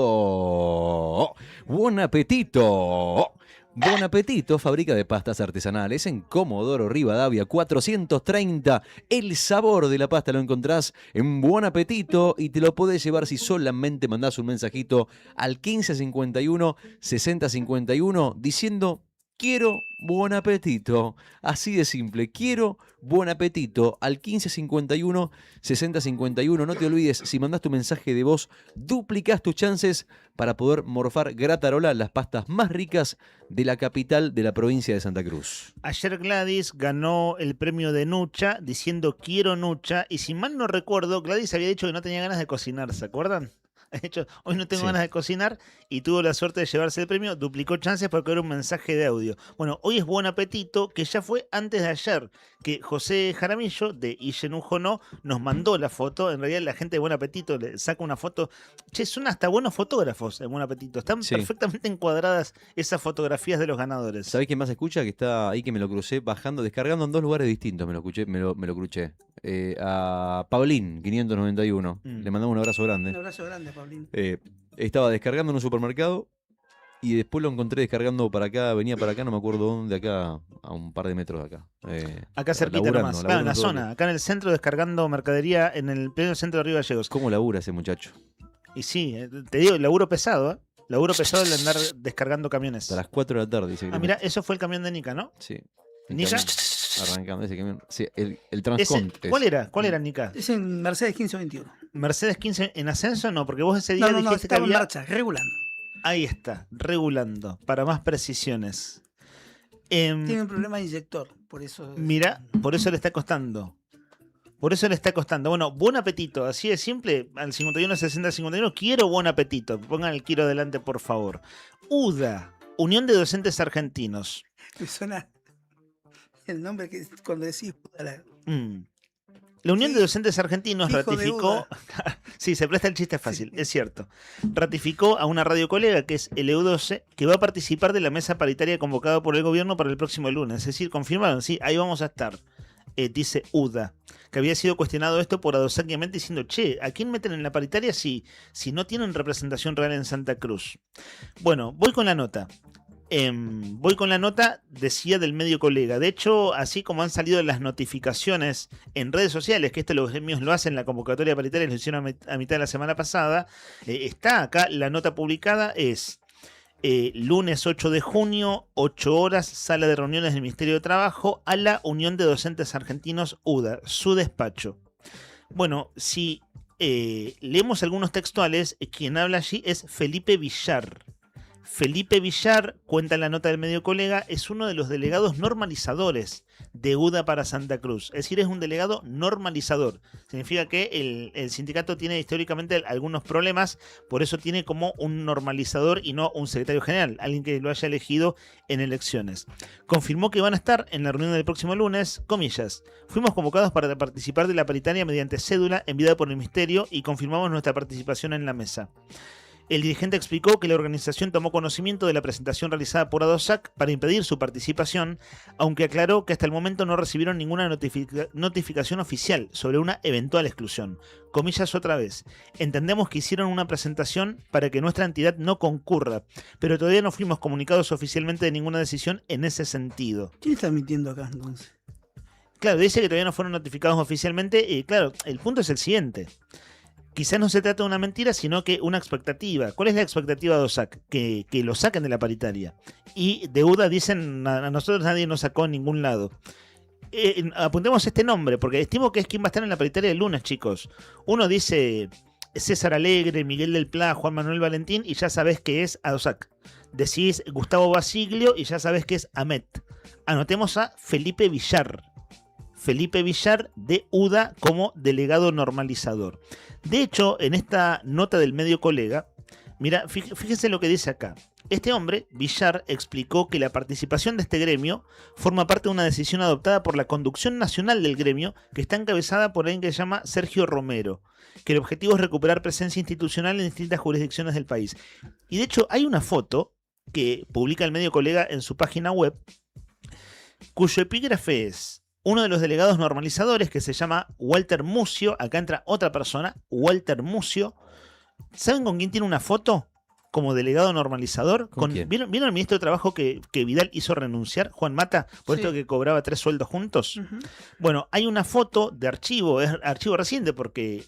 ¡Buon Appetito! Buon Appetito, fábrica de pastas artesanales en Comodoro Rivadavia 430. El sabor de la pasta lo encontrás en Buon Appetito y te lo podés llevar si solamente mandás un mensajito al 1551 6051 diciendo: quiero Buon Appetito. Así de simple, quiero Buon Appetito al 1551 6051. No te olvides, si mandás tu mensaje de voz, duplicás tus chances para poder morfar Gratarola, las pastas más ricas de la capital de la provincia de Santa Cruz. Ayer Gladys ganó el premio de Nucha diciendo quiero Nucha, y si mal no recuerdo, Gladys había dicho que no tenía ganas de cocinar, ¿se acuerdan? De hecho, hoy no tengo ganas de cocinar y tuvo la suerte de llevarse el premio, duplicó chances porque era un mensaje de audio. Bueno, hoy es Buon Appetito, que ya fue antes de ayer, que José Jaramillo de Iyenujo No nos mandó la foto. En realidad la gente de Buon Appetito le saca una foto. Che, son hasta buenos fotógrafos en Buon Appetito. Están perfectamente encuadradas esas fotografías de los ganadores. ¿Sabés quién más escucha? Que está ahí, que me lo crucé bajando, descargando en dos lugares distintos. Me lo crucé. A Pablín, 591. Le mandamos un abrazo grande. Un abrazo grande, Pablín. Estaba descargando en un supermercado y después lo encontré descargando para acá, venía para acá, no me acuerdo dónde, acá, a un par de metros de acá. Acá cerquita nomás, en la zona, acá en el centro, descargando mercadería en el pleno centro de Río Gallegos. ¿Cómo labura ese muchacho? Y sí, te digo, laburo pesado, ¿eh? Laburo pesado el andar descargando camiones. A las 4 de la tarde, dice. Mira, eso fue el camión de Nica, ¿no? Sí. ¿Nica? Arrancando ese camión. Sí, el Transconte. ¿Cuál era, Nica? Es en Mercedes 1521. Mercedes 15 en ascenso, no, porque vos ese día no, dijiste que estaba había... en marcha, regulando. Ahí está, regulando, para más precisiones. Tiene un problema de inyector, por eso... Mira, por eso le está costando. Bueno, Buon Appetito, así de simple, al 51 60 51, quiero Buon Appetito. Pongan el quiero adelante, por favor. UDA, Unión de Docentes Argentinos. Me suena el nombre que cuando decís... La Unión de Docentes Argentinos ratificó... UDA. Sí, se presta el chiste fácil, es cierto. Ratificó a una radio colega, que es el EU12, que va a participar de la mesa paritaria convocada por el gobierno para el próximo lunes. Es decir, confirmaron, sí, ahí vamos a estar. Dice UDA, que había sido cuestionado esto por Adosac y Mente diciendo: che, ¿a quién meten en la paritaria si no tienen representación real en Santa Cruz? Bueno, voy con la nota. Decía del medio colega. De hecho, así como han salido las notificaciones en redes sociales, que esto los gremios lo hacen, la convocatoria paritaria lo hicieron a mitad de la semana pasada, está acá la nota publicada, es... lunes 8 de junio, 8 horas, sala de reuniones del Ministerio de Trabajo, a la Unión de Docentes Argentinos UDA, su despacho. Bueno, si leemos algunos textuales, quien habla allí es Felipe Villar. Felipe Villar, cuenta en la nota del medio colega, es uno de los delegados normalizadores de UDA para Santa Cruz. Es decir, es un delegado normalizador. Significa que el sindicato tiene históricamente algunos problemas, por eso tiene como un normalizador y no un secretario general, alguien que lo haya elegido en elecciones. Confirmó que van a estar en la reunión del próximo lunes, comillas, fuimos convocados para participar de la paritaria mediante cédula enviada por el Ministerio y confirmamos nuestra participación en la mesa. El dirigente explicó que la organización tomó conocimiento de la presentación realizada por Adosac para impedir su participación, aunque aclaró que hasta el momento no recibieron ninguna notificación oficial sobre una eventual exclusión. Comillas otra vez, entendemos que hicieron una presentación para que nuestra entidad no concurra, pero todavía no fuimos comunicados oficialmente de ninguna decisión en ese sentido. ¿Quién está mintiendo acá entonces? Claro, dice que todavía no fueron notificados oficialmente y claro, el punto es el siguiente. Quizás no se trata de una mentira, sino que una expectativa. ¿Cuál es la expectativa de OSAC? Que lo saquen de la paritaria. Y de UDA dicen, a nosotros nadie nos sacó en ningún lado. apuntemos este nombre, porque estimo que es quien va a estar en la paritaria del lunes, chicos. Uno dice César Alegre, Miguel del Pla, Juan Manuel Valentín, y ya sabés que es Adosac. Decís Gustavo Basiglio y ya sabés que es Amet. Anotemos a Felipe Villar. Felipe Villar de UDA como delegado normalizador. De hecho, en esta nota del medio Colega, mira, fíjense lo que dice acá. Este hombre, Villar, explicó que la participación de este gremio forma parte de una decisión adoptada por la conducción nacional del gremio, que está encabezada por alguien que se llama Sergio Romero, que el objetivo es recuperar presencia institucional en distintas jurisdicciones del país. Y de hecho hay una foto que publica el medio Colega en su página web, cuyo epígrafe es: uno de los delegados normalizadores, que se llama Walter Mucio. Acá entra otra persona, Walter Mucio. ¿Saben con quién tiene una foto como delegado normalizador? ¿Vieron el ministro de Trabajo que Vidal hizo renunciar, Juan Mata, por esto que cobraba 3 sueldos juntos? Bueno, hay una foto de archivo, es archivo reciente, porque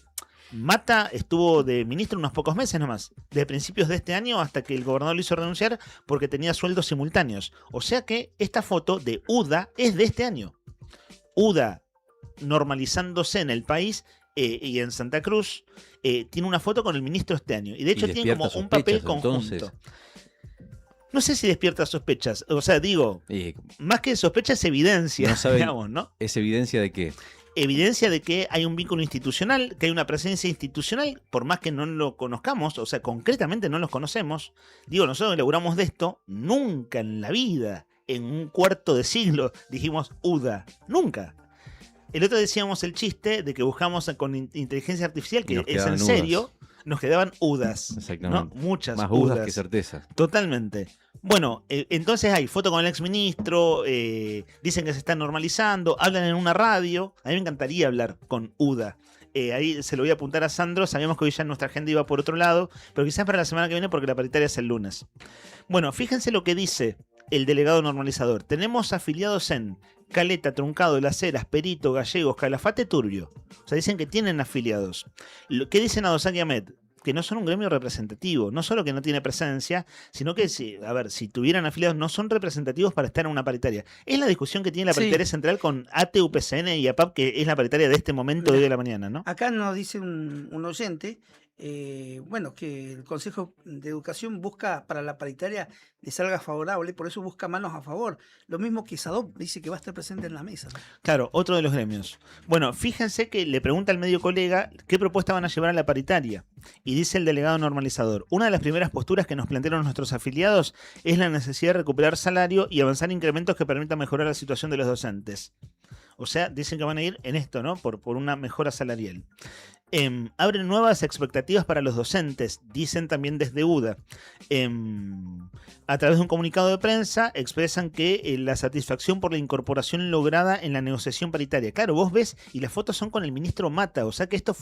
Mata estuvo de ministro unos pocos meses nomás, de principios de este año hasta que el gobernador lo hizo renunciar porque tenía sueldos simultáneos. O sea que esta foto de UDA es de este año. UDA normalizándose en el país y en Santa Cruz, tiene una foto con el ministro este año. Y de hecho tiene como un papel conjunto. Entonces, no sé si despierta sospechas. O sea, digo, más que sospechas es evidencia, digamos, ¿no? ¿Es evidencia de qué? Evidencia de que hay un vínculo institucional, que hay una presencia institucional, por más que no lo conozcamos, o sea, concretamente no los conocemos. Digo, nosotros elaboramos de esto, nunca en la vida, en un cuarto de siglo, dijimos UDA. Nunca. El otro decíamos el chiste de que buscamos con inteligencia artificial, que es en serio, nos quedaban UDAs. Exactamente. ¿No? Muchas más UDAs que certeza. Totalmente. Bueno, entonces hay foto con el exministro, dicen que se está normalizando, hablan en una radio. A mí me encantaría hablar con UDA. Ahí se lo voy a apuntar a Sandro. Sabíamos que hoy ya nuestra agenda iba por otro lado, pero quizás para la semana que viene, porque la paritaria es el lunes. Bueno, fíjense lo que dice el delegado normalizador. Tenemos afiliados en Caleta, Truncado, Las Heras, Perito, Gallegos, Calafate, Turbio. O sea, dicen que tienen afiliados. ¿Qué dicen Adosac y Amet? Que no son un gremio representativo. No solo que no tiene presencia, sino que, si tuvieran afiliados, no son representativos para estar en una paritaria. Es la discusión que tiene la paritaria central con ATE, UPCN y APAP, que es la paritaria de este momento, de hoy de la mañana, ¿no? Acá nos dice un oyente, que el Consejo de Educación busca para la paritaria le salga favorable, por eso busca manos a favor. Lo mismo que SADOP dice que va a estar presente en la mesa. Claro, otro de los gremios. Bueno, fíjense que le pregunta al medio Colega qué propuesta van a llevar a la paritaria. Y dice el delegado normalizador: una de las primeras posturas que nos plantearon nuestros afiliados es la necesidad de recuperar salario y avanzar incrementos que permitan mejorar la situación de los docentes. O sea, dicen que van a ir en esto, ¿no? Por una mejora salarial. Abren nuevas expectativas para los docentes, dicen también desde UDA. A través de un comunicado de prensa expresan que la satisfacción por la incorporación lograda en la negociación paritaria. Claro, vos ves, y las fotos son con el ministro Mata, o sea que esto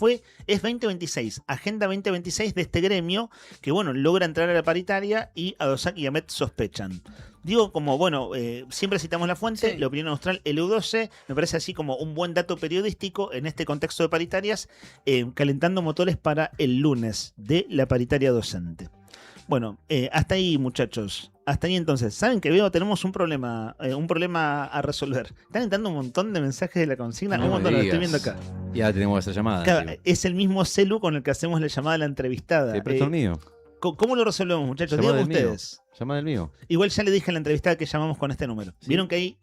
es 2026, Agenda 2026 de este gremio, que logra entrar a la paritaria y Adosac y Amet sospechan. Digo, siempre citamos la fuente, la opinión austral, el EU12, me parece así como un buen dato periodístico en este contexto de paritarias, calentando motores para el lunes de la paritaria docente. Bueno, hasta ahí, muchachos. Hasta ahí entonces. ¿Saben que tenemos un problema a resolver? Están entrando un montón de mensajes de la consigna. Un montón, lo estoy viendo acá. Ya tenemos esa llamada. Claro, es el mismo celu con el que hacemos la llamada a la entrevistada. ¿Te presto el mío? ¿Cómo lo resolvemos, muchachos? Digan ustedes. Llama del mío. Igual ya le dije en la entrevistada que llamamos con este número. ¿Sí? Vieron que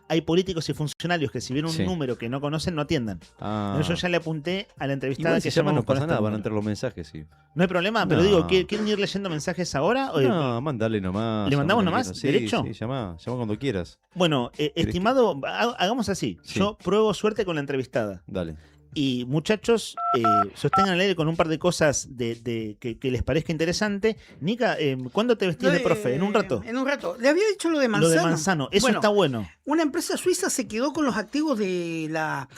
hay políticos y funcionarios que si ven un número que no conocen, no atiendan. Yo ya le apunté a la entrevistada que llamamos. No pasa nada, van a entrar los mensajes, sí. No hay problema, pero digo, ¿quieren ir leyendo mensajes ahora? No, mandale nomás. ¿Le mandamos nomás? Sí, ¿Derecho? Sí, llama cuando quieras. Bueno, estimado, hagamos así. Sí. Yo pruebo suerte con la entrevistada. Dale. Y muchachos, sostengan el aire con un par de cosas que les parezca interesante. Nica, ¿cuándo te vestís de profe? ¿En un rato? En un rato. Le había dicho lo de Manzano. Lo de Manzano, eso está bueno. Una empresa suiza se quedó con los activos de la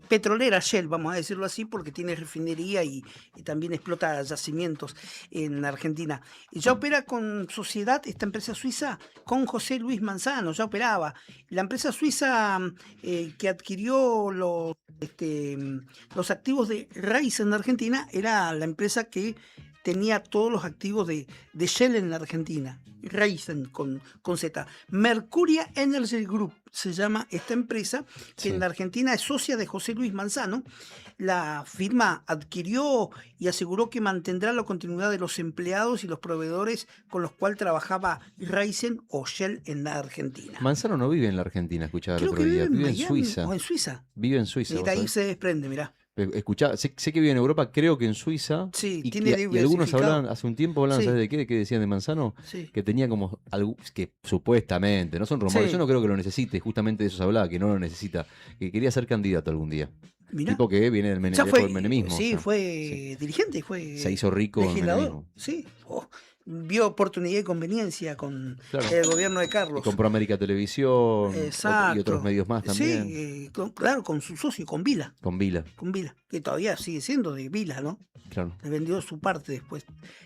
petrolera Shell, vamos a decirlo así, porque tiene refinería y también explota yacimientos en la Argentina. Y ya opera con sociedad, esta empresa suiza, con José Luis Manzano, ya operaba. La empresa suiza que adquirió los activos de Raiz en Argentina era la empresa que tenía todos los activos de Shell en la Argentina. Raizen con Z. Mercuria Energy Group se llama esta empresa, que en la Argentina es socia de José Luis Manzano. La firma adquirió y aseguró que mantendrá la continuidad de los empleados y los proveedores con los cuales trabajaba Raizen o Shell en la Argentina. Manzano no vive en la Argentina, escuchaba el Creo otro que día. vive en Vive en Miami Suiza. o en Suiza. Vive en Suiza. Y de vos ahí sabés. se desprende, mirá. Escuchá, sé que vive en Europa, creo que en Suiza. Sí, y, tiene y algunos diversificado. hablaban, hace un tiempo hablaban, Sí. ¿sabes de qué? ¿De qué decían de Manzano? Sí. Que tenía como algo, que supuestamente, no son rumores, Sí. yo no creo que lo necesite, justamente de eso se hablaba, que no lo necesita, que quería ser candidato algún día. Mirá. Tipo que viene del, Ya dejó fue, el menemismo. sí, o sea, fue dirigente, fue se hizo rico en el legislador. menemismo. Sí. Oh, vio oportunidad y conveniencia con Claro. el gobierno de Y Carlos. compró América Televisión Exacto. y otros medios más también. Sí, claro, con su socio, con Vila. Con Vila, Que todavía sigue siendo de Vila, ¿no? claro. Le vendió su parte después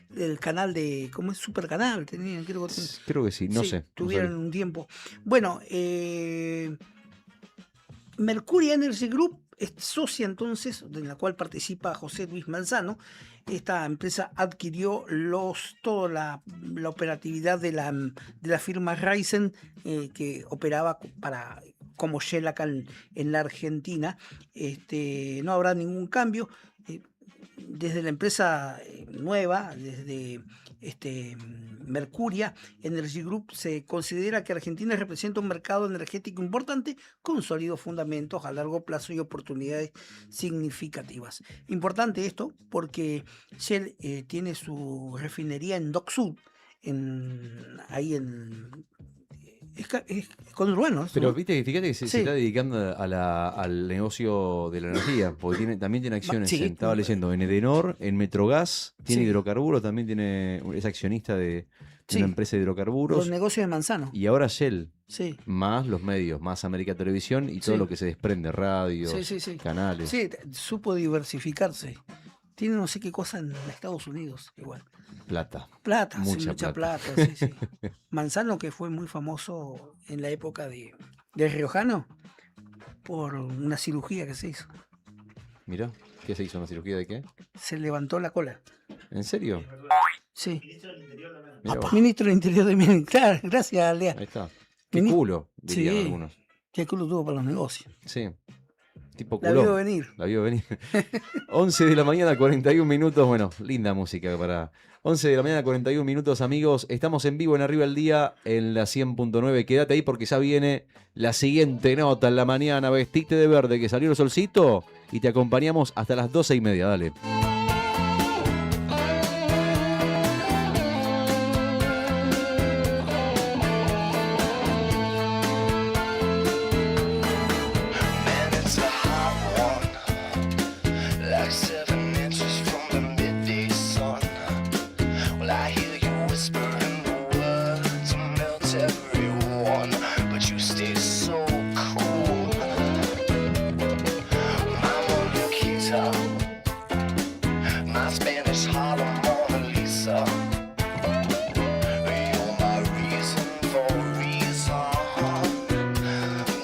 del canal de, ¿cómo es? Supercanal, tenían, creo que Creo que sí, no sí, sé. no tuvieron sabía. un tiempo. Bueno, Mercury Energy Group es socia entonces, en la cual participa José Luis Manzano. Esta empresa adquirió toda la operatividad de la firma Raizen, que operaba como Shell acá en la Argentina. No habrá ningún cambio. Desde la empresa nueva, desde Mercuria Energy Group, se considera que Argentina representa un mercado energético importante con sólidos fundamentos a largo plazo y oportunidades significativas. Importante esto porque Shell tiene su refinería en Dock Sud, es conurbano, ¿no? Pero fíjate que se Sí. está dedicando al negocio de la energía, porque también tiene acciones, Sí. estaba leyendo, en Edenor, en Metrogas, tiene Sí. hidrocarburos, también es accionista de Sí. una empresa de hidrocarburos. Los negocios de Manzano. Y ahora Shell, Sí. más los medios, más América Televisión y todo Sí. lo que se desprende, radios, Sí. canales. Sí, supo diversificarse. Tiene no sé qué cosa en Estados Unidos, igual. Plata. Plata, sí, Mucha mucha plata. plata, sí. Manzano, que fue muy famoso en la época de Riojano por una cirugía que se hizo. Mirá, ¿qué se hizo? ¿Una cirugía de qué? Se levantó la cola. ¿En serio? Sí. Mirá vos. Ministro del Interior de México. Claro, gracias, Lea. Ahí está. Qué culo, dirían Sí. algunos. Qué culo tuvo para los negocios. Sí. Tipo La culón. vio venir. La vio venir. 11 de la mañana, 41 minutos. Bueno, linda música para 11 de la mañana, 41 minutos, amigos. Estamos en vivo en Arriba el Día en la 100.9. Quédate ahí porque ya viene la siguiente nota en la mañana. Vestite de verde, que salió el solcito y te acompañamos hasta las 12:30. Dale. It's a hot one, like 7 inches from the midday sun. Well, I hear you whispering the words to melt everyone, but you stay so cool. My Monaquita, my Spanish Harlem Mona Lisa. You're my reason for reason.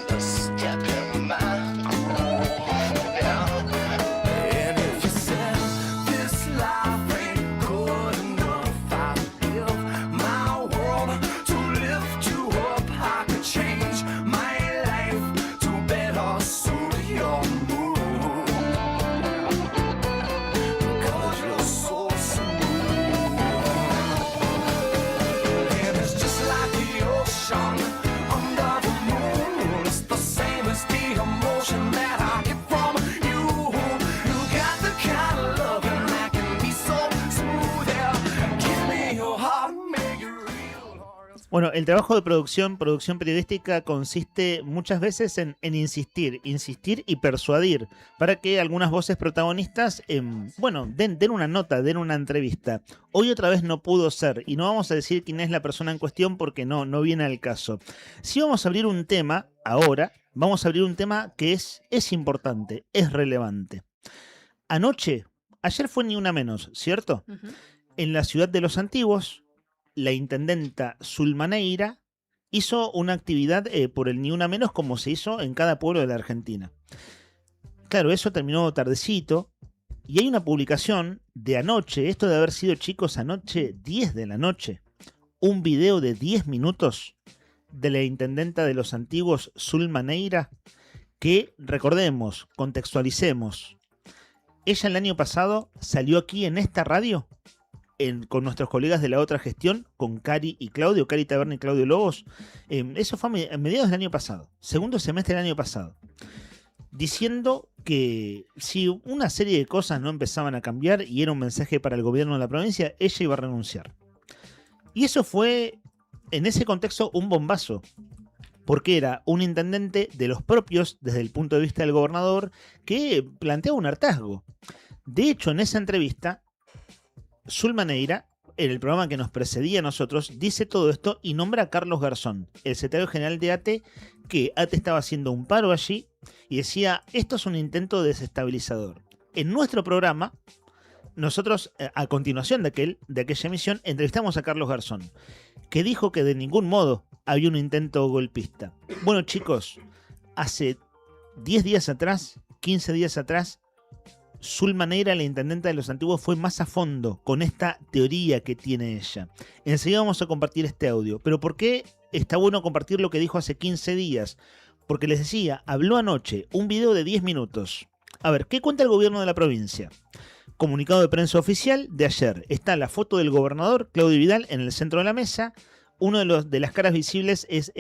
The step in my groove, yeah. And if you said this life ain't good enough, I'd give my world to lift you up. I could change my life to better suit your mood. Because you're so smooth. And it's just like the ocean under the moon. It's the same as the emotion that I get from you. You got the kind of loving that can be so smooth. Yeah. Give me your heart, make it real. Bueno, el trabajo de producción periodística consiste muchas veces en insistir y persuadir para que algunas voces protagonistas, den una nota, den una entrevista. Hoy otra vez no pudo ser y no vamos a decir quién es la persona en cuestión porque no viene al caso. Sí vamos a abrir un tema ahora, vamos a abrir un tema que es importante, es relevante. Ayer fue Ni Una Menos, ¿cierto? En la ciudad de Los Antiguos, la intendenta Zulmaneira hizo una actividad por el Ni Una Menos como se hizo en cada pueblo de la Argentina. Claro, eso terminó tardecito Y hay una publicación de anoche, esto de haber sido, chicos, anoche 10 de la noche, un video de 10 minutos de la intendenta de Los Antiguos, Zulma Neira, que, recordemos, contextualicemos, ella el año pasado salió aquí en esta radio con nuestros colegas de la otra gestión, con Cari y Claudio, Cari Taberna y Claudio Lobos. Eso fue a mediados del año pasado, segundo semestre del año pasado, diciendo que si una serie de cosas no empezaban a cambiar y era un mensaje para el gobierno de la provincia, ella iba a renunciar. Y eso fue, en ese contexto, un bombazo, porque era un intendente de los propios, desde el punto de vista del gobernador, que planteaba un hartazgo. De hecho, en esa entrevista, Zulma Neira, en el programa que nos precedía a nosotros, dice todo esto y nombra a Carlos Garzón, el secretario general de ATE, que ATE estaba haciendo un paro allí y decía, esto es un intento desestabilizador. En nuestro programa, nosotros, a continuación de aquella emisión, entrevistamos a Carlos Garzón, que dijo que de ningún modo había un intento golpista. Bueno, chicos, hace 10 días atrás, 15 días atrás, Zulma Neira, la intendenta de Los Antiguos, fue más a fondo con esta teoría que tiene ella. Enseguida vamos a compartir este audio. ¿Pero por qué está bueno compartir lo que dijo hace 15 días? Porque les decía, habló anoche, un video de 10 minutos. A ver, ¿qué cuenta el gobierno de la provincia? Comunicado de prensa oficial de ayer. Está la foto del gobernador, Claudio Vidal, en el centro de la mesa. Uno de las caras visibles es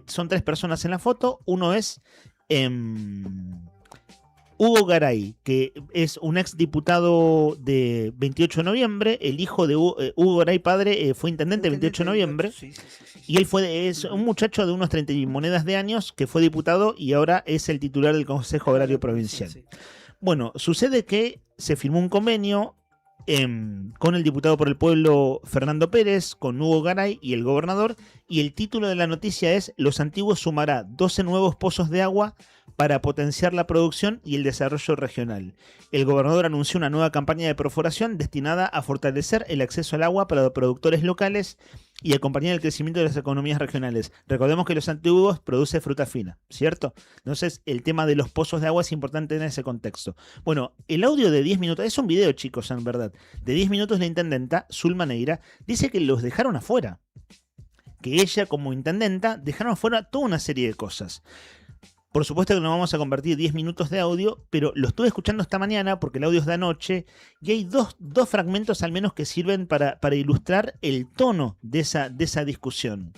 son 3 personas en la foto. Uno es Hugo Garay, que es un ex diputado de 28 de noviembre. El hijo de Hugo Garay, padre, fue intendente de 28 de noviembre. Y él es un muchacho de unos 30 y monedas de años que fue diputado y ahora es el titular del Consejo Agrario Provincial. Bueno, sucede que se firmó un convenio con el diputado por el pueblo Fernando Pérez, con Hugo Garay y el gobernador, y el título de la noticia es: Los Antiguos sumará 12 nuevos pozos de agua para potenciar la producción y el desarrollo regional. El gobernador anunció una nueva campaña de perforación destinada a fortalecer el acceso al agua para los productores locales y acompañar el crecimiento de las economías regionales. Recordemos que Los Antiguos produce fruta fina, ¿cierto? Entonces el tema de los pozos de agua es importante en ese contexto. Bueno, el audio de 10 minutos, es un video, chicos, en verdad, de 10 minutos, la intendenta Zulma Neira dice que los dejaron afuera, que ella como intendenta dejaron afuera toda una serie de cosas. Por supuesto que no vamos a convertir 10 minutos de audio, pero lo estuve escuchando esta mañana porque el audio es de anoche y hay dos fragmentos al menos que sirven para ilustrar el tono de esa discusión.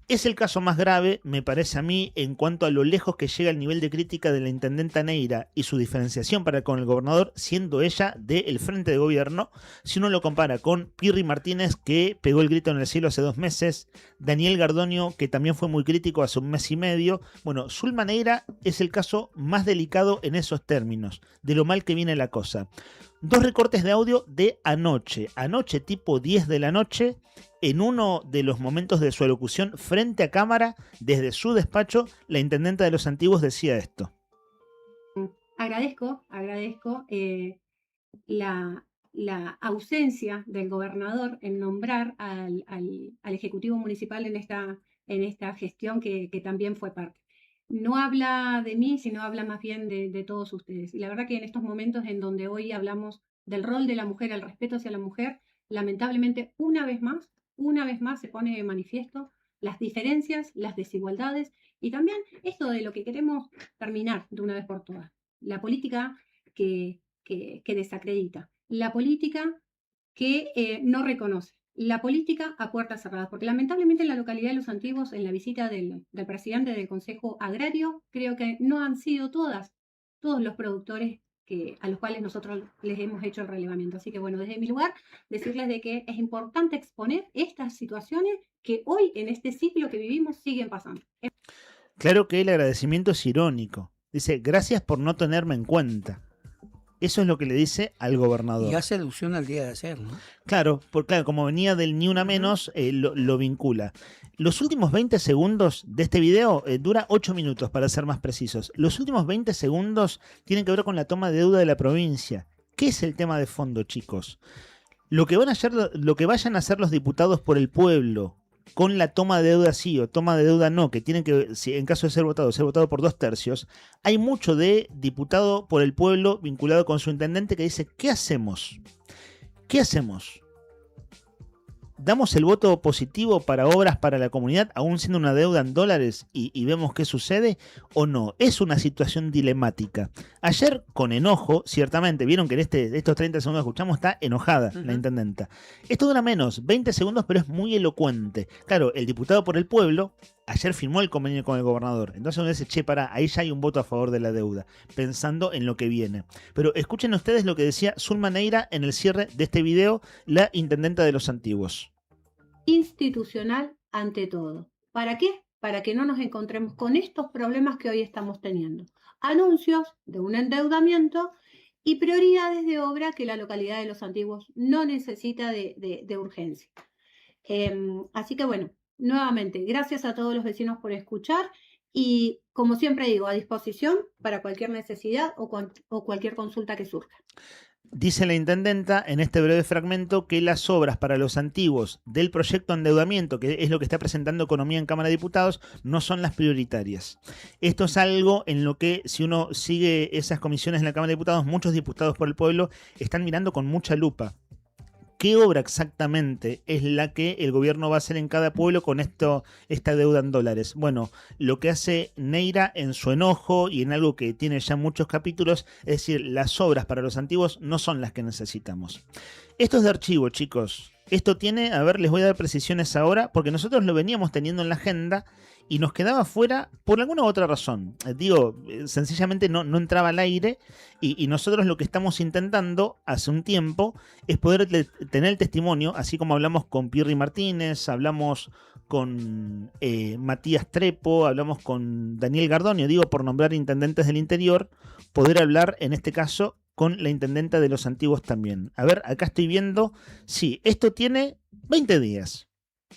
Es el caso más grave, me parece a mí, en cuanto a lo lejos que llega el nivel de crítica de la intendenta Neira y su diferenciación para con el gobernador, siendo ella del frente de gobierno, si uno lo compara con Pirri Martínez, que pegó el grito en el cielo hace 2 meses, Daniel Gardonio, que también fue muy crítico hace 1 mes y medio. Bueno, Zulma Neira es el caso más delicado en esos términos, de lo mal que viene la cosa. 2 recortes de audio de anoche tipo 10 de la noche, en uno de los momentos de su alocución frente a cámara, desde su despacho, la intendenta de Los Antiguos decía esto. Agradezco la ausencia del gobernador en nombrar al Ejecutivo Municipal en esta gestión que también fue parte. No habla de mí, sino habla más bien de todos ustedes. Y la verdad que en estos momentos en donde hoy hablamos del rol de la mujer, el respeto hacia la mujer, lamentablemente una vez más se pone de manifiesto las diferencias, las desigualdades y también esto de lo que queremos terminar de una vez por todas. La política que desacredita, la política que no reconoce, la política a puertas cerradas, porque lamentablemente en la localidad de Los Antiguos, en la visita del presidente del Consejo Agrario, creo que no han sido todos los productores a los cuales nosotros les hemos hecho el relevamiento. Así que bueno, desde mi lugar, decirles de que es importante exponer estas situaciones que hoy, en este ciclo que vivimos, siguen pasando. Claro que el agradecimiento es irónico. Dice, gracias por no tenerme en cuenta. Eso es lo que le dice al gobernador. Y hace alusión al día de ayer, ¿no? Claro, porque como venía del Ni Una Menos, lo vincula. Los últimos 20 segundos de este video dura 8 minutos, para ser más precisos. Los últimos 20 segundos tienen que ver con la toma de deuda de la provincia. ¿Qué es el tema de fondo, chicos? Lo que vayan a hacer los diputados por el pueblo con la toma de deuda sí o toma de deuda no, que tiene que, si en caso de ser votado por 2/3, hay mucho de diputado por el pueblo vinculado con su intendente que dice, ¿qué hacemos? ¿Qué hacemos? ¿Damos el voto positivo para obras para la comunidad, aún siendo una deuda en dólares, y vemos qué sucede o no? Es una situación dilemática. Ayer, con enojo, ciertamente, vieron que en estos 30 segundos que escuchamos está enojada la intendenta. Esto dura menos, 20 segundos, pero es muy elocuente. Claro, el diputado por el pueblo ayer firmó el convenio con el gobernador. Entonces uno dice, che, pará, ahí ya hay un voto a favor de la deuda, pensando en lo que viene. Pero escuchen ustedes lo que decía Zulma Neira en el cierre de este video, la intendenta de Los Antiguos. Institucional ante todo. ¿Para qué? Para que no nos encontremos con estos problemas que hoy estamos teniendo. Anuncios de un endeudamiento y prioridades de obra que la localidad de Los Antiguos no necesita de urgencia. Así que bueno, nuevamente, gracias a todos los vecinos por escuchar y, como siempre digo, a disposición para cualquier necesidad o cualquier consulta que surja. Dice la intendenta en este breve fragmento que las obras para Los Antiguos del proyecto de endeudamiento, que es lo que está presentando Economía en Cámara de Diputados, no son las prioritarias. Esto es algo en lo que, si uno sigue esas comisiones en la Cámara de Diputados, muchos diputados por el pueblo están mirando con mucha lupa. ¿Qué obra exactamente es la que el gobierno va a hacer en cada pueblo con esta deuda en dólares? Bueno, lo que hace Neira en su enojo y en algo que tiene ya muchos capítulos, es decir, las obras para Los Antiguos no son las que necesitamos. Esto es de archivo, chicos. Esto tiene, a ver, les voy a dar precisiones ahora, porque nosotros lo veníamos teniendo en la agenda y nos quedaba fuera por alguna u otra razón. Sencillamente no entraba al aire y nosotros lo que estamos intentando hace un tiempo es poder tener el testimonio, así como hablamos con Pirri Martínez, hablamos con Matías Trepo, hablamos con Daniel Gardonio, digo, por nombrar intendentes del interior, poder hablar en este caso con la intendenta de Los Antiguos también. A ver, acá estoy viendo, sí, esto tiene 20 días,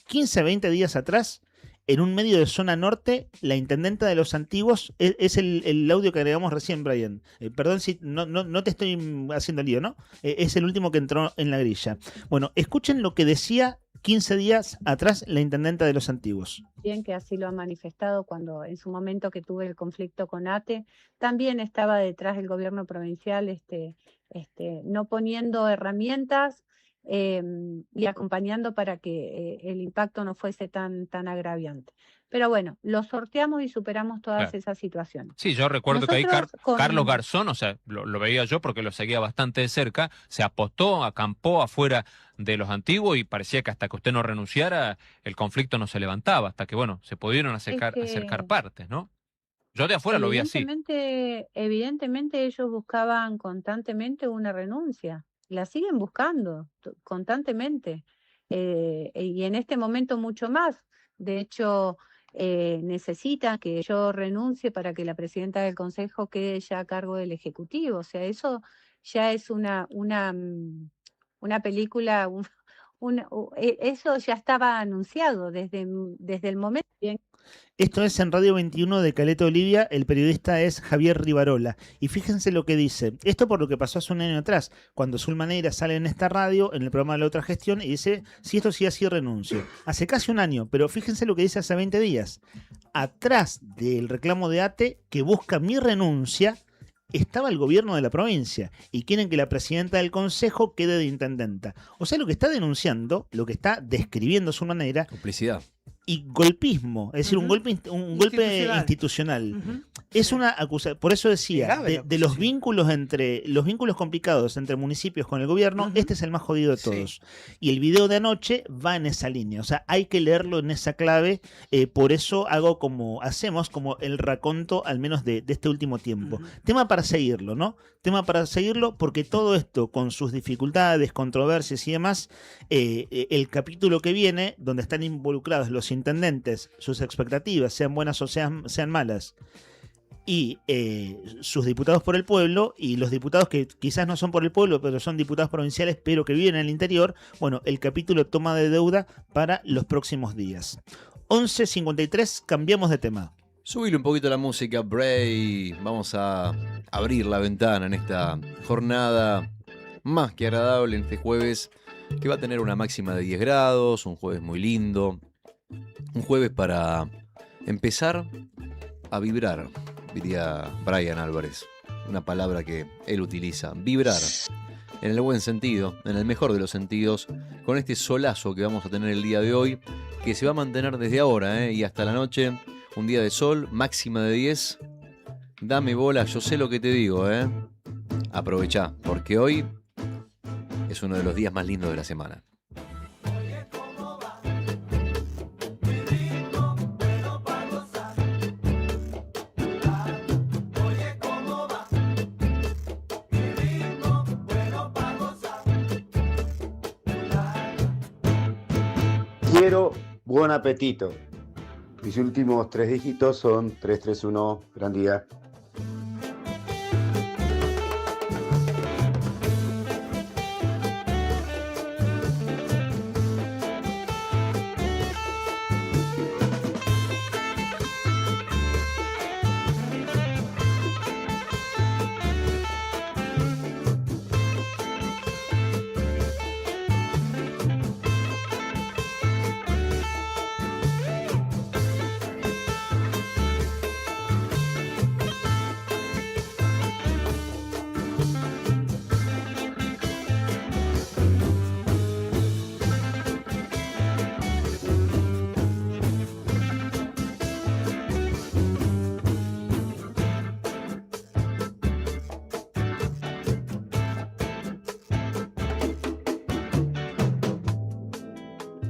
15, 20 días atrás, en un medio de zona norte, la intendenta de Los Antiguos, es el audio que agregamos recién, Brian. Perdón si no te estoy haciendo lío, ¿no? Es el último que entró en la grilla. Bueno, escuchen lo que decía 15 días atrás la intendenta de Los Antiguos. Bien, que así lo ha manifestado cuando en su momento que tuve el conflicto con ATE, también estaba detrás del gobierno provincial, no poniendo herramientas y acompañando para que el impacto no fuese tan agraviante. Pero bueno, lo sorteamos y superamos todas esas situaciones. Sí, yo recuerdo que ahí Nosotros Carlos Garzón, o sea, lo veía yo porque lo seguía bastante de cerca, se apostó, acampó afuera de Los Antiguos y parecía que hasta que usted no renunciara, el conflicto no se levantaba, hasta que, bueno, se pudieron acercar partes, ¿no? Yo de afuera lo vi así. Evidentemente ellos buscaban constantemente una renuncia. La siguen buscando constantemente y en este momento mucho más. De hecho, necesita que yo renuncie para que la presidenta del Consejo quede ya a cargo del Ejecutivo. O sea, eso ya es una película, eso ya estaba anunciado desde el momento. Esto es en Radio 21 de Caleta Olivia, el periodista es Javier Rivarola. Y fíjense lo que dice, esto por lo que pasó hace un año atrás, cuando Zulma Neira sale en esta radio, en el programa de La Otra Gestión, y dice, si esto sigue así, renuncio. Hace casi un año, pero fíjense lo que dice hace 20 días. Atrás del reclamo de ATE, que busca mi renuncia, estaba el gobierno de la provincia y quieren que la presidenta del consejo quede de intendenta. O sea, lo que está denunciando, lo que está describiendo Zulma Neira, complicidad y golpismo, es decir, un golpe institucional. Es una acusación, por eso decía, de los vínculos complicados entre municipios con el gobierno, este es el más jodido de todos. Y el video de anoche va en esa línea, o sea, hay que leerlo en esa clave, por eso hacemos como el raconto, al menos de este último tiempo. Tema para seguirlo, ¿no? Tema para seguirlo, porque todo esto, con sus dificultades, controversias y demás, el capítulo que viene, donde están involucrados los intendentes, sus expectativas, sean buenas o sean malas, y sus diputados por el pueblo, y los diputados que quizás no son por el pueblo, pero son diputados provinciales, pero que viven en el interior, bueno, el capítulo toma de deuda para los próximos días. 11:53, cambiamos de tema. Subile un poquito la música, Bray. Vamos a abrir la ventana en esta jornada más que agradable en este jueves, que va a tener una máxima de 10 grados, un jueves muy lindo. Un jueves para empezar a vibrar, diría Brian Álvarez. Una palabra que él utiliza. Vibrar. En el buen sentido, en el mejor de los sentidos, con este solazo que vamos a tener el día de hoy, que se va a mantener desde ahora y hasta la noche. Un día de sol, máxima de 10. Dame bola, yo sé lo que te digo, Aprovechá, porque hoy es uno de los días más lindos de la semana. Quiero buen apetito. Mis últimos 3 dígitos son 331. Gran día.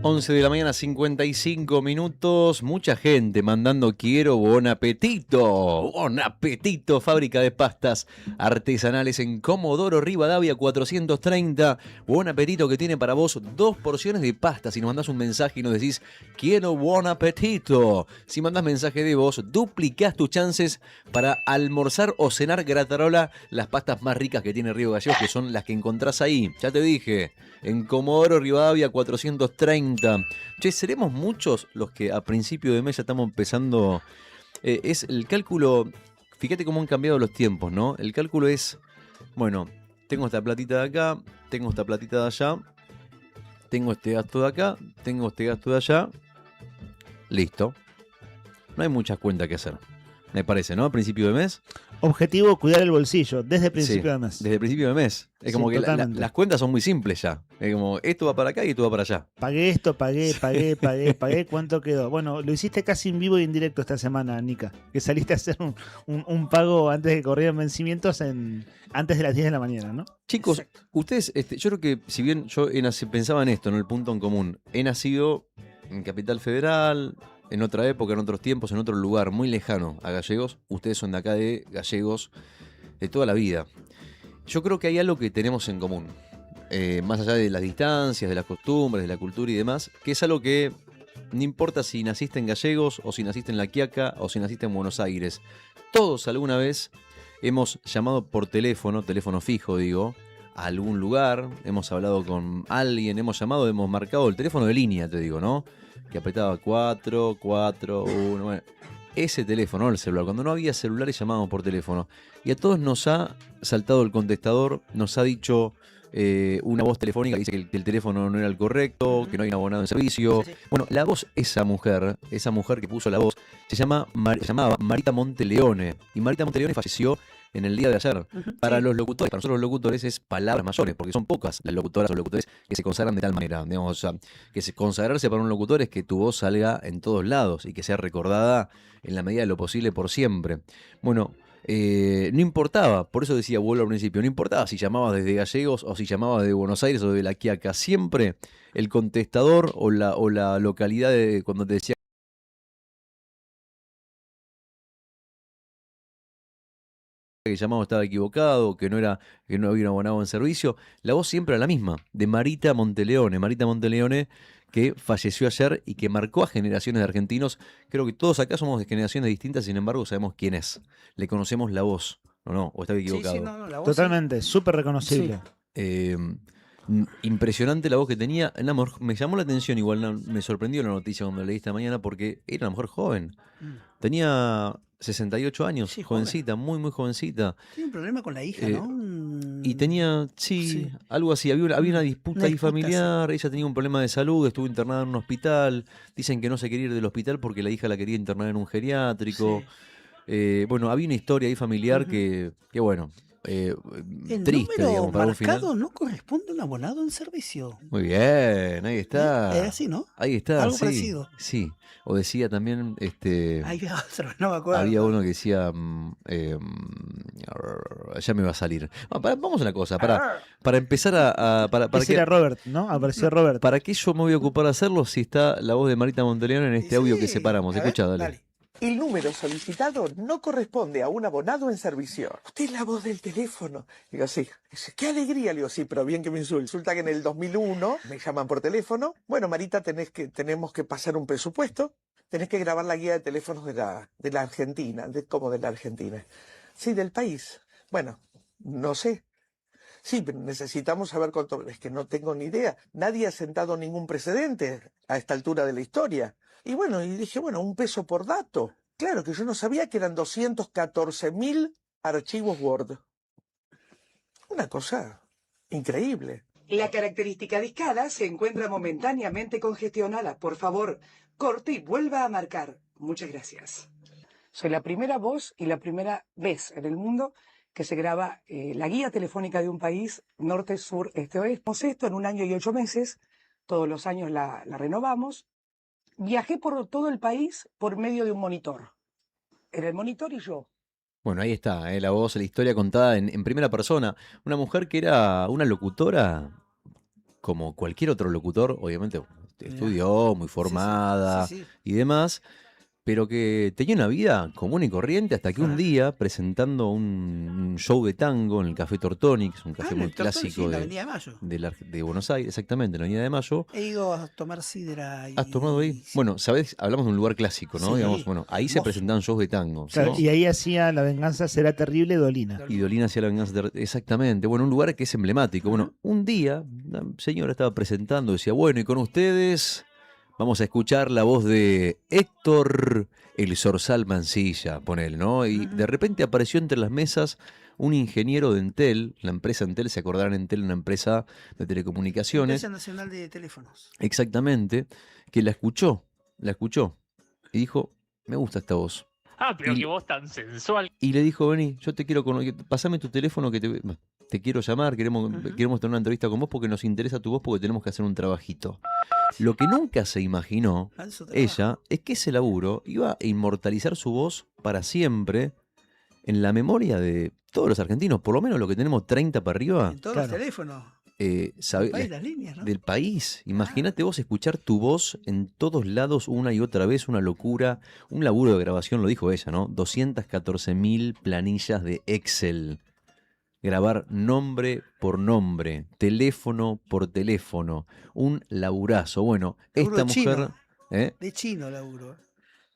Once de la mañana, 55 minutos. Mucha gente mandando quiero bon apetito. Bon apetito, fábrica de pastas artesanales en Comodoro Rivadavia 430. Bon apetito que tiene para vos 2 porciones de pasta. Si nos mandás un mensaje y nos decís quiero bon apetito. Si mandás mensaje de voz, duplicás tus chances para almorzar o cenar gratarola. Las pastas más ricas que tiene Río Gallegos, que son las que encontrás ahí. Ya te dije, en Comodoro Rivadavia 430. Che, seremos muchos los que a principio de mes ya estamos empezando. Es el cálculo. Fíjate cómo han cambiado los tiempos, ¿no? El cálculo es: bueno, tengo esta platita de acá, tengo esta platita de allá, tengo este gasto de acá, tengo este gasto de allá. Listo. No hay muchas cuentas que hacer, me parece, ¿no? A principio de mes. Objetivo, cuidar el bolsillo, desde principio de mes. Desde el principio de mes. Es como que las cuentas son muy simples ya. Es como, esto va para acá y esto va para allá. Pagué esto, pagué, ¿cuánto quedó? Bueno, lo hiciste casi en vivo y en directo esta semana, Nica. Que saliste a hacer un pago antes de que corrieran vencimientos antes de las 10 de la mañana, ¿no? Chicos, ustedes, yo creo que si bien yo pensaba en esto, en el punto en común, he nacido en Capital Federal, en otra época, en otros tiempos, en otro lugar muy lejano a Gallegos. Ustedes son de acá de Gallegos de toda la vida. Yo creo que hay algo que tenemos en común, más allá de las distancias, de las costumbres, de la cultura y demás, que es algo que no importa si naciste en Gallegos o si naciste en La Quiaca o si naciste en Buenos Aires. Todos alguna vez hemos llamado por teléfono fijo digo, a algún lugar, hemos hablado con alguien, hemos marcado el teléfono de línea, te digo, ¿no? Que apretaba 4, 4, 1, bueno, ese teléfono, el celular, cuando no había celulares llamábamos por teléfono, y a todos nos ha saltado el contestador, nos ha dicho una voz telefónica que dice que el teléfono no era el correcto, que no hay un abonado en servicio. Sí. Bueno, la voz, esa mujer que puso la voz, se llamaba Marita Monteleone, y Marita Monteleone falleció en el día de ayer. Para los locutores, para nosotros los locutores es palabras mayores, porque son pocas las locutoras o locutores que se consagran de tal manera. Digamos, o sea, consagrarse para un locutor es que tu voz salga en todos lados y que sea recordada en la medida de lo posible por siempre. Bueno, no importaba, por eso decía, vuelvo al principio, no importaba si llamabas desde Gallegos o si llamabas de Buenos Aires o de La Quiaca, siempre el contestador o la localidad de cuando te decía que llamado estaba equivocado, que no había un abonado en servicio, la voz siempre era la misma, de Marita Monteleone, que falleció ayer y que marcó a generaciones de argentinos. Creo que todos acá somos de generaciones distintas, sin embargo sabemos quién es, le conocemos la voz, ¿o estaba equivocado? Sí, no, la voz totalmente, súper reconocible. Sí. Impresionante la voz que tenía. Me llamó la atención, igual me sorprendió la noticia cuando la leí esta mañana, porque era una mujer joven. Tenía 68 años, sí, jovencita, muy, muy jovencita. Tiene un problema con la hija, ¿no? Y tenía, sí, algo así, había una disputa Una ahí disputa, familiar, ella tenía un problema de salud, estuvo internada en un hospital, dicen que no se quería ir del hospital porque la hija la quería internar en un geriátrico. Bueno, había una historia ahí familiar que bueno, El triste, número digamos, para un final. marcado no corresponde a un abonado en servicio. Muy bien, ahí está. Es así, ¿no? Ahí está, Algo sí. parecido. Sí. O decía también, Había otro, no me acuerdo. había uno que decía, ya me va a salir. Vamos a una cosa, para empezar para Ese era Robert, ¿no? Apareció Robert. ¿Para qué yo me voy a ocupar de hacerlo si está la voz de Marita Monteleone en este audio que separamos? Escucha, dale. El número solicitado no corresponde a un abonado en servicio. Usted es la voz del teléfono. Digo, sí. Dice, qué alegría. Le digo, sí, pero bien que me insulte. Resulta que en el 2001 me llaman por teléfono. Bueno, Marita, tenemos que pasar un presupuesto. Tenés que grabar la guía de teléfonos de la Argentina. ¿Cómo de la Argentina? Sí, del país. Bueno, no sé. Sí, pero necesitamos saber cuánto... Es que no tengo ni idea. Nadie ha sentado ningún precedente a esta altura de la historia. Y bueno, y dije, bueno, $1 por dato. Claro que yo no sabía que eran 214.000 archivos Word. Una cosa increíble. La característica discada se encuentra momentáneamente congestionada. Por favor, corte y vuelva a marcar. Muchas gracias. Soy la primera voz y la primera vez en el mundo que se graba la guía telefónica de un país, norte, sur, este, oeste. Hacemos esto en 1 año y 8 meses. Todos los años la renovamos. Viajé por todo el país por medio de un monitor. Era el monitor y yo. Bueno, ahí está, la voz, la historia contada en primera persona. Una mujer que era una locutora, como cualquier otro locutor, obviamente estudió, muy formada y demás, pero que tenía una vida común y corriente hasta que un día, presentando un show de tango en el Café Tortoni, que es un café muy clásico en la Avenida de Mayo. de Buenos Aires, exactamente, en la Avenida de Mayo. He ido a tomar sidra. ¿Has tomado ahí? Bueno, sabés, hablamos de un lugar clásico, ¿no? Sí. Digamos, bueno, ahí se presentaban shows de tango. Claro, ¿no? y ahí hacía La venganza será terrible Dolina. Y Dolina hacía La venganza exactamente. Bueno, un lugar que es emblemático. Bueno, un día, la señora estaba presentando, decía, bueno, y con ustedes vamos a escuchar la voz de Héctor El Zorzal Mancilla, ponele, ¿no? Y de repente apareció entre las mesas un ingeniero de Entel, la empresa Entel, se acordarán, Entel, una empresa de telecomunicaciones. Empresa Nacional de Teléfonos. Exactamente, que la escuchó, y dijo, me gusta esta voz. Ah, pero qué voz tan sensual. Y le dijo, vení, yo te quiero pasame tu teléfono que te quiero llamar, queremos tener una entrevista con vos porque nos interesa tu voz porque tenemos que hacer un trabajito. Lo que nunca se imaginó ella es que ese laburo iba a inmortalizar su voz para siempre en la memoria de todos los argentinos, por lo menos los que tenemos 30 para arriba. En todos los teléfonos. Las líneas, ¿no? Del país. Imagínate vos escuchar tu voz en todos lados una y otra vez, una locura, un laburo de grabación, lo dijo ella, ¿no? 214.000 planillas de Excel. Grabar nombre por nombre, teléfono por teléfono, un laburazo. Bueno, Laburo esta mujer... De chino laburo.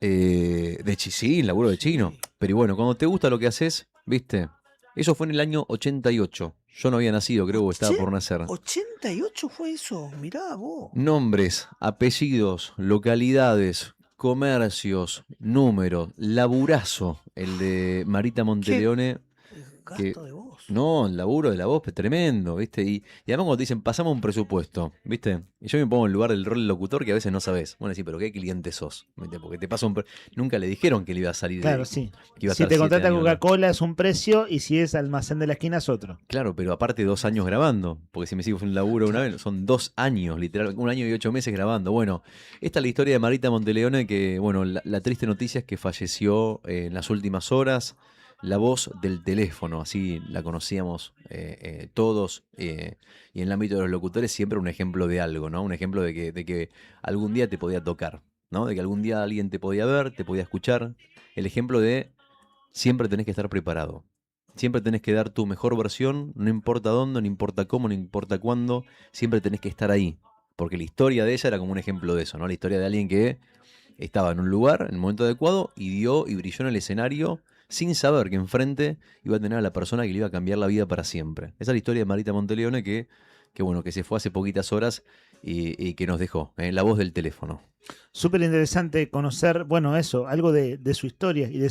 Sí, laburo de chino. Pero bueno, cuando te gusta lo que haces, ¿viste? Eso fue en el año 88. Yo no había nacido, creo que estaba por nacer. 88 fue eso, mirá vos. Nombres, apellidos, localidades, comercios, números, laburazo, el de Marita Monteleone. Gasto de voz. No, el laburo de la voz, tremendo, ¿viste? Y además cuando te dicen, pasamos un presupuesto, ¿viste? Y yo me pongo en lugar del rol del locutor que a veces no sabes. Bueno, sí, pero ¿qué cliente sos? ¿Viste? Porque te pasa nunca le dijeron que le iba a salir. Claro, sí. Que iba a si estar te 7 contrata años. Coca-Cola es un precio y si es almacén de la esquina es otro. Claro, pero aparte 2 años grabando. Porque si me sigo fue un laburo una vez, son 2 años, literal, 1 año y 8 meses grabando. Bueno, esta es la historia de Marita Monteleone, que, bueno, la triste noticia es que falleció en las últimas horas. La voz del teléfono, así la conocíamos todos, y en el ámbito de los locutores siempre un ejemplo de algo, ¿no? Un ejemplo de que algún día te podía tocar, ¿no? De que algún día alguien te podía ver, te podía escuchar. El ejemplo de siempre tenés que estar preparado. Siempre tenés que dar tu mejor versión, no importa dónde, no importa cómo, no importa cuándo, siempre tenés que estar ahí. Porque la historia de ella era como un ejemplo de eso, ¿no? La historia de alguien que estaba en un lugar, en el momento adecuado, y dio y brilló en el escenario sin saber que enfrente iba a tener a la persona que le iba a cambiar la vida para siempre. Esa es la historia de Marita Monteleone que bueno, que se fue hace poquitas horas y que nos dejó, la voz del teléfono. Súper interesante conocer, bueno, eso, algo de su historia y de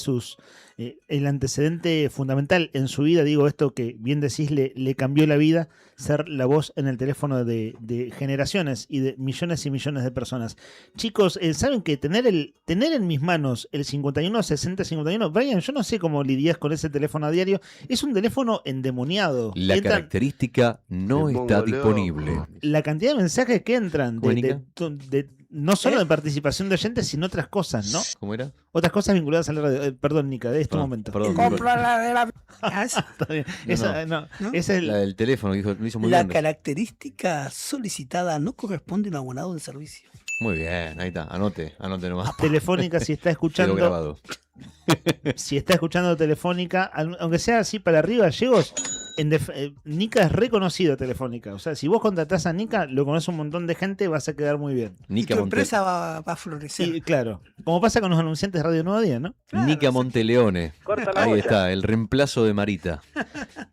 el antecedente fundamental en su vida. Digo, esto que bien decís, le cambió la vida, ser la voz en el teléfono de generaciones y de millones y millones de personas. Chicos, ¿saben que tener en mis manos el 516051, Brian, yo no sé cómo lidias con ese teléfono a diario, es un teléfono endemoniado. La característica no está disponible. La cantidad de mensajes que entran Mónica. no solo de participación de oyentes, sino otras cosas, ¿no? ¿Cómo era? Otras cosas vinculadas a la radio. Perdón, Nica, de este momento. Perdón. Compra de la... Está bien. Esa es La del teléfono, que lo hizo muy La grande. característica solicitada no corresponde a un abonado del servicio. Muy bien, ahí está. Anote nomás. Telefónica, si está Quedó escuchando. grabado. Si está escuchando Telefónica, aunque sea así para arriba, Gallegos, Nica es reconocido Telefónica. O sea, si vos contratás a Nica, lo conoce un montón de gente, vas a quedar muy bien. Y tu empresa va a florecer. Y claro, como pasa con los anunciantes de Radio Nuevo Día, ¿no? Nica Monteleone. Ahí está, el reemplazo de Marita.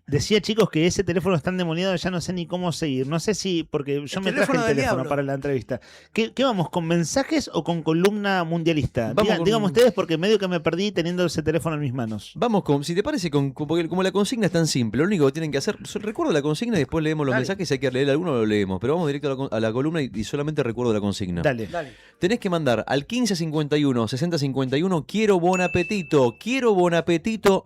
Decía, chicos, que ese teléfono está endemoniado, ya no sé ni cómo seguir. No sé si, porque yo me traje el teléfono para la entrevista. ¿Qué vamos, con mensajes o con columna mundialista? Dígame ustedes, porque medio que me perdí teniendo ese teléfono en mis manos. Vamos si te parece, porque como la consigna es tan simple, lo único que tienen que hacer, recuerdo la consigna y después leemos los mensajes, si hay que leer alguno lo leemos, pero vamos directo a la columna y solamente recuerdo la consigna. Dale. Tenés que mandar al 1551 6051 quiero bon apetito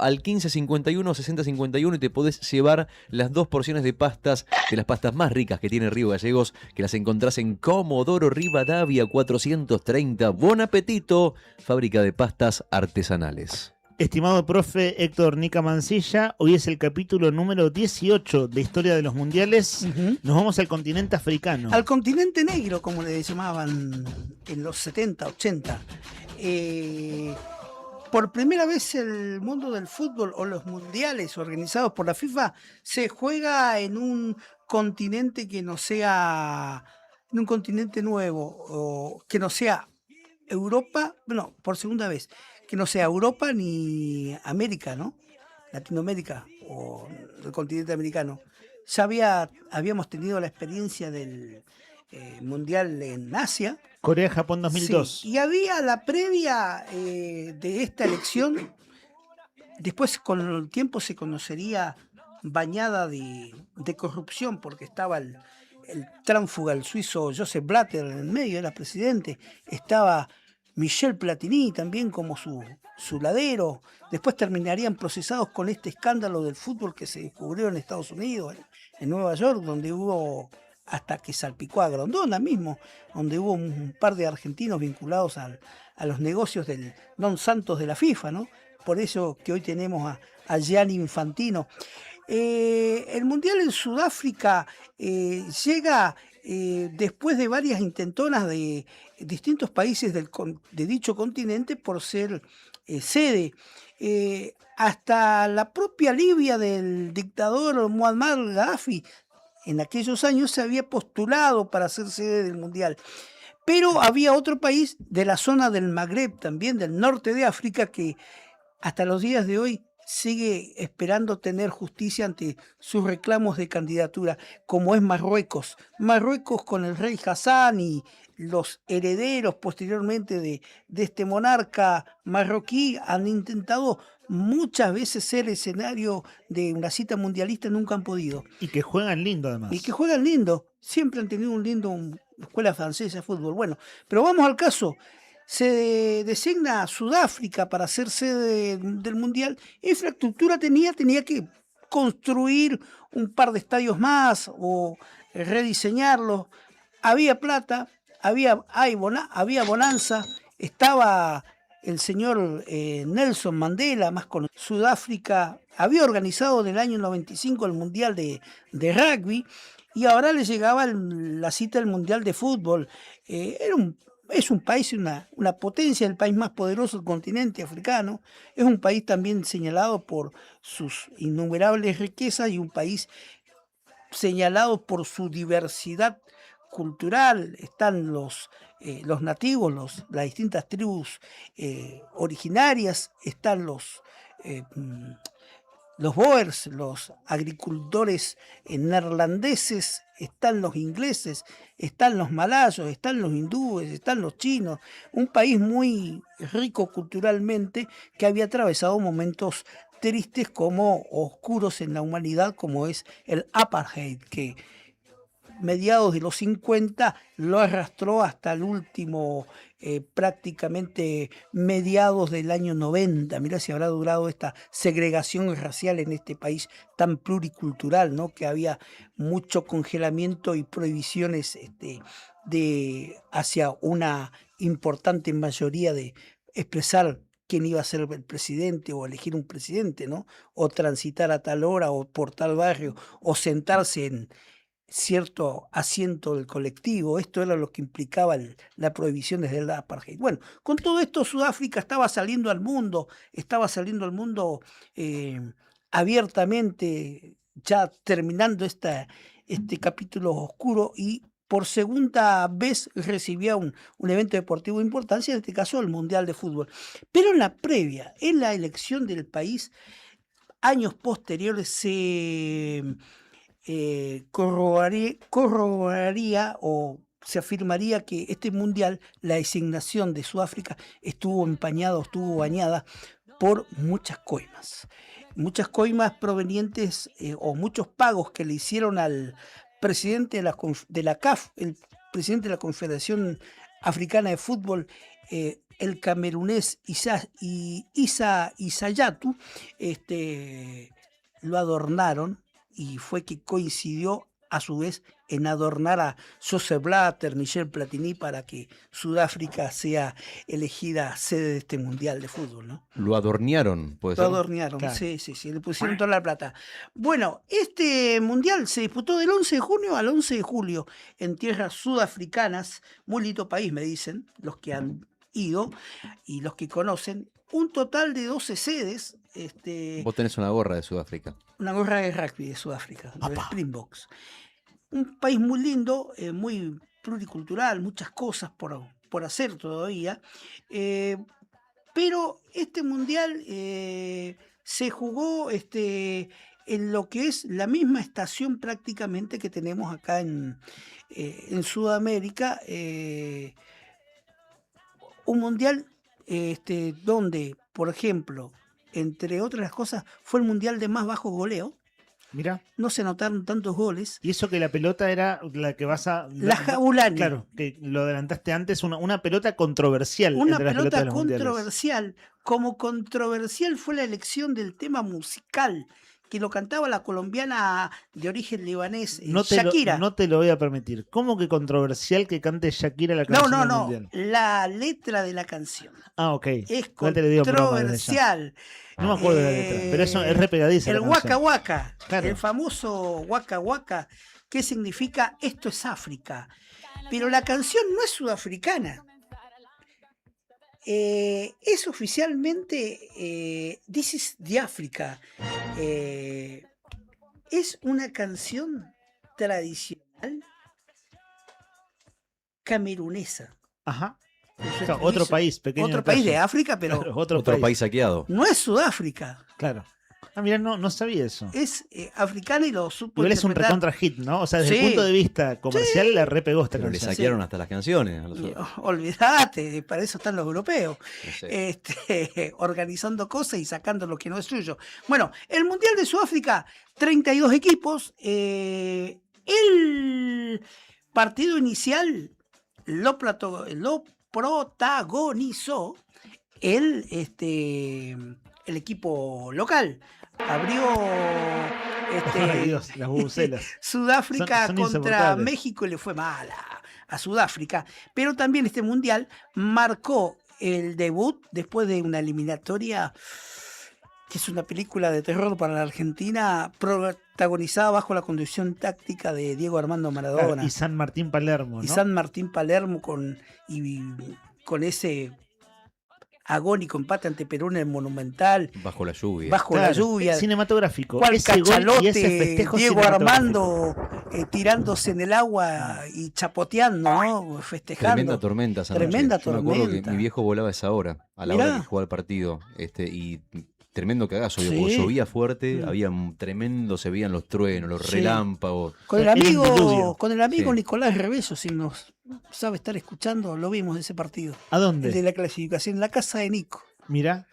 al 1551 6051 y te podés llevar las 2 porciones de pastas, de las pastas más ricas que tiene Río Gallegos, que las encontrás en Comodoro Rivadavia 430. Bon apetito, fábrica de pastas artesanales. Estimado profe Héctor Nica Mancilla, hoy es el capítulo número 18 de Historia de los Mundiales. Nos vamos al continente africano. Al continente negro, como le llamaban en los 70, 80. Por primera vez el mundo del fútbol o los mundiales organizados por la FIFA se juega en un continente que no sea, en un continente nuevo, o que no sea Europa, bueno, por segunda vez, que no sea Europa ni América, ¿no? Latinoamérica o el continente americano. Ya habíamos tenido la experiencia del Mundial en Asia. Corea-Japón 2002. Sí, y había la previa de esta elección, después con el tiempo se conocería bañada de corrupción, porque estaba el tránsfuga, el suizo Joseph Blatter en el medio, era presidente, estaba Michel Platini también como su ladero. Después terminarían procesados con este escándalo del fútbol que se descubrió en Estados Unidos, en Nueva York, donde hubo, hasta que salpicó a Grondona mismo, donde hubo un par de argentinos vinculados a los negocios del Don Santos de la FIFA, ¿no? Por eso que hoy tenemos a Gianni Infantino. El Mundial en Sudáfrica llega después de varias intentonas de distintos países de dicho continente por ser sede. Hasta la propia Libia del dictador Muammar Gaddafi en aquellos años se había postulado para ser sede del Mundial. Pero había otro país de la zona del Magreb, también del norte de África, que hasta los días de hoy sigue esperando tener justicia ante sus reclamos de candidatura, como es Marruecos. Marruecos, con el rey Hassan y los herederos posteriormente de este monarca marroquí, han intentado muchas veces ser escenario de una cita mundialista, nunca han podido. Y que juegan lindo además. Y que juegan lindo, siempre han tenido una escuela francesa de fútbol. Bueno, pero vamos al caso. Se designa a Sudáfrica para ser sede del Mundial. Infraestructura tenía que construir un par de estadios más o rediseñarlos. Había plata, había bonanza, estaba el señor Nelson Mandela, más con Sudáfrica, había organizado en el año 95 el Mundial de Rugby y ahora le llegaba la cita del Mundial de Fútbol. Es un país, una potencia, el país más poderoso del continente africano. Es un país también señalado por sus innumerables riquezas y un país señalado por su diversidad cultural. Están los nativos, las distintas tribus originarias, están los Boers, los agricultores neerlandeses, están los ingleses, están los malayos, están los hindúes, están los chinos, un país muy rico culturalmente que había atravesado momentos tristes como oscuros en la humanidad, como es el apartheid, que mediados de los 50 lo arrastró hasta el último, prácticamente mediados del año 90. Mirá si habrá durado esta segregación racial en este país tan pluricultural, ¿no? Que había mucho congelamiento y prohibiciones hacia una importante mayoría de expresar quién iba a ser el presidente o elegir un presidente, ¿no? O transitar a tal hora o por tal barrio o sentarse en cierto asiento del colectivo. Esto era lo que implicaba la prohibición desde el apartheid. Bueno, con todo esto Sudáfrica estaba saliendo al mundo abiertamente, ya terminando este capítulo oscuro, y por segunda vez recibía un evento deportivo de importancia, en este caso el Mundial de Fútbol. Pero en la previa, en la elección del país, años posteriores se corroboraría o se afirmaría que este mundial, la designación de Sudáfrica, estuvo bañada por muchas coimas provenientes o muchos pagos que le hicieron al presidente de la CAF, el presidente de la Confederación Africana de Fútbol, el camerunés Issa Hayatou, lo adornaron, y fue que coincidió a su vez en adornar a Joseph Blatter, Michel Platini, para que Sudáfrica sea elegida sede de este Mundial de Fútbol, ¿no? Lo adornearon, puede ser. Lo adornearon, claro. Sí, le pusieron toda la plata. Bueno, este Mundial se disputó del 11 de junio al 11 de julio en tierras sudafricanas. Muy lindo país, me dicen los que han ido y los que conocen. Un total de 12 sedes. Vos tenés una gorra de Sudáfrica. Una gorra de rugby de Sudáfrica, de Springboks. Un país muy lindo, muy pluricultural, muchas cosas por hacer todavía. Pero este mundial se jugó en lo que es la misma estación prácticamente que tenemos acá en Sudamérica. Un mundial donde, por ejemplo, entre otras cosas, fue el mundial de más bajo goleo. Mira. No se anotaron tantos goles. Y eso que la pelota era la que vas a... La Jabulani. Claro, que lo adelantaste antes, una pelota controversial. Una entre las pelota pelotas de los controversial. mundiales. Como controversial fue la elección del tema musical, que lo cantaba la colombiana de origen libanés, Shakira. No te lo voy a permitir. ¿Cómo que controversial que cante Shakira la canción del mundial? La letra de la canción. Ah, ok. Es controversial. No me acuerdo de la letra, pero eso es re pegadiza. El Waka Waka, claro. El famoso Waka Waka, que significa esto es África. Pero la canción no es sudafricana. Es oficialmente This is the Africa. Es una canción tradicional camerunesa. Ajá. Claro, otro país pequeño. Otro país de África, pero claro, otro país saqueado. No es Sudáfrica. Claro. Ah, mira, no sabía eso. Es africana y lo supo. Igual es un recontra hit, ¿no? O sea, desde el punto de vista comercial la repegó esta canción. Le saquearon hasta las canciones. Olvídate, para eso están los europeos. Organizando cosas y sacando lo que no es suyo. Bueno, el Mundial de Sudáfrica, 32 equipos. El partido inicial lo protagonizó el equipo local. Abrió Ay, Dios, las bubucelas. Sudáfrica son contra México y le fue mal a Sudáfrica. Pero también este mundial marcó el debut después de una eliminatoria que es una película de terror para la Argentina, protagonizada bajo la conducción táctica de Diego Armando Maradona. Claro, y San Martín Palermo, ¿no? Y San Martín Palermo con ese agónico empate ante Perú en el Monumental. Bajo la lluvia. Bajo la lluvia. Cinematográfico. Cual ese cachalote, gol y ese festejo Diego Armando tirándose en el agua y chapoteando, ¿no? Festejando. Tremenda tormenta esa Tremenda noche. Yo tormenta. me acuerdo que mi viejo volaba a esa hora, a la hora que jugaba el partido. Y tremendo cagazo, digo, Sí. porque llovía fuerte, Mm. había un tremendo, se veían los truenos, los Sí. relámpagos. Con el Era un diluvio. amigo Sí. Nicolás Reveso, si nos sabe estar escuchando, lo vimos ese partido. ¿A dónde? El de la clasificación, en la casa de Nico. Mira.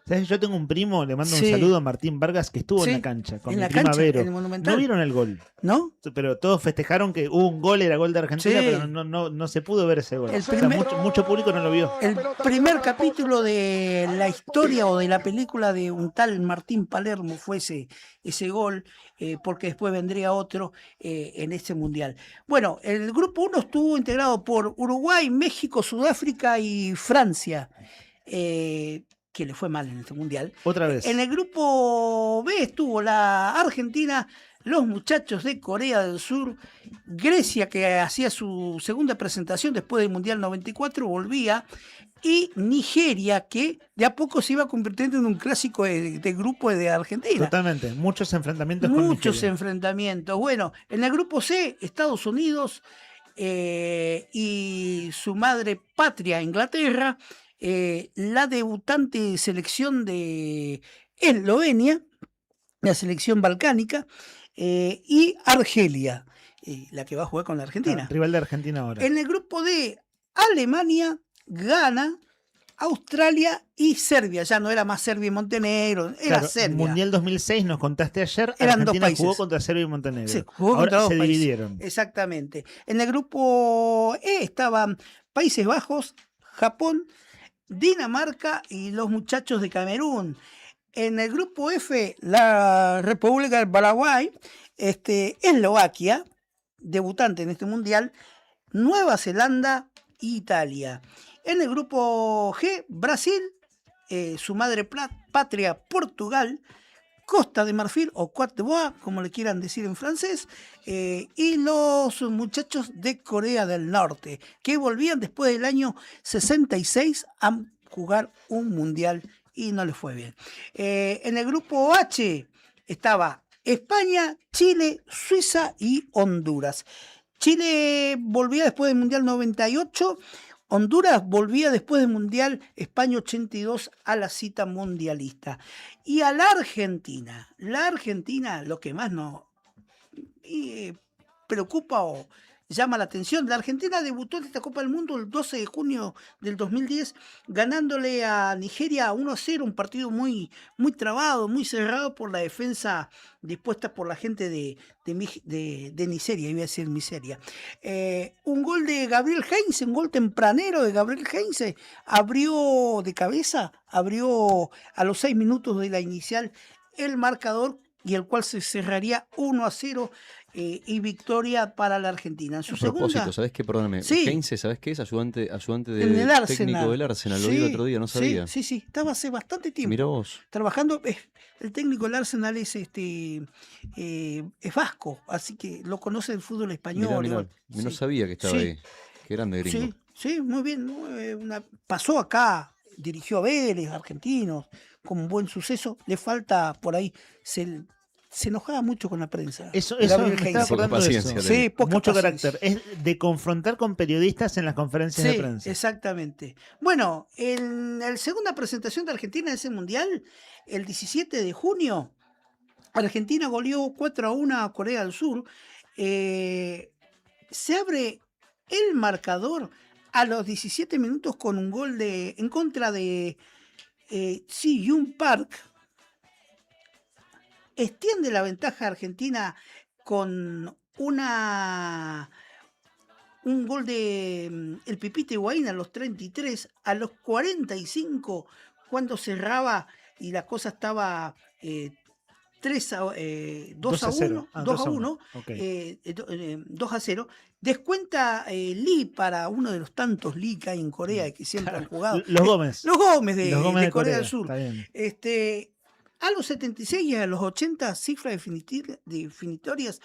¿Sabes? Yo tengo un primo, le mando un Sí. saludo a Martín Vargas, que estuvo Sí, en la cancha con en mi la prima cancha, Vero. en el Monumental. No vieron el gol, ¿No? pero todos festejaron que hubo un gol, era gol de Argentina, Sí. pero no se pudo ver ese gol. El O sea, primer- mucho público no lo vio. El primer capítulo de la historia o de la película de un tal Martín Palermo fue ese gol, porque después vendría otro en ese mundial. Bueno, el grupo 1 estuvo integrado por Uruguay, México, Sudáfrica y Francia, que le fue mal en este mundial. Otra vez. En el grupo B estuvo la Argentina, los muchachos de Corea del Sur, Grecia, que hacía su segunda presentación después del Mundial 94, volvía, y Nigeria, que de a poco se iba convirtiendo en un clásico de grupo de Argentina. Totalmente. Muchos enfrentamientos con Muchos Nigeria. enfrentamientos. Bueno, en el grupo C, Estados Unidos y su madre patria, Inglaterra, la debutante selección de Eslovenia, la selección balcánica, y Argelia, la que va a jugar con la Argentina. Rival de Argentina ahora. En el grupo D, Alemania, Ghana, Australia y Serbia. Ya no era más Serbia y Montenegro, era Claro, Serbia. Mundial 2006, nos contaste ayer, Eran dos Argentina países. jugó contra Serbia y Montenegro. Sí, jugó ahora contra dos se países. dividieron. Exactamente. En el grupo E estaban Países Bajos, Japón, Dinamarca y los muchachos de Camerún. En el grupo F, la República del Paraguay, Eslovaquia, debutante en este mundial, Nueva Zelanda e Italia. En el grupo G, Brasil, su madre patria Portugal, Costa de Marfil o Côte d'Ivoire, como le quieran decir en francés, y los muchachos de Corea del Norte, que volvían después del año 66 a jugar un mundial y no les fue bien. En el grupo H estaba España, Chile, Suiza y Honduras. Chile volvía después del Mundial 98, Honduras volvía después del Mundial España 82 a la cita mundialista. Y a la Argentina, lo que más nos preocupa o llama la atención, la Argentina debutó en esta Copa del Mundo el 12 de junio del 2010, ganándole a Nigeria 1-0, un partido muy, muy trabado, muy cerrado por la defensa dispuesta por la gente de Nigeria, iba a decir miseria. Un gol de Gabriel Heinze, un gol tempranero de Gabriel Heinze, abrió de cabeza, abrió a los 6 minutos de la inicial el marcador, y el cual se cerraría 1-0 y victoria para la Argentina. En su A propósito, segunda... ¿sabés qué? Perdóname. Sí. Heinze, ¿sabés qué es? Ayudante En el de Arsenal. técnico del Arsenal. Lo vi el otro día, no sabía. Sí, estaba hace bastante tiempo Mirá vos. trabajando. El técnico del Arsenal es vasco, así que lo conoce el fútbol español. Mirá, igual. no Sí. sabía que estaba Sí. ahí. Qué grande gringo. Sí, muy bien. ¿No? Pasó acá, dirigió a Vélez, argentinos, con un buen suceso. Le falta por ahí, se enojaba mucho con la prensa. Eso Gabriel me estaba Heinze. acordando de eso. Sí, poca Mucho paciencia. carácter. Es de confrontar con periodistas en las conferencias de Sí, prensa. exactamente. Bueno, en la segunda presentación de Argentina en ese mundial, el 17 de junio, Argentina goleó 4-1 a Corea del Sur. Se abre el marcador a los 17 minutos con un gol en contra de Si-Yoon Park. Extiende la ventaja argentina con un gol de el Pipita Higuaín a los 33, a los 45 cuando cerraba y la cosa estaba 2-1, 2-0. Descuenta Lee para uno de los tantos Lee que hay en Corea y que siempre han jugado. Los Gómez. Los Gómez de de Corea del Sur. Está bien. A los 76 y a los 80, cifras definitorias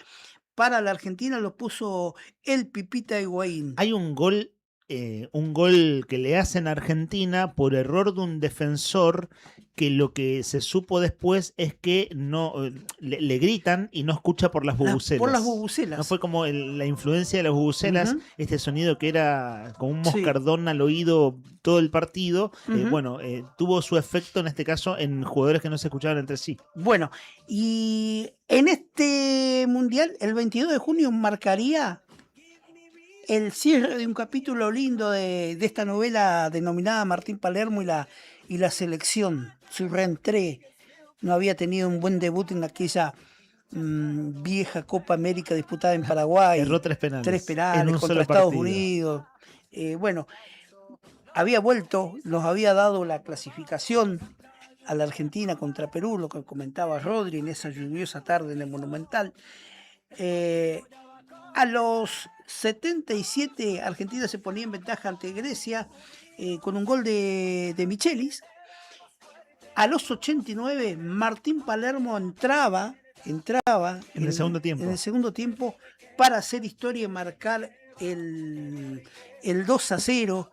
para la Argentina lo puso el Pipita Higuaín. Hay un gol un gol que le hacen a Argentina por error de un defensor, que lo que se supo después es que no le gritan y no escucha por las bubucelas. Por las bubucelas. No fue como la influencia de las bubucelas, Ujú. este sonido que era como un Sí. moscardón al oído todo el partido. Ujú. Tuvo su efecto en este caso en jugadores que no se escuchaban entre sí. Bueno, y en este mundial, el 22 de junio marcaría el cierre de un capítulo lindo de esta novela denominada Martín Palermo y la selección, su reentré. No había tenido un buen debut en aquella vieja Copa América disputada en Paraguay. Erró 3 penales. Tres en penales un contra solo Estados partido. Unidos. Bueno, había vuelto, nos había dado la clasificación a la Argentina contra Perú, lo que comentaba Rodri en esa lluviosa tarde en el Monumental. A los 77 Argentina se ponía en ventaja ante Grecia con un gol de Michelis. A los 89 Martín Palermo entraba En el segundo tiempo. En el segundo tiempo para hacer historia y marcar el 2-0.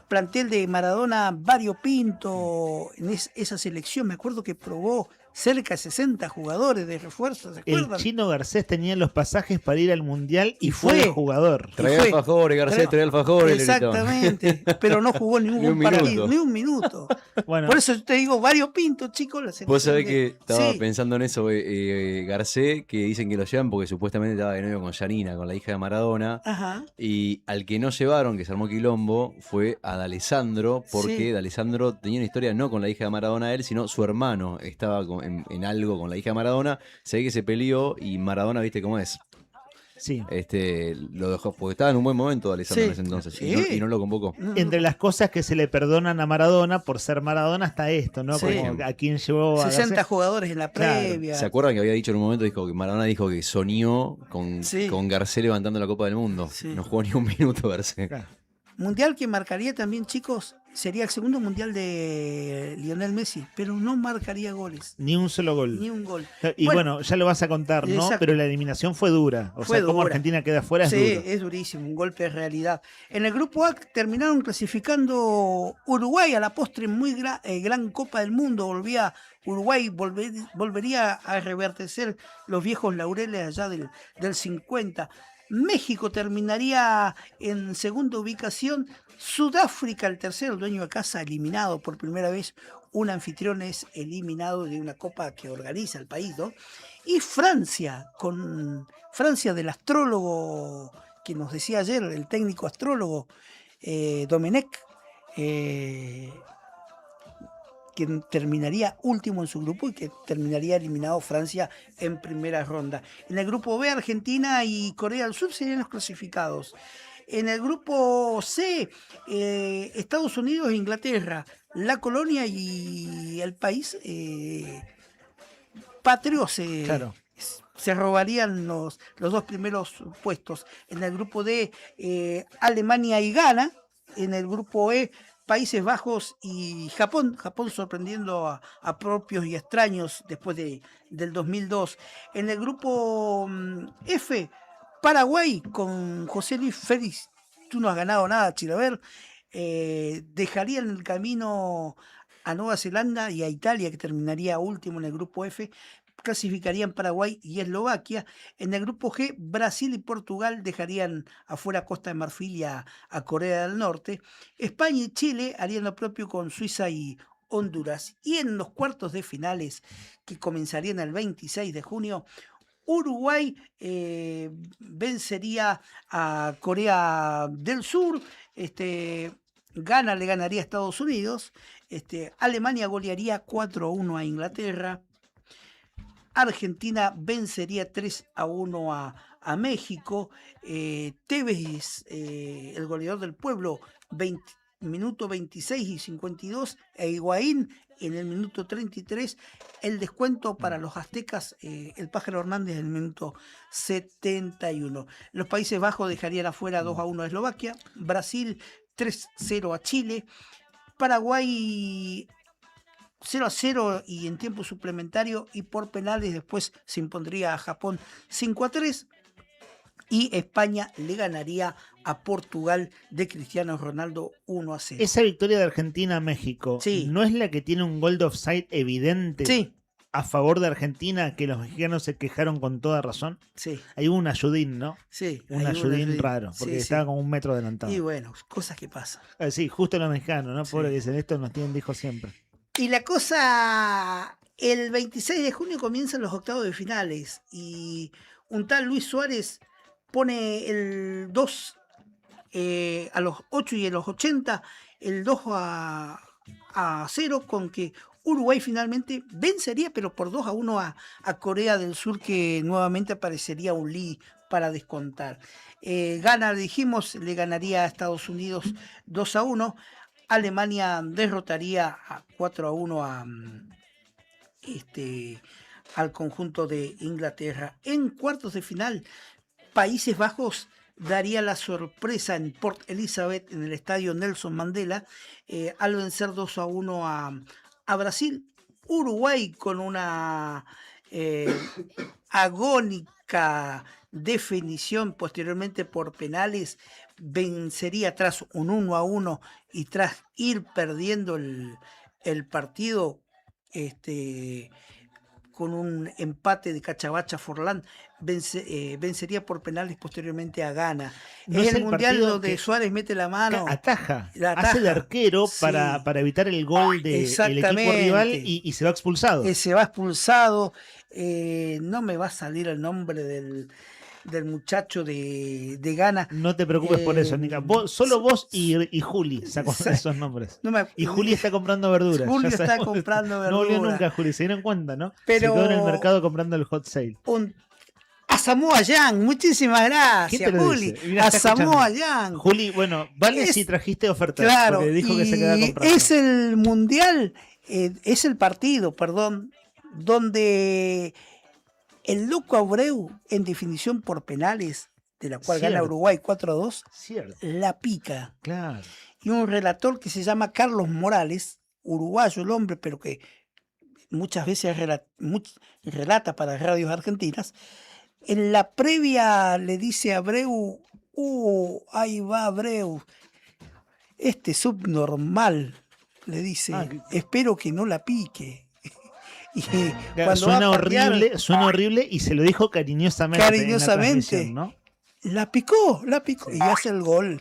Plantel de Maradona variopinto en esa selección. Me acuerdo que probó cerca de 60 jugadores de refuerzo, ¿se El acuerdan? Chino Garcés tenía los pasajes para ir al Mundial y fue. fue jugador. Traía alfajores, Garcés, traía alfajores. le gritaba. Exactamente, pero no jugó Ni ningún un partido, minuto. ni un minuto. Bueno, Por eso yo te digo, variopinto, chicos. La Vos sabés selección que estaba Sí. pensando en eso, Garcés, que dicen que lo llevan porque supuestamente estaba de novio con Yanina, con la hija de Maradona. Ajá. Y al que no llevaron, que se armó quilombo, fue a D'Alessandro, porque Sí. D'Alessandro tenía una historia no con la hija de Maradona él, sino su hermano estaba en algo con la hija de Maradona. Se ve que se peleó y Maradona, viste cómo es. Sí. Lo dejó, porque estaba en un buen momento D'Alessandro Sí. en ese entonces, Sí. y no lo convocó. Entre las cosas que se le perdonan a Maradona por ser Maradona está esto, ¿no? Sí. Como a quien llevó a 60 Garcés. jugadores en la Claro. previa. ¿Se acuerdan que había dicho en un momento, dijo que Maradona dijo que soñó con Garcés levantando la Copa del Mundo? No jugó ni un minuto Garcés. Mundial que marcaría también, chicos, sería el segundo mundial de Lionel Messi, pero no marcaría goles. Ni un solo gol. Ni un gol. Y bueno, ya lo vas a contar, ¿no? Exacto. Pero la eliminación fue dura. O Fue sea, como dura. Argentina queda fuera es Sí, duro. es durísimo, un golpe de realidad. En el grupo A terminaron clasificando Uruguay a la postre en muy gran Copa del Mundo. Uruguay volvería a reverdecer los viejos laureles allá del 50. México terminaría en segunda ubicación. Sudáfrica, el tercero, el dueño de casa, eliminado por primera vez. Un anfitrión es eliminado de una copa que organiza el país, ¿no? Y Francia, con Francia del astrólogo que nos decía ayer, el técnico astrólogo Domenech, que terminaría último en su grupo y que terminaría eliminado Francia en primera ronda. En el grupo B, Argentina y Corea del Sur serían los clasificados. En el grupo C, Estados Unidos e Inglaterra, la colonia y el país patrio se robarían los dos primeros puestos. En el grupo D, Alemania y Ghana. En el grupo E, Países Bajos y Japón. Japón sorprendiendo a propios y extraños después del 2002. En el grupo F, Paraguay con José Luis Félix. Tú no has ganado nada, Chilaver. Dejarían el camino a Nueva Zelanda y a Italia, que terminaría último en el grupo F. Clasificarían Paraguay y Eslovaquia. En el grupo G, Brasil y Portugal dejarían afuera Costa de Marfil y a Corea del Norte. España y Chile harían lo propio con Suiza y Honduras. Y en los cuartos de finales, que comenzarían el 26 de junio, Uruguay vencería a Corea del Sur. Ghana le ganaría a Estados Unidos. Alemania golearía 4-1 a Inglaterra. Argentina vencería 3-1 a México. Tevez, el goleador del pueblo, minuto 26 y 52, e Higuaín en el minuto 33. El descuento para los aztecas, el Pájaro Hernández en el minuto 71. Los Países Bajos dejarían afuera 2-1 a Eslovaquia. Brasil 3-0 a Chile. Paraguay 0-0 y en tiempo suplementario y por penales después se impondría a Japón 5-3 y España le ganaría a Portugal de Cristiano Ronaldo 1-0. Esa victoria de Argentina a México, Sí. ¿no es la que tiene un gol de offside evidente Sí. a favor de Argentina, que los mexicanos se quejaron con toda razón? Sí. Hay un ayudín, ¿no? Sí, Un hay un ayudín ayudín. raro, porque Sí, estaba sí. como 1 metro adelantado. Y bueno, cosas que pasan. Sí, justo los mexicanos, ¿no? Sí. Pobre que dicen, esto nos tienen dijo siempre. Y la cosa, el 26 de junio comienzan los octavos de finales y un tal Luis Suárez pone el 2 a los 8 y a los 80, el 2-0, con que Uruguay finalmente vencería, pero por 2-1 a Corea del Sur, que nuevamente aparecería un Lee para descontar. Ghana, dijimos, le ganaría a Estados Unidos 2-1. Alemania derrotaría 4-1 al conjunto de Inglaterra. En cuartos de final, Países Bajos daría la sorpresa en Port Elizabeth, en el estadio Nelson Mandela, al vencer 2-1 a Brasil. Uruguay, con una agónica definición posteriormente por penales, vencería tras un 1-1 y tras ir perdiendo el partido con un empate de Cachabacha Forlán, vencería por penales posteriormente a Ghana. No Es es el el mundial partido donde que Suárez mete la mano. Ataja, La hace de ataja, arquero sí. para evitar el gol del equipo Exactamente. rival y se va expulsado. Se va expulsado. No me va a salir el nombre del muchacho de Ghana. No te preocupes por eso, Nica. Solo vos y Juli sacó esos nombres. No me- Y Juli está comprando verduras. Julio ya está sabemos. comprando No volvió verdura. nunca Juli, se dieron cuenta, ¿no? Pero- Se quedó en el mercado comprando el hot sale. A Samoa Yang, muchísimas ¿Quién gracias, te lo Juli. dice? Mirá, A está Samoa escuchando. Yang. Juli, bueno, vale Es- si trajiste ofertas. Claro, Porque dijo que se y quedaba comprando. es el mundial, es el partido, perdón, donde el Loco Abreu, en definición por penales, de la cual gana Cierto. Uruguay 4-2, Cierto. la pica. Claro. Y un relator que se llama Carlos Morales, uruguayo el hombre, pero que muchas veces relata para radios argentinas, en la previa le dice a Abreu, ahí va Abreu, este subnormal, le dice, espero que no la pique. Y cuando va Suena a patear, horrible y se lo dijo cariñosamente. Cariñosamente. En la transmisión, ¿no? la picó, y hace el gol.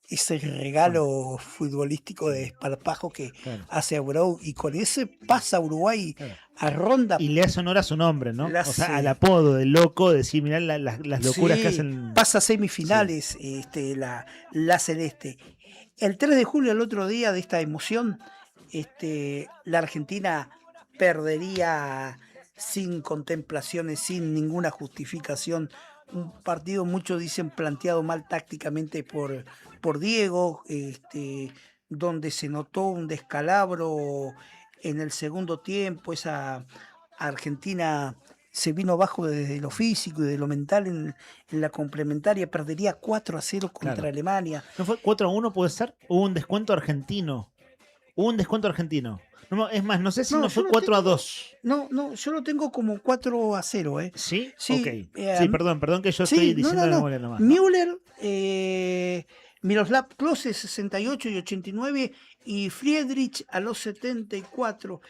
Ese regalo futbolístico de desparpajo que hace Abreu, y con ese pasa Uruguay a ronda. Y le hace honor a su nombre, ¿no? Le O sea, hace- al apodo del loco, decir, mirá las locuras que Sí, hacen. pasa a semifinales la celeste. El 3 de julio, el otro día de esta emoción, la Argentina perdería sin contemplaciones, sin ninguna justificación. Un partido, muchos dicen, planteado mal tácticamente por Diego, donde se notó un descalabro en el segundo tiempo. Esa Argentina se vino abajo desde lo físico y de lo mental en la complementaria, perdería 4-0 contra Claro. Alemania. ¿No fue 4-1 puede ser? Hubo un descuento argentino. No, es más, no sé si no, yo fue lo 4-2. No, yo lo tengo como 4-0, ¿eh? ¿Sí? Sí, Ok. Sí, perdón que yo sí, estoy no, diciendo no, de no. memoria nomás. Müller, Miroslav Klose 68 y 89 y Friedrich a los 74.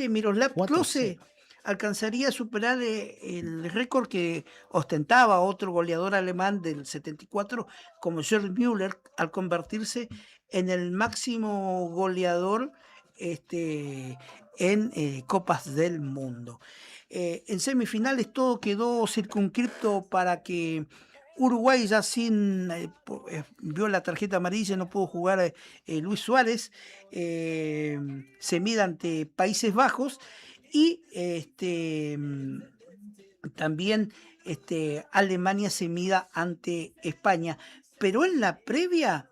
Miroslav Klose alcanzaría a superar el récord que ostentaba otro goleador alemán del 74 como Gerd Müller, al convertirse en el máximo goleador en Copas del Mundo. En semifinales todo quedó circunscripto para que Uruguay, ya vio la tarjeta amarilla, no pudo jugar Luis Suárez, se mida ante Países Bajos y también Alemania se mida ante España. Pero en la previa,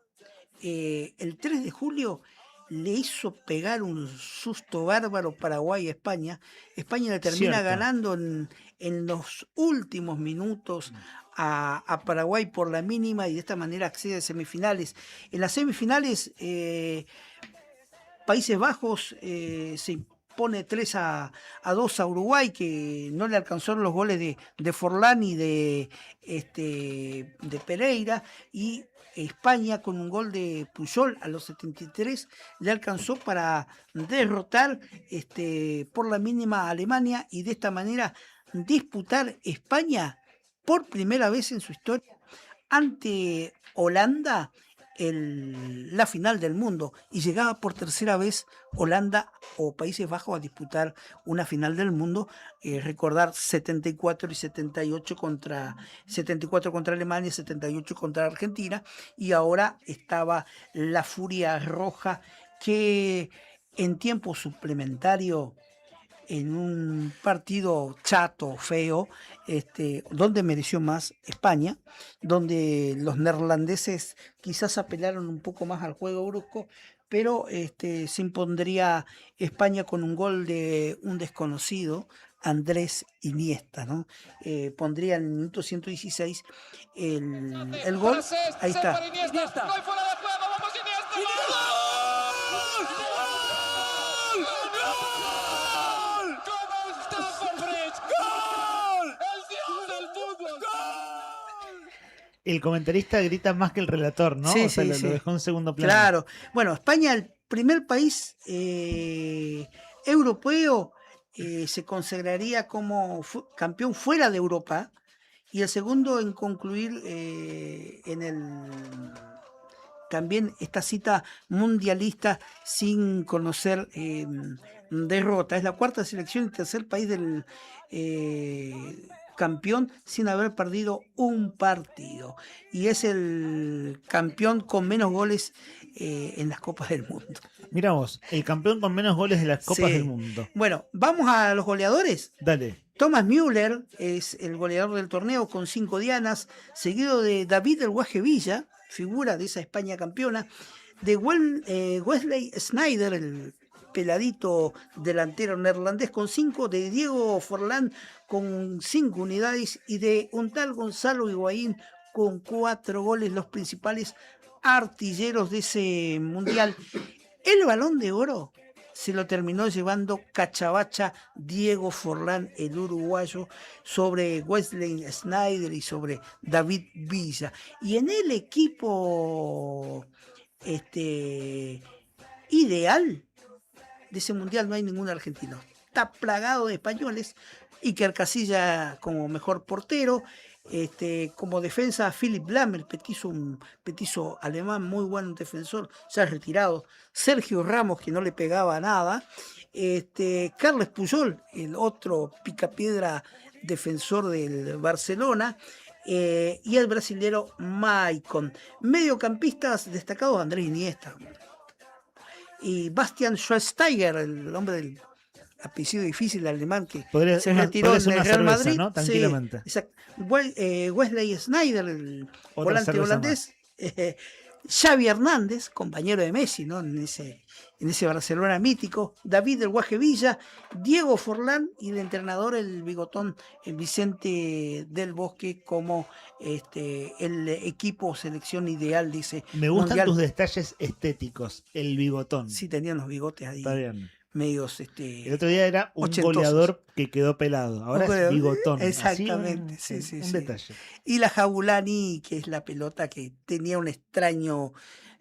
el 3 de julio, le hizo pegar un susto bárbaro Paraguay a España. España le termina Cierto. ganando en los últimos minutos a Paraguay por la mínima, y de esta manera accede a semifinales. En las semifinales, Países Bajos se pone 3-2 a Uruguay, que no le alcanzaron los goles de Forlán y de Pereira, y España con un gol de Puyol a los 73 le alcanzó para derrotar por la mínima a Alemania, y de esta manera disputar España por primera vez en su historia ante Holanda la final del mundo, y llegaba por tercera vez Holanda o Países Bajos a disputar una final del mundo. Recordar 74 y 78 74 contra Alemania, 78 contra Argentina, y ahora estaba la Furia Roja, que en tiempo suplementario, en un partido chato, feo, donde mereció más España, donde los neerlandeses quizás apelaron un poco más al juego brusco, pero se impondría España con un gol de un desconocido, Andrés Iniesta, ¿no? Pondría en el minuto 116 el gol. Ahí está. El comentarista grita más que el relator, ¿no? Sí, o sea, sí, lo sí. dejó en segundo plano. Claro. Bueno, España, el primer país europeo, se consagraría como campeón fuera de Europa, y el segundo en concluir también esta cita mundialista sin conocer derrota. Es la cuarta selección y tercer país del campeón sin haber perdido un partido, y es el campeón con menos goles en las Copas del Mundo. Mira vos, el campeón con menos goles de las Copas del Mundo. Bueno, vamos a los goleadores. Dale. Thomas Müller es el goleador del torneo con 5 dianas, seguido de David El Guaje Villa, figura de esa España campeona, de Wesley Sneijder, el peladito delantero neerlandés, con 5, de Diego Forlán con 5 unidades, y de un tal Gonzalo Higuaín con 4 goles, los principales artilleros de ese mundial. El Balón de Oro se lo terminó llevando Cachabacha Diego Forlán, el uruguayo, sobre Wesley Sneijder y sobre David Villa. Y en el equipo ideal de ese mundial no hay ningún argentino. Está plagado de españoles. Iker Casillas como mejor portero. Como defensa, Philipp Lahm, el petizo, un petizo alemán, muy buen defensor, ya retirado. Sergio Ramos, que no le pegaba nada. Carles Puyol, el otro picapiedra defensor del Barcelona. Y el brasilero Maicon. Mediocampistas destacados, Andrés Iniesta. Y Bastian Schweinsteiger, el hombre del apellido difícil alemán, que se retiró en el Real Madrid, ¿no? Tranquilamente. Sí, Wesley Sneijder, el volante holandés. Xavi Hernández, compañero de Messi, ¿no? en ese Barcelona mítico. David El Guaje Villa, Diego Forlán, y el entrenador, el bigotón Vicente del Bosque, como el equipo selección ideal, dice. Me gustan mundial. tus detalles estéticos, el bigotón. Sí, tenían los bigotes ahí. Está bien. Medios, el otro día era un ochentosos. Goleador que quedó pelado, ahora es bigotón. Exactamente, Así, un detalle. Y la Jabulani, que es la pelota que tenía un extraño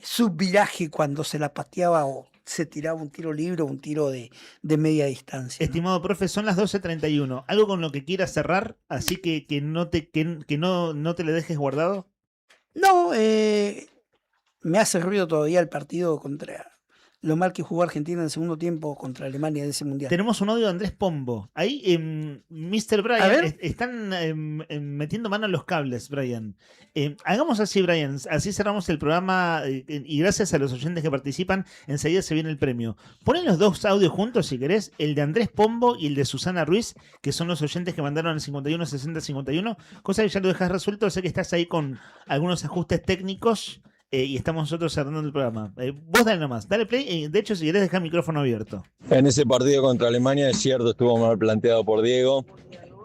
subviraje cuando se la pateaba o se tiraba un tiro libre o un tiro de media distancia. Estimado profe, son las 12:31. ¿Algo con lo que quieras cerrar? Así que no te le dejes guardado. No, me hace ruido todavía el partido contra lo mal que jugó Argentina en el segundo tiempo contra Alemania en ese mundial. Tenemos un audio de Andrés Pombo. Ahí, Mr. Brian, están metiendo mano a los cables, Brian. Hagamos así, Brian. Así cerramos el programa y gracias a los oyentes que participan, enseguida se viene el premio. Ponen los dos audios juntos, si querés, el de Andrés Pombo y el de Susana Ruiz, que son los oyentes que mandaron el 51 60 51, cosa que ya lo dejas resuelto. Sé que estás ahí con algunos ajustes técnicos. Y estamos nosotros cerrando el programa. Vos dale nomás, dale play. De hecho, si querés, dejar el micrófono abierto. En ese partido contra Alemania, es cierto, estuvo mal planteado por Diego,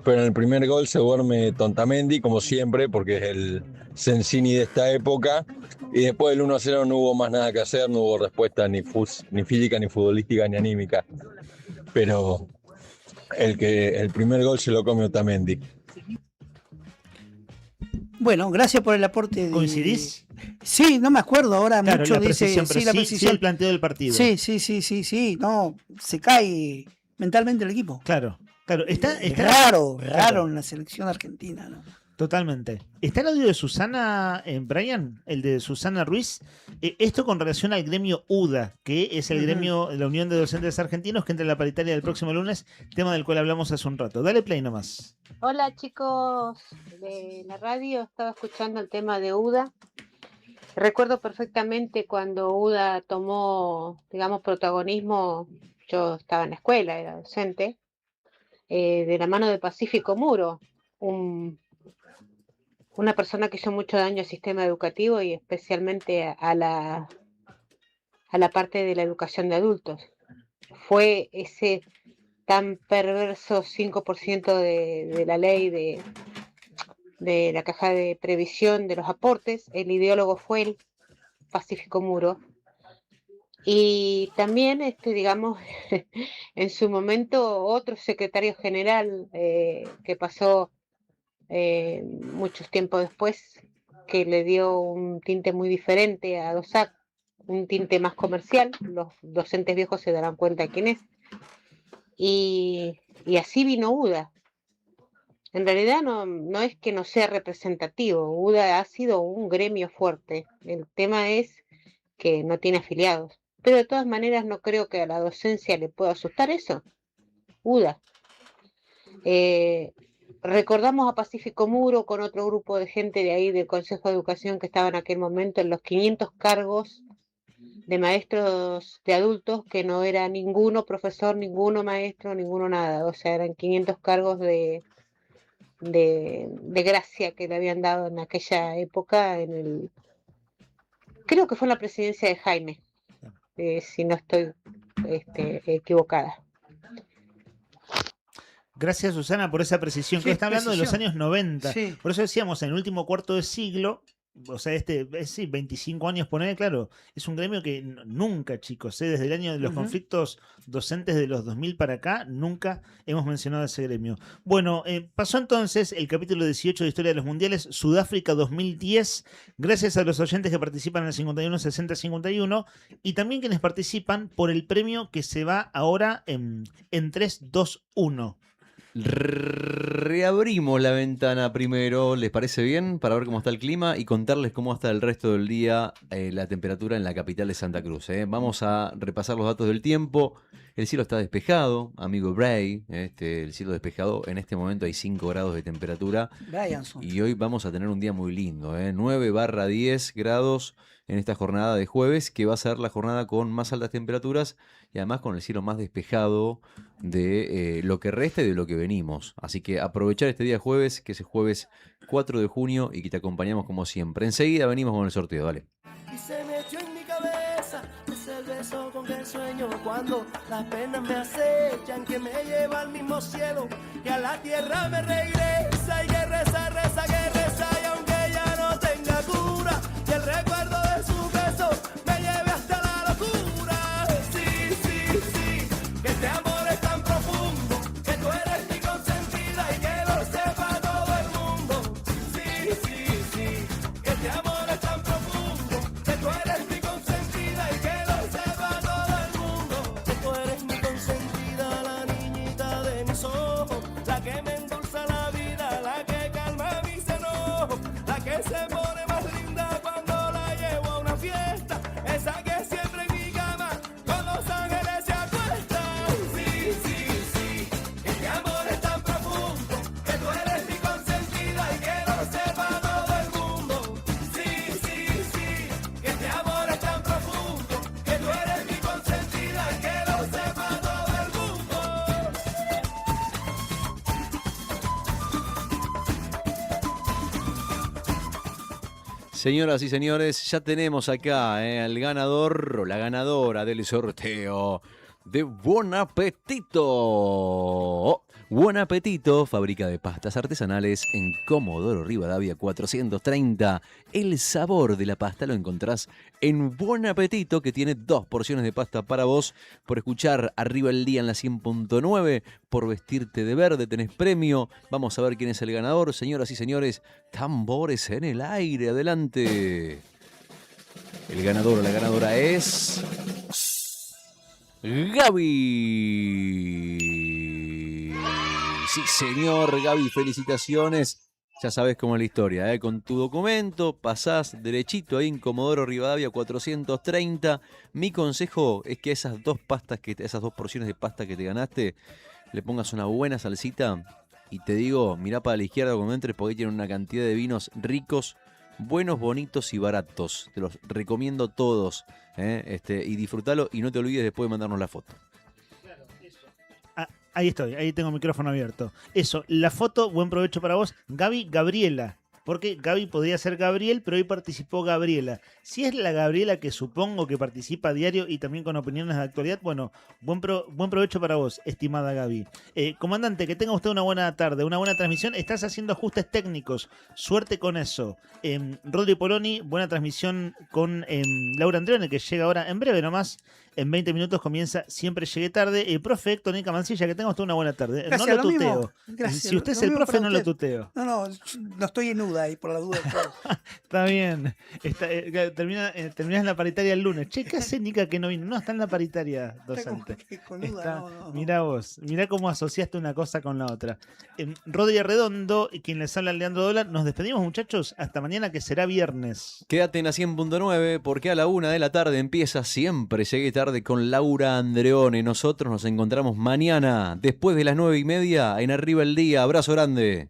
pero en el primer gol se duerme Tontamendi, como siempre, porque es el Sensini de esta época. Y después del 1-0 no hubo más nada que hacer, no hubo respuesta ni física, ni futbolística, ni anímica. pero el primer gol se lo come Otamendi. Bueno, gracias por el aporte. ¿Coincidís? Sí, no me acuerdo ahora Claro, mucho la de ese. precisión, pero Sí, la sí precisión. el planteo del partido. Sí. No, se cae mentalmente el equipo. Claro. Está raro claro. en la selección argentina, ¿no? Totalmente. ¿Está el audio de Susana, Brian? El de Susana Ruiz. Esto con relación al gremio UDA, que es el gremio de la Unión de Docentes Argentinos, que entra en la paritaria del próximo lunes, tema del cual hablamos hace un rato. Dale play nomás. Hola chicos de la radio, estaba escuchando el tema de UDA. Recuerdo perfectamente cuando UDA tomó, digamos, protagonismo. Yo estaba en la escuela, era docente, de la mano de Pacífico Muro, una persona que hizo mucho daño al sistema educativo y especialmente a la parte de la educación de adultos. Fue ese tan perverso 5% de la ley de la caja de previsión de los aportes. El ideólogo fue el Pacífico Muro. Y también, digamos, en su momento otro secretario general que pasó muchos tiempos después, que le dio un tinte muy diferente a DOSAC, un tinte más comercial. Los docentes viejos se darán cuenta de quién es. Y así vino UDA. En realidad no es que no sea representativo. UDA ha sido un gremio fuerte. El tema es que no tiene afiliados. Pero de todas maneras no creo que a la docencia le pueda asustar eso. UDA. Recordamos a Pacífico Muro con otro grupo de gente de ahí del Consejo de Educación que estaba en aquel momento en los 500 cargos de maestros de adultos, que no era ninguno profesor, ninguno maestro, ninguno nada. O sea, eran 500 cargos de gracia que le habían dado en aquella época, creo que fue en la presidencia de Jaime, si no estoy equivocada. Gracias, Susana, por esa precisión. Sí, Que está hablando de los precisión. años 90. Sí. Por eso decíamos, en el último cuarto de siglo, o sea, sí, 25 años poner, claro, es un gremio que nunca, chicos, desde el año de los conflictos docentes de los 2000 para acá, nunca hemos mencionado ese gremio. Bueno, pasó entonces el capítulo 18 de Historia de los Mundiales, Sudáfrica 2010, gracias a los oyentes que participan en el 51 60 51 y también quienes participan por el premio que se va ahora en 3, 2, 1. Reabrimos la ventana primero, ¿les parece bien? Para ver cómo está el clima y contarles cómo está el resto del día la temperatura en la capital de Santa Cruz. Vamos a repasar los datos del tiempo. El cielo está despejado, amigo Bray. El cielo despejado, en este momento hay 5 grados de temperatura. Brianson. Y hoy vamos a tener un día muy lindo, 9/10 grados en esta jornada de jueves, que va a ser la jornada con más altas temperaturas y además con el cielo más despejado de lo que resta y de lo que venimos. Así que aprovechar este día jueves, que es el jueves 4 de junio y que te acompañamos como siempre. Enseguida venimos con el sorteo, dale. Y se me echó en mi cabeza, es el beso con que sueño cuando las penas me acechan, que me lleva al mismo cielo y a la tierra me regresa. Y que reza, y aunque ya no tenga cura, y el recuerdo de su beso me lleve hasta la locura. Sí, que este amor es tan profundo, que tú eres mi consentida y que lo sepa todo el mundo. Sí, que este amor es tan profundo, que tú eres mi consentida y que lo sepa todo el mundo. Que tú eres mi consentida, la niñita de mis ojos, la que me endulza la vida, la que calma mis enojos, la que se pone más linda cuando la llevo a una fiesta, esa que siempre en mi cama con los ángeles se acuesta. Sí, que este amor es tan profundo, que tú eres mi consentida y que lo sepa todo el mundo. Sí, que este amor es tan profundo, que tú eres mi consentida y que lo sepa todo el mundo. Señoras y señores, ya tenemos acá al ganador o la ganadora del sorteo de Buen Apetito. Buen Apetito, fábrica de pastas artesanales en Comodoro Rivadavia 430. El sabor de la pasta lo encontrás en Buen Apetito, que tiene 2 porciones de pasta para vos. Por escuchar Arriba el Día en la 100.9, por vestirte de verde tenés premio. Vamos a ver quién es el ganador. Señoras y señores, tambores en el aire, adelante. El ganador o la ganadora es... Gaby. Sí, señor, Gaby, felicitaciones. Ya sabes cómo es la historia, ¿eh? Con tu documento pasás derechito ahí en Comodoro Rivadavia 430. Mi consejo es que esas 2 porciones de pasta que te ganaste, le pongas una buena salsita. Y te digo, mirá para la izquierda cuando entres, porque ahí tienen una cantidad de vinos ricos, buenos, bonitos y baratos. Te los recomiendo todos, ¿eh? Y disfrutalo y no te olvides después de mandarnos la foto. Ahí estoy, ahí tengo el micrófono abierto. Eso, la foto, buen provecho para vos. Gaby Gabriela, porque Gaby podría ser Gabriel, pero hoy participó Gabriela. Si es la Gabriela que supongo que participa a diario y también con opiniones de actualidad, bueno, buen provecho para vos, estimada Gaby. Comandante, que tenga usted una buena tarde, una buena transmisión. Estás haciendo ajustes técnicos, suerte con eso. Rodri Poloni, buena transmisión con Laura Andreone, que llega ahora en breve nomás. En 20 minutos comienza Siempre Llegué Tarde. El profe Héctor Nica Mancilla, que tenga usted una buena tarde. Gracias, no lo tuteo. mismo. Gracias, si usted es lo el mismo profe, para no lo usted. tuteo. No estoy en duda ahí, por la duda. Está bien. Terminás en la paritaria el lunes. Che, ¿qué hace Nica que no vino? No, está en la paritaria docente. Mirá vos, mirá cómo asociaste una cosa con la otra. Rodri Arredondo, y quien les habla, Leandro Dólar. Nos despedimos, muchachos. Hasta mañana, que será viernes. Quédate en la 100.9 porque a la 1 de la tarde empieza Siempre Llegué Tarde con Laura Andreone. Nosotros nos encontramos mañana después de las 9:30 en Arriba el Día. Abrazo grande.